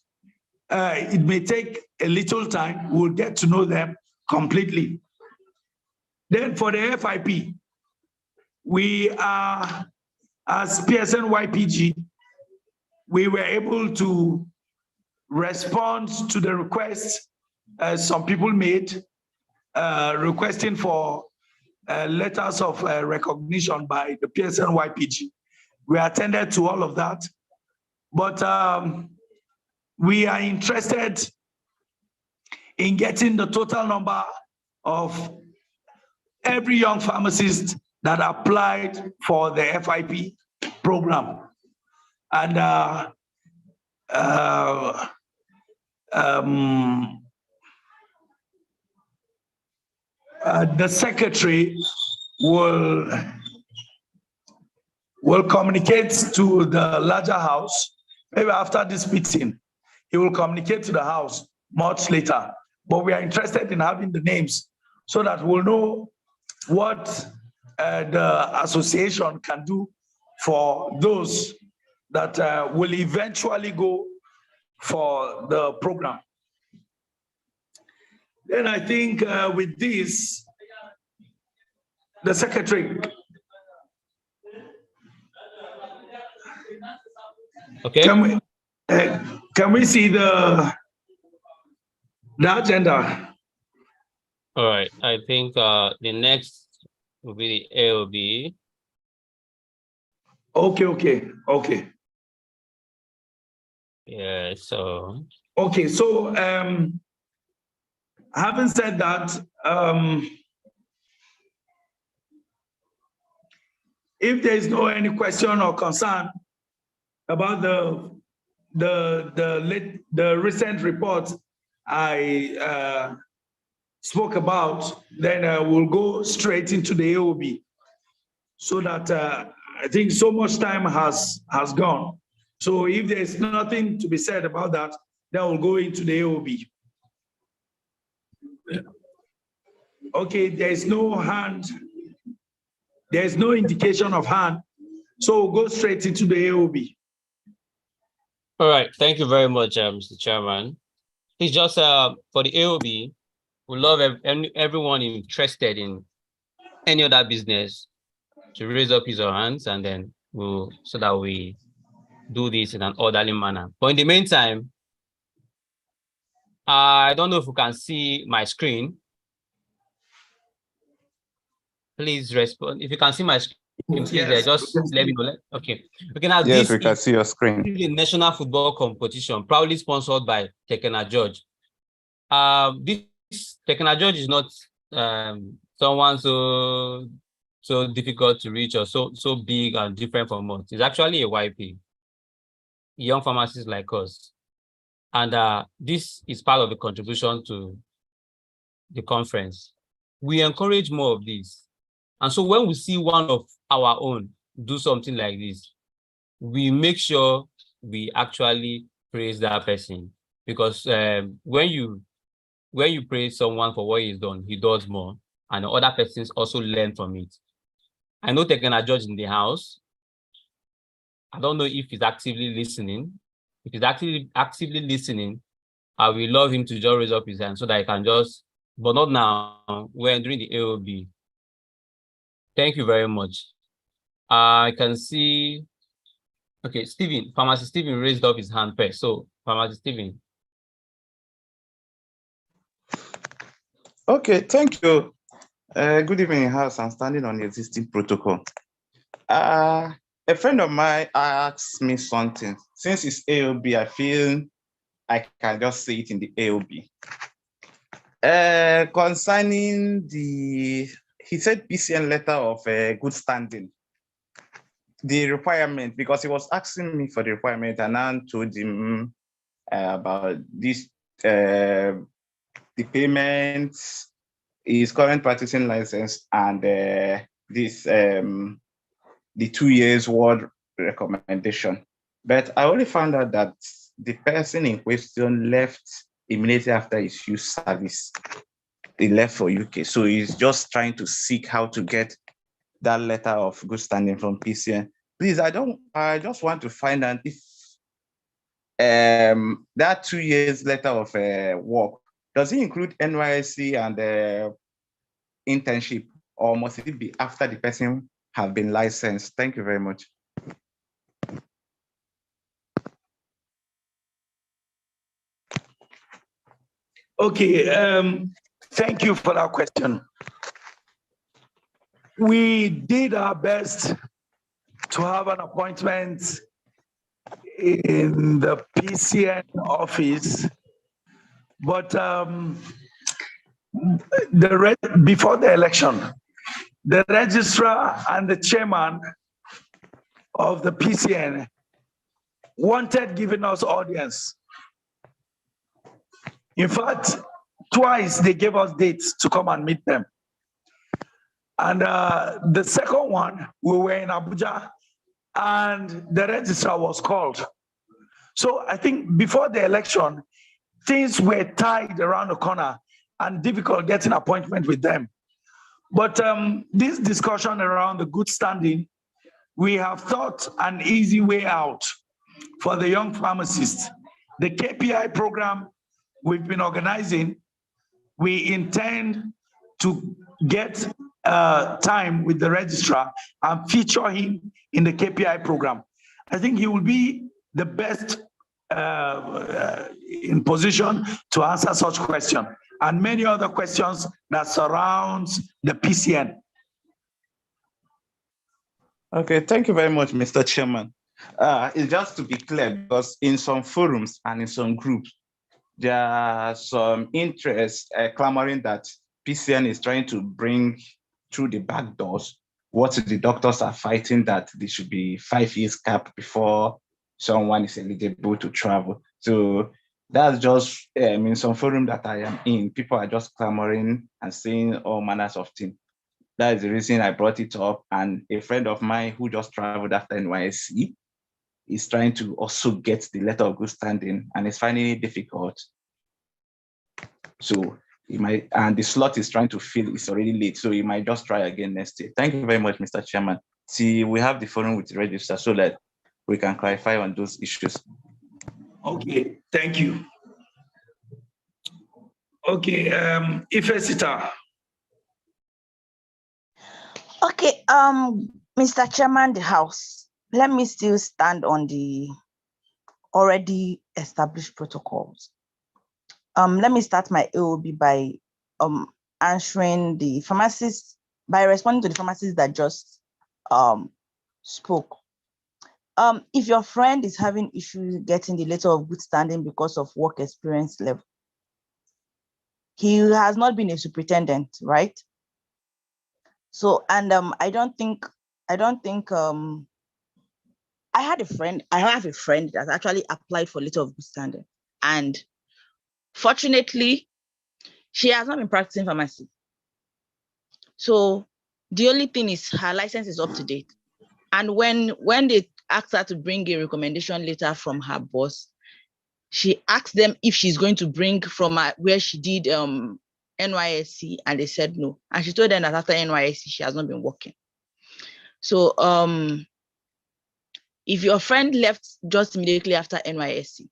It may take a little time. We'll get to know them completely. Then for the FIP, we are, as PSN-YPG, we were able to respond to the request some people made, requesting for letters of recognition by the PSN-YPG. We attended to all of that, but we are interested in getting the total number of every young pharmacist that applied for the FIP program. And the secretary will communicate to the larger house. Maybe after this meeting, he will communicate to the house much later. But we are interested in having the names so that we'll know what the association can do for those that will eventually go for the program. Then I think with this, the secretary. Okay. Can we see the agenda? All right. I think the next will be the AOB. Okay. Yeah. So. Okay. So having said that, if there is no any question or concern about the recent report I spoke about, then we'll go straight into the AOB, so that I think so much time has gone. So if there's nothing to be said about that, then we'll go into the AOB. Okay, there's no hand, there's no indication of hand, so we'll go straight into the AOB. All right, thank you very much, Mr. Chairman. It's just for the AOB, we love everyone interested in any other business to raise up his or her hands, and then so that we do this in an orderly manner. But in the meantime, I don't know if you can see my screen. Please respond. If you can see my screen, please just let me know. Okay. Okay, now yes, we can see your screen. This is a national football competition, proudly sponsored by Tekena George. This Tekena George is not someone so difficult to reach or so big and different from us. It's actually a YP, young pharmacists like us. And this is part of the contribution to the conference. we encourage more of this. And so when we see one of our own do something like this, we make sure we actually praise that person, because when you praise someone for what he's done, he does more, and other persons also learn from it. I know Tekena George in the house. I don't know if he's actively listening. If he's actively listening, I will love him to just raise up his hand so that I can just, but not now, we're during the AOB. Thank you very much. I can see, okay, Stephen, Pharmacist Stephen raised up his hand first. So, Pharmacist Stephen. Okay, thank you. Good evening, House. I'm standing on the existing protocol. A friend of mine asked me something. Since it's AOB, I feel I can just say it in the AOB. Concerning he said PCN letter of good standing. The requirement, because he was asking me for the requirement, and I told him about this, the payments, his current practicing license, and this the 2 years word recommendation. But I only found out that the person in question left immediately after his youth service. He left for UK. So he's just trying to seek how to get that letter of good standing from PCN. Please, I just want to find out if that 2 years letter of work, does it include NYSC and internship, or must it be after the person have been licensed? Thank you very much. Okay, thank you for that question. We did our best to have an appointment in the PCN office, but before the election, the registrar and the chairman of the PCN wanted giving us audience. In fact, twice they gave us dates to come and meet them. And the second one, we were in Abuja and the registrar was called. So I think before the election, things were tied around the corner and difficult getting appointment with them. But this discussion around the good standing, we have thought an easy way out for the young pharmacists. The KPI program we've been organizing, we intend to get time with the registrar and feature him in the KPI program. I think he will be the best in position to answer such questions and many other questions that surrounds the PCN. Okay, thank you very much, Mr. Chairman. It's just to be clear, because in some forums and in some groups, there are some interest clamoring that PCN is trying to bring through the back doors what the doctors are fighting, that there should be 5 years cap before someone is eligible to travel. So that's just in some forum that I am in, people are just clamoring and saying all manners of things. That is the reason I brought it up. And a friend of mine who just traveled after NYSC is trying to also get the letter of good standing, and it's finding it difficult. So he might, and the slot is trying to fill, it's already late, so he might just try again next year. Thank you very much, Mr. Chairman. See, we have the forum with the register so that we can clarify on those issues. Okay, thank you. Okay, Ifesita. Okay, Mr. Chairman, the House, let me still stand on the already established protocols. Let me start my AOB by answering the pharmacists, by responding to the pharmacists that just spoke. If your friend is having issues getting the letter of good standing because of work experience level, he has not been a superintendent, right? So, and I have a friend that actually applied for letter of good standing, and fortunately, she has not been practicing pharmacy. So the only thing is her license is up to date. And when they asked her to bring a recommendation letter from her boss, she asked them if she's going to bring from where she did NYSC, and they said no. And she told them that after NYSC, she has not been working. So if your friend left just immediately after NYSC,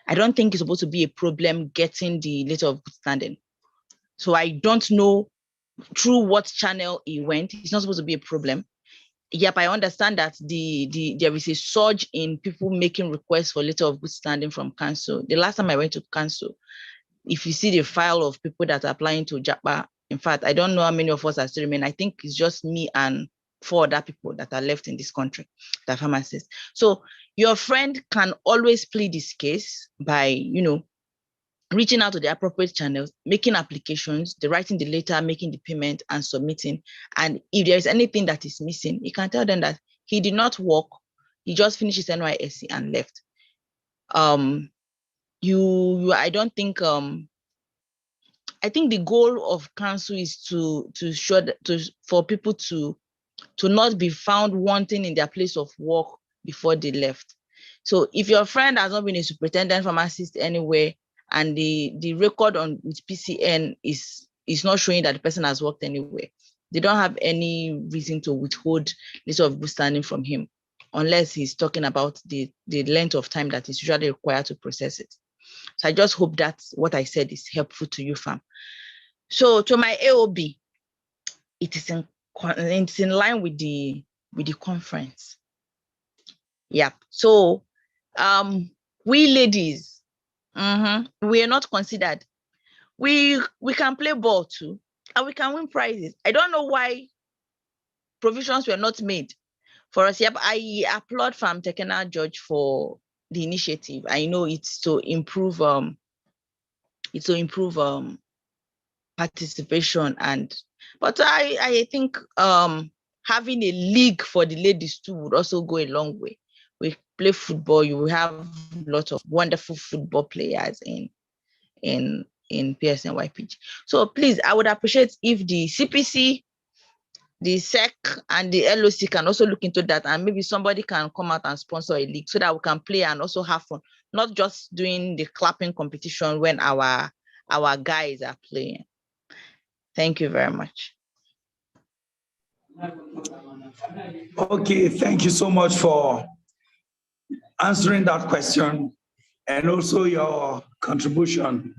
I don't think it's supposed to be a problem getting the letter of good standing. So I don't know through what channel he went. It's not supposed to be a problem. Yep, I understand that there is a surge in people making requests for letter of good standing from council. The last time I went to council, if you see the file of people that are applying to JAPA, in fact, I don't know how many of us are still remaining. I think it's just me and 4 other people that are left in this country, that pharmacists. So your friend can always plead this case by, reaching out to the appropriate channels, making applications, writing the letter, making the payment, and submitting. And if there is anything that is missing, you can tell them that he did not work, he just finished his NYSC and left. I don't think I think the goal of council is to show for people to not be found wanting in their place of work before they left. So if your friend has not been a superintendent pharmacist anywhere, and the record on with PCN is not showing that the person has worked anywhere, they don't have any reason to withhold letter of good standing from him, unless he's talking about the length of time that is usually required to process it. So I just hope that what I said is helpful to you, fam. So to my AOB, it's in line with the conference. Yeah. So we ladies, we are not considered. We can play ball too, and we can win prizes. I don't know why provisions were not made for us. Yep, I applaud Farm Tekena George for the initiative. I know it's to improve participation, but I think having a league for the ladies too would also go a long way. We play football, you will have lots of wonderful football players in PSN-YPG. So please, I would appreciate if the CPC, the SEC, and the LOC can also look into that, and maybe somebody can come out and sponsor a league so that we can play and also have fun, not just doing the clapping competition when our guys are playing. Thank you very much. Okay, thank you so much for answering that question and also your contribution.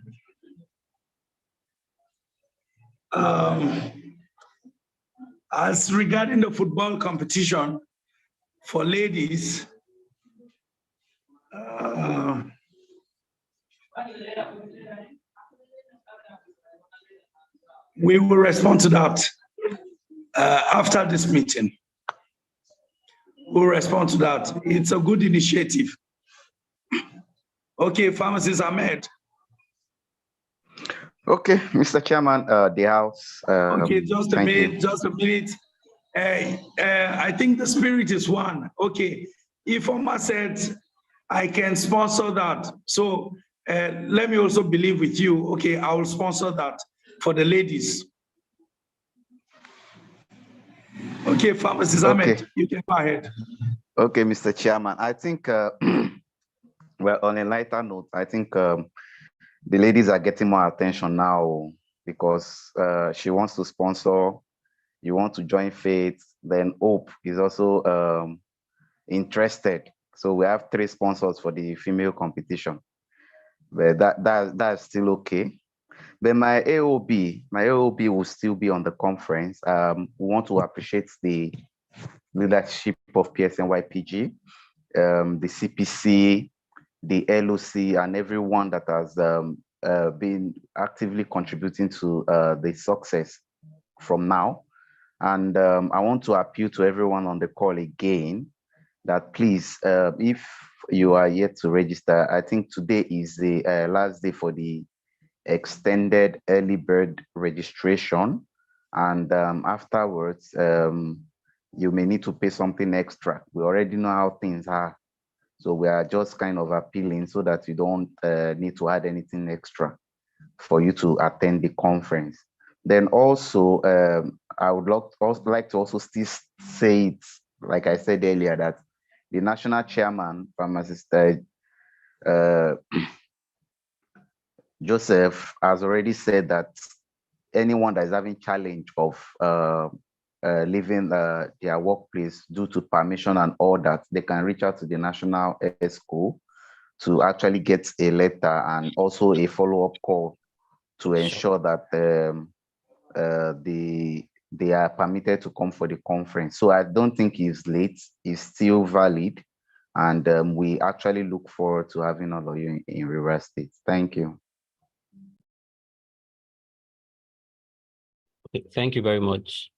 As regarding the football competition for ladies, we will respond to that after this meeting. We'll respond to that. It's a good initiative. Okay, Pharmacist Ahmed. Okay, Mr. Chairman, the House. Okay, just a minute, you. just a minute. I think the spirit is one. Okay, if Oma said, I can sponsor that. So let me also believe with you. Okay, I will sponsor that for the ladies. Okay, Pharmacist Ahmed, you can go ahead. Okay, Mr. Chairman, I think, well, on a lighter note, I think the ladies are getting more attention now because she wants to sponsor, you want to join Faith, then Hope is also interested. So we have 3 sponsors for the female competition, but that's still okay. But my AOB will still be on the conference. We want to appreciate the leadership of PSN-YPG, the CPC, the LOC, and everyone that has been actively contributing to the success from now. And I want to appeal to everyone on the call again that please, if you are yet to register, I think today is the last day for the extended early bird registration. And afterwards, you may need to pay something extra. We already know how things are. So we are just kind of appealing so that you don't need to add anything extra for you to attend the conference. Then also, I would like to also still say it, like I said earlier, that the national chairman, Pharmacist Joseph, has already said that anyone that is having challenge of leaving their workplace due to permission and all that, they can reach out to the national ESCO to actually get a letter and also a follow-up call to ensure that they are permitted to come for the conference. So I don't think it's late, it's still valid. And we actually look forward to having all of you in Rivers State. Thank you. Okay, thank you very much.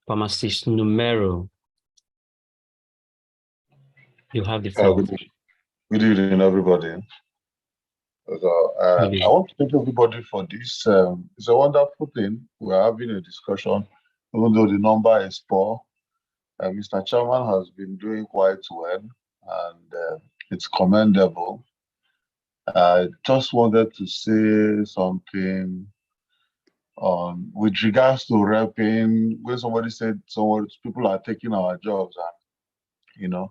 Pharmacist Numero, you have the floor. Good evening, everybody. I want to thank everybody for this. It's a wonderful thing. We're having a discussion, even though the number is poor. Mr. Chairman has been doing quite well, and it's commendable. I just wanted to say something on with regards to repping, where somebody said people are taking our jobs, and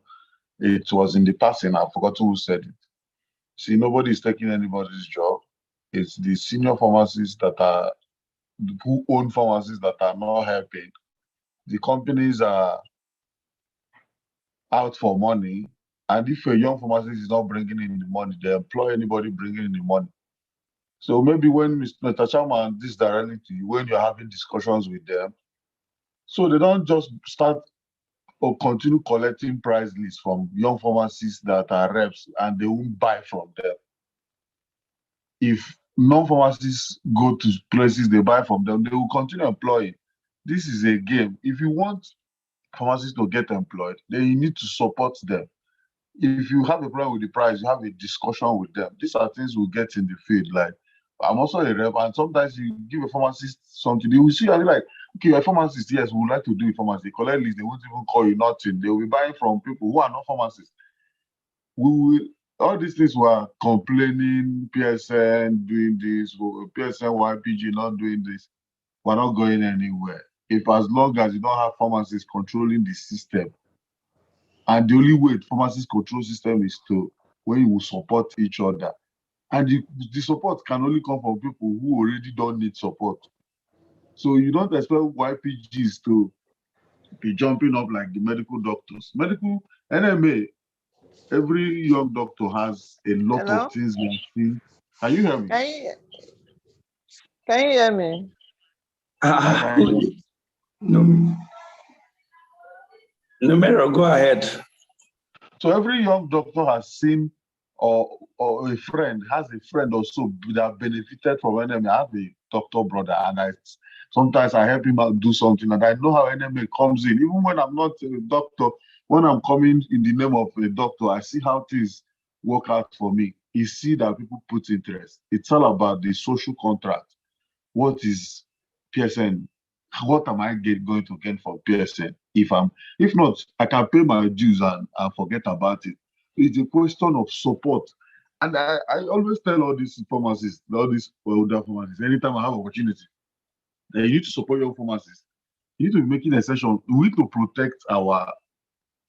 it was in the passing. I've forgotten who said it. See, nobody is taking anybody's job. It's the senior pharmacists who own pharmacies that are not helping. The companies are out for money, and if a young pharmacist is not bringing in the money, they employ anybody bringing in the money. So maybe when Mr. Chairman, this directly to you, when you're having discussions with them, so they don't just start or continue collecting price lists from young pharmacists that are reps and they won't buy from them. If non-pharmacists go to places they buy from them, they will continue employing. This is a game. If you want pharmacists to get employed, then you need to support them. If you have a problem with the price, you have a discussion with them. These are things we get in the field. Like, I'm also a rep, and sometimes you give a pharmacist something, they will see and be like, okay, you're a pharmacist, yes, we would like to do a pharmacy. They collect list, they won't even call you nothing. They will be buying from people who are not pharmacists. All these things were complaining, PSN doing this, PSN-YPG not doing this. We're not going anywhere. If as long as you don't have pharmacists controlling the system, and the only way pharmacists control system is when you will support each other. And the support can only come from people who already don't need support. So you don't expect YPGs to be jumping up like the medical doctors. Medical NMA, every young doctor has a lot of things we have seen. Can you hear me? Can you hear me? Numero, go ahead. So every young doctor has seen or a friend has a friend also that benefited from NMA. I have a doctor brother, and sometimes I help him out do something, and I know how NMA comes in. Even when I'm not a doctor, when I'm coming in the name of a doctor, I see how things work out for me. You see that people put interest. It's all about the social contract. What is PSN? What am I going to gain from PSN? If not, I can pay my dues and forget about it. It's a question of support. And I always tell all these pharmacists, all these older pharmacists, anytime I have opportunity, you need to support your pharmacists. You need to be making a session. We need to protect our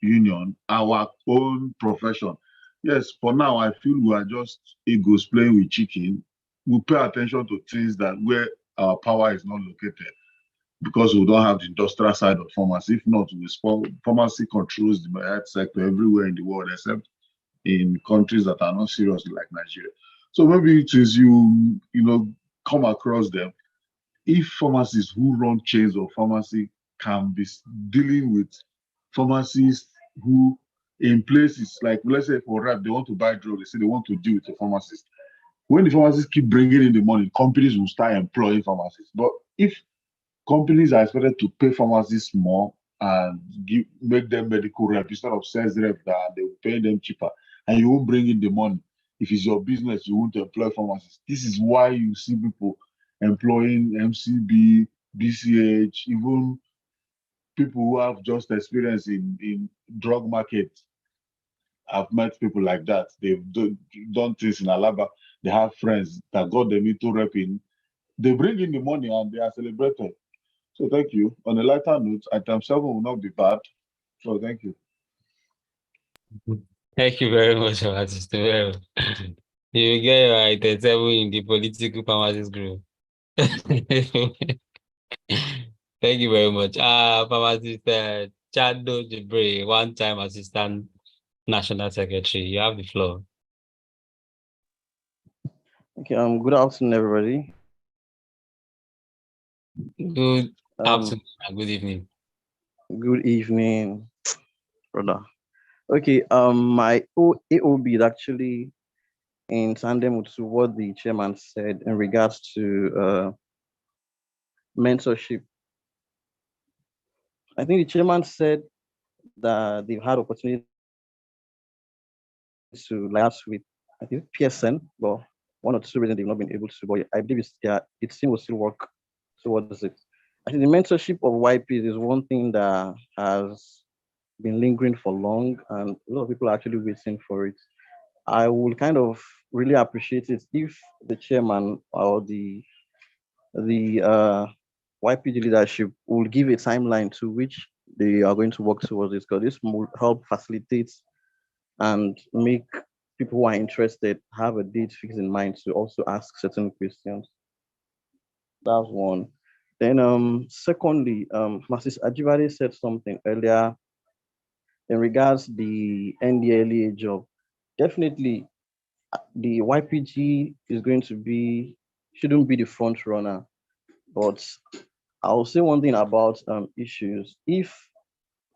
union, our own profession. Yes, for now, I feel we are just egos playing with chicken. We pay attention to things that where our power is not located, because we don't have the industrial side of pharmacy. If not, pharmacy controls the health sector everywhere in the world, except in countries that are not serious like Nigeria. So maybe it is you come across them. If pharmacists who run chains of pharmacy can be dealing with pharmacists who in places like, let's say for rep, they want to buy drugs, they say they want to deal with the pharmacist. When the pharmacists keep bringing in the money, companies will start employing pharmacists. But if companies are expected to pay pharmacists more and make them medical rep instead of sales rep, that they will pay them cheaper, and you won't bring in the money. If it's your business, you won't employ pharmacists. This is why you see people employing MCB, BCH, even people who have just experience in drug market. I've met people like that. They've done things in Alaba. They have friends that got them into repping. They bring in the money and they are celebrated. So thank you. On a lighter note, item 7 will not be bad. So thank you. Thank you very much, Pharmacist. You get right the 7 in the political pharmacist group. Thank you very much. Pharmacist Chado Jibre, one-time assistant national secretary. You have the floor. Okay, good afternoon, everybody. Good afternoon and good evening. Good evening, brother. Okay, my AOB is actually in tandem with what the chairman said in regards to mentorship. I think the chairman said that they've had opportunity to liaise with, I think, PSN, but 1 or 2 reasons they've not been able to. But I believe the team will still work towards it. I think the mentorship of YPs is one thing that has been lingering for long, and a lot of people are actually waiting for it. I would kind of really appreciate it if the chairman or the YPG leadership will give a timeline to which they are going to work towards this, because this will help facilitate and make people who are interested have a date fixed in mind to also ask certain questions. That's one. Then secondly, Mrs. Ajibade said something earlier in regards the NDLEA job. Definitely the YPG is going to be, shouldn't be the front runner, but I'll say one thing about issues. If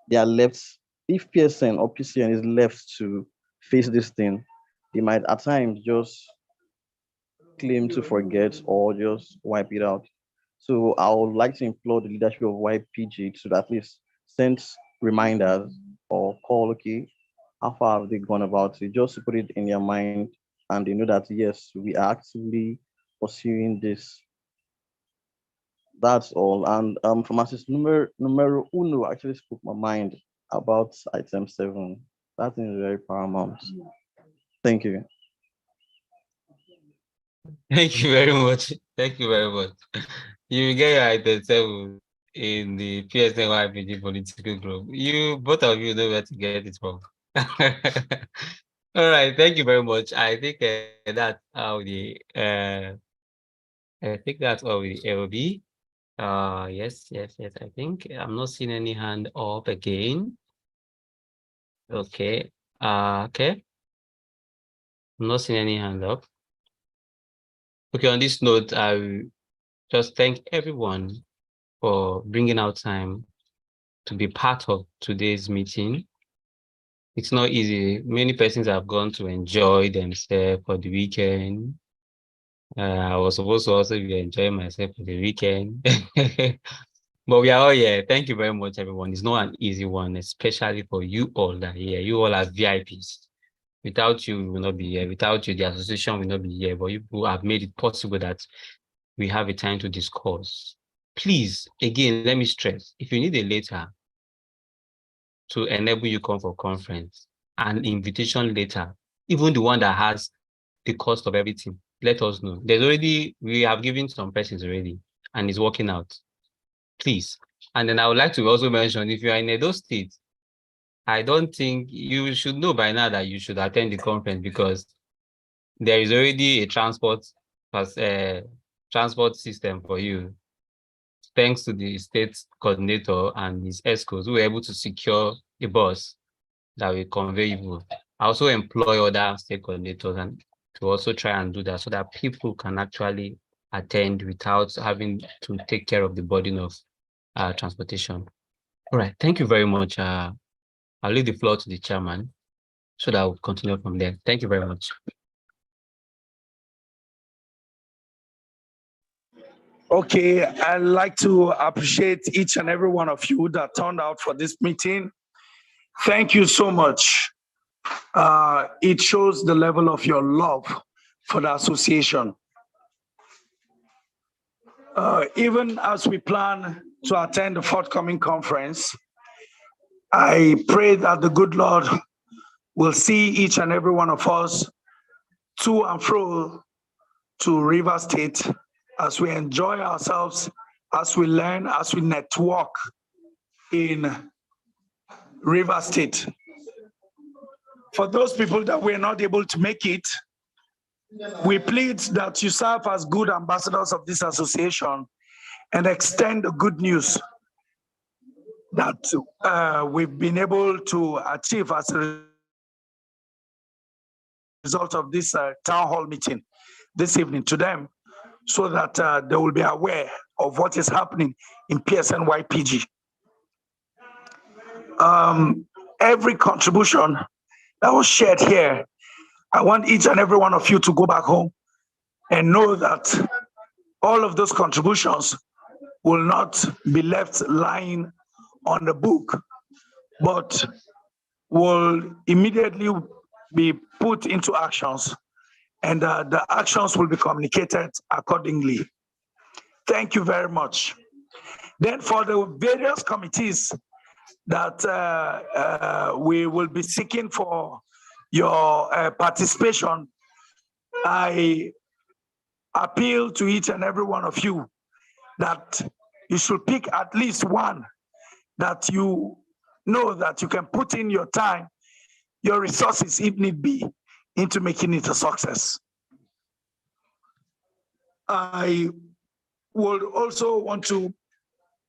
they are left, if PSN or PCN is left to face this thing, they might at times just claim to forget or just wipe it out. So I would like to implore the leadership of YPG to at least send reminders or call, okay, how far have they gone about it, just to put it in their mind and they know that, yes, we are actively pursuing this. That's all. And Pharmacist numero uno actually spoke my mind about item 7. That is very paramount. Thank you. Thank you very much. Thank you very much. You get your item 7 in the PSN-YPG political group. You, both of you, know where to get it from. All right, thank you very much. I think that's how the LB. Yes. I think I'm not seeing any hand up again. Okay. Okay. I'm not seeing any hand up. Okay. On this note, I will just thank everyone for bringing out time to be part of today's meeting. It's not easy. Many persons have gone to enjoy themselves for the weekend. I was supposed to also be enjoying myself for the weekend. But we are all here. Thank you very much, everyone. It's not an easy one, especially for you all that are here. You all are VIPs. Without you, we will not be here. Without you, the association will not be here. But you have made it possible that we have a time to discuss. Please, again, let me stress, if you need a letter to enable you come for conference, an invitation letter, even the one that has the cost of everything, let us know. We have given some persons already, and it's working out. Please. And then I would like to also mention, if you are in Edo State, I don't think you should know by now that you should attend the conference, because there is already a transport system for you, thanks to the state coordinator and his ESCOs who were able to secure a bus that will convey you. I also employ other state coordinators and to also try and do that so that people can actually attend without having to take care of the burden of transportation. All right, thank you very much. I'll leave the floor to the chairman so that we'll continue from there. Thank you very much. Okay, I'd like to appreciate each and every one of you that turned out for this meeting. Thank you so much. It shows the level of your love for the association. Even as we plan to attend the forthcoming conference, I pray that the good Lord will see each and every one of us to and fro to River State as we enjoy ourselves, as we learn, as we network in River State. For those people that were not able to make it, we plead that you serve as good ambassadors of this association and extend the good news that we've been able to achieve as a result of this town hall meeting this evening to them, so that they will be aware of what is happening in PSN-YPG. Every contribution that was shared here, I want each and every one of you to go back home and know that all of those contributions will not be left lying on the book, but will immediately be put into actions, and the actions will be communicated accordingly. Thank you very much. Then for the various committees that we will be seeking for your participation, I appeal to each and every one of you that you should pick at least one that you know that you can put in your time, your resources, if need be, into making it a success. I would also want to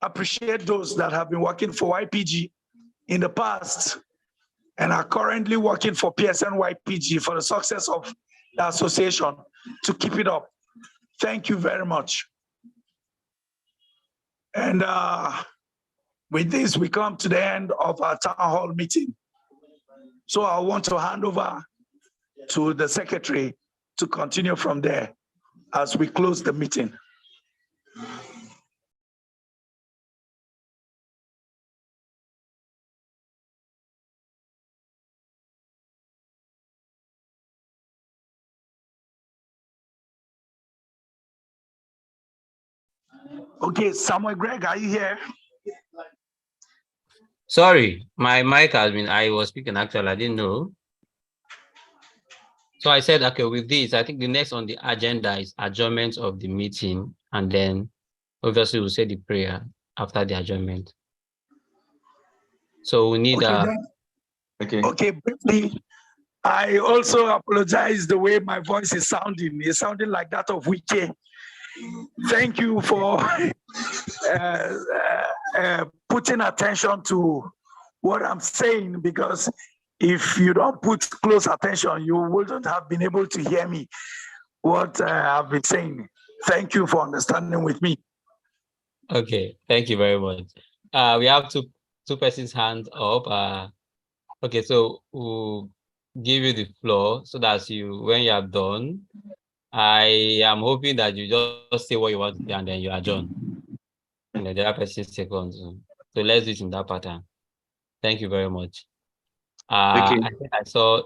appreciate those that have been working for YPG in the past and are currently working for PSN-YPG for the success of the association, to keep it up. Thank you very much. And with this, we come to the end of our town hall meeting. So I want to hand over to the secretary to continue from there as we close the meeting. Okay, Samuel Greg, are you here? Sorry, my mic has been, I was speaking actually, I didn't know. So I said, okay, with this, I think the next on the agenda is adjournment of the meeting, and then obviously we'll say the prayer after the adjournment. So we need Okay, briefly, I also apologize the way my voice is sounding. It's sounding like that of Wike. Thank you for putting attention to what I'm saying, because if you don't put close attention, you wouldn't have been able to hear me, what I've been saying. Thank you for understanding with me. Okay, thank you very much. We have two persons' hands up. Okay, so we'll give you the floor so that when you are done, I am hoping that you just say what you want to say and then you adjourn. And then the other person seconds. So let's do it in that pattern. Thank you very much. Okay. I saw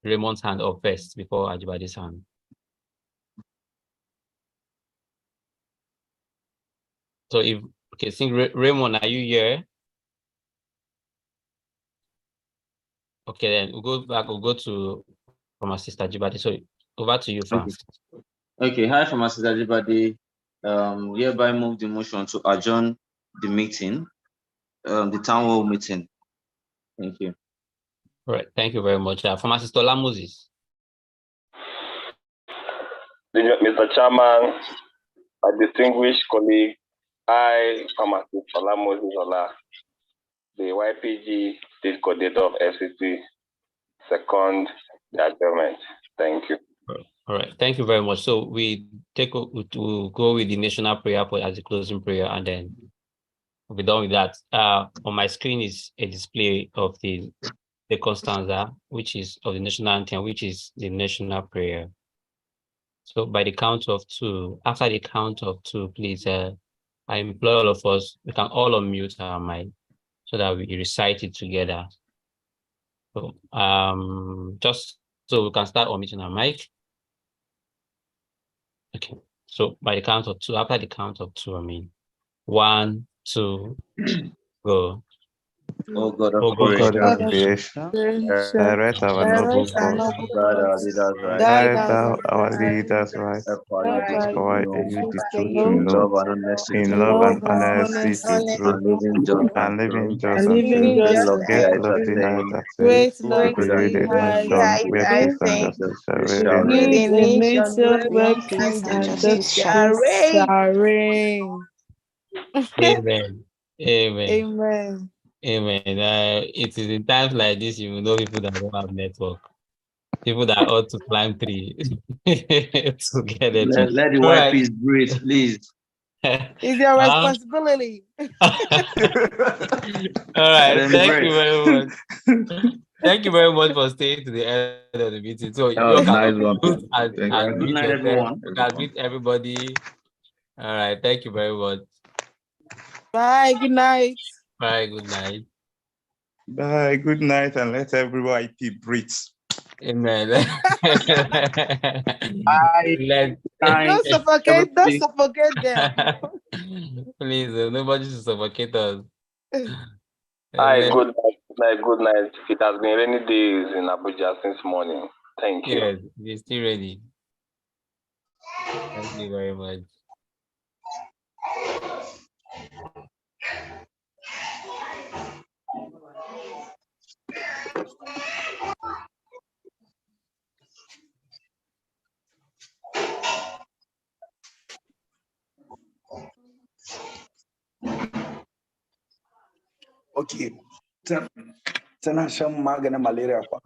Raymond's hand up first before Ajibade's hand. So Raymond, are you here? Okay, then we'll go back, we'll go to Pharmacist Ajibade. So over to you first. Okay, hi Pharmacist Ajibade. Hereby move the motion to adjourn the meeting, the town hall meeting. Thank you. All right, thank you very much. Pharmacist Ola Moses. Mr. Chairman, a distinguished colleague, I, Pharmacist Ola Moses Ola, the YPG State Coordinator of FCT, second the adjournment. Thank you. All right, thank you very much. So we'll go with the national prayer point as the closing prayer, and then we'll be done with that. On my screen is a display of the stanza, which is of the national anthem, which is the national prayer. So by the count of two, after the count of two, please, I implore all of us, we can all unmute our mic so that we recite it together. So just so we can start unmuting our mic. Okay, so by the count of two, after the count of two, 1, 2, go. O God of O God of creation, creation, direct our noble cause, guide our leaders right, guide our leaders right, empower you empower to you the truth to in know, love and honesty in to love grow, and honesty to grow, and living just and and living true, just and true, get lofty get heights lofty heights attained, attained, where be good and rid justice shall nation reign, where peace and justice shall shall reign. reign. Build a nation where peace and justice shall reign. Amen. Amen. Amen. Amen. It is in times like this you will know people that don't have network. People that ought to climb tree to get a tree. Let the white peace breathe, please. It's your responsibility. All right. Thank you very much. Thank you very much for staying to the end of the meeting. So you Nice can one. and Good meet night, yourself. everyone. You can meet everybody. All right. Thank you very much. Bye. Good night. Bye. Good night. Bye. Good night, and let every YP breathe. Amen. Don't suffocate. Don't suffocate them. Please, nobody should suffocate us. Hi, good night, good night. It has been rainy days in Abuja since morning. Thank you. Yes, we're still ready. Thank you very much. Okay. Tana shan maganin malaria kwa.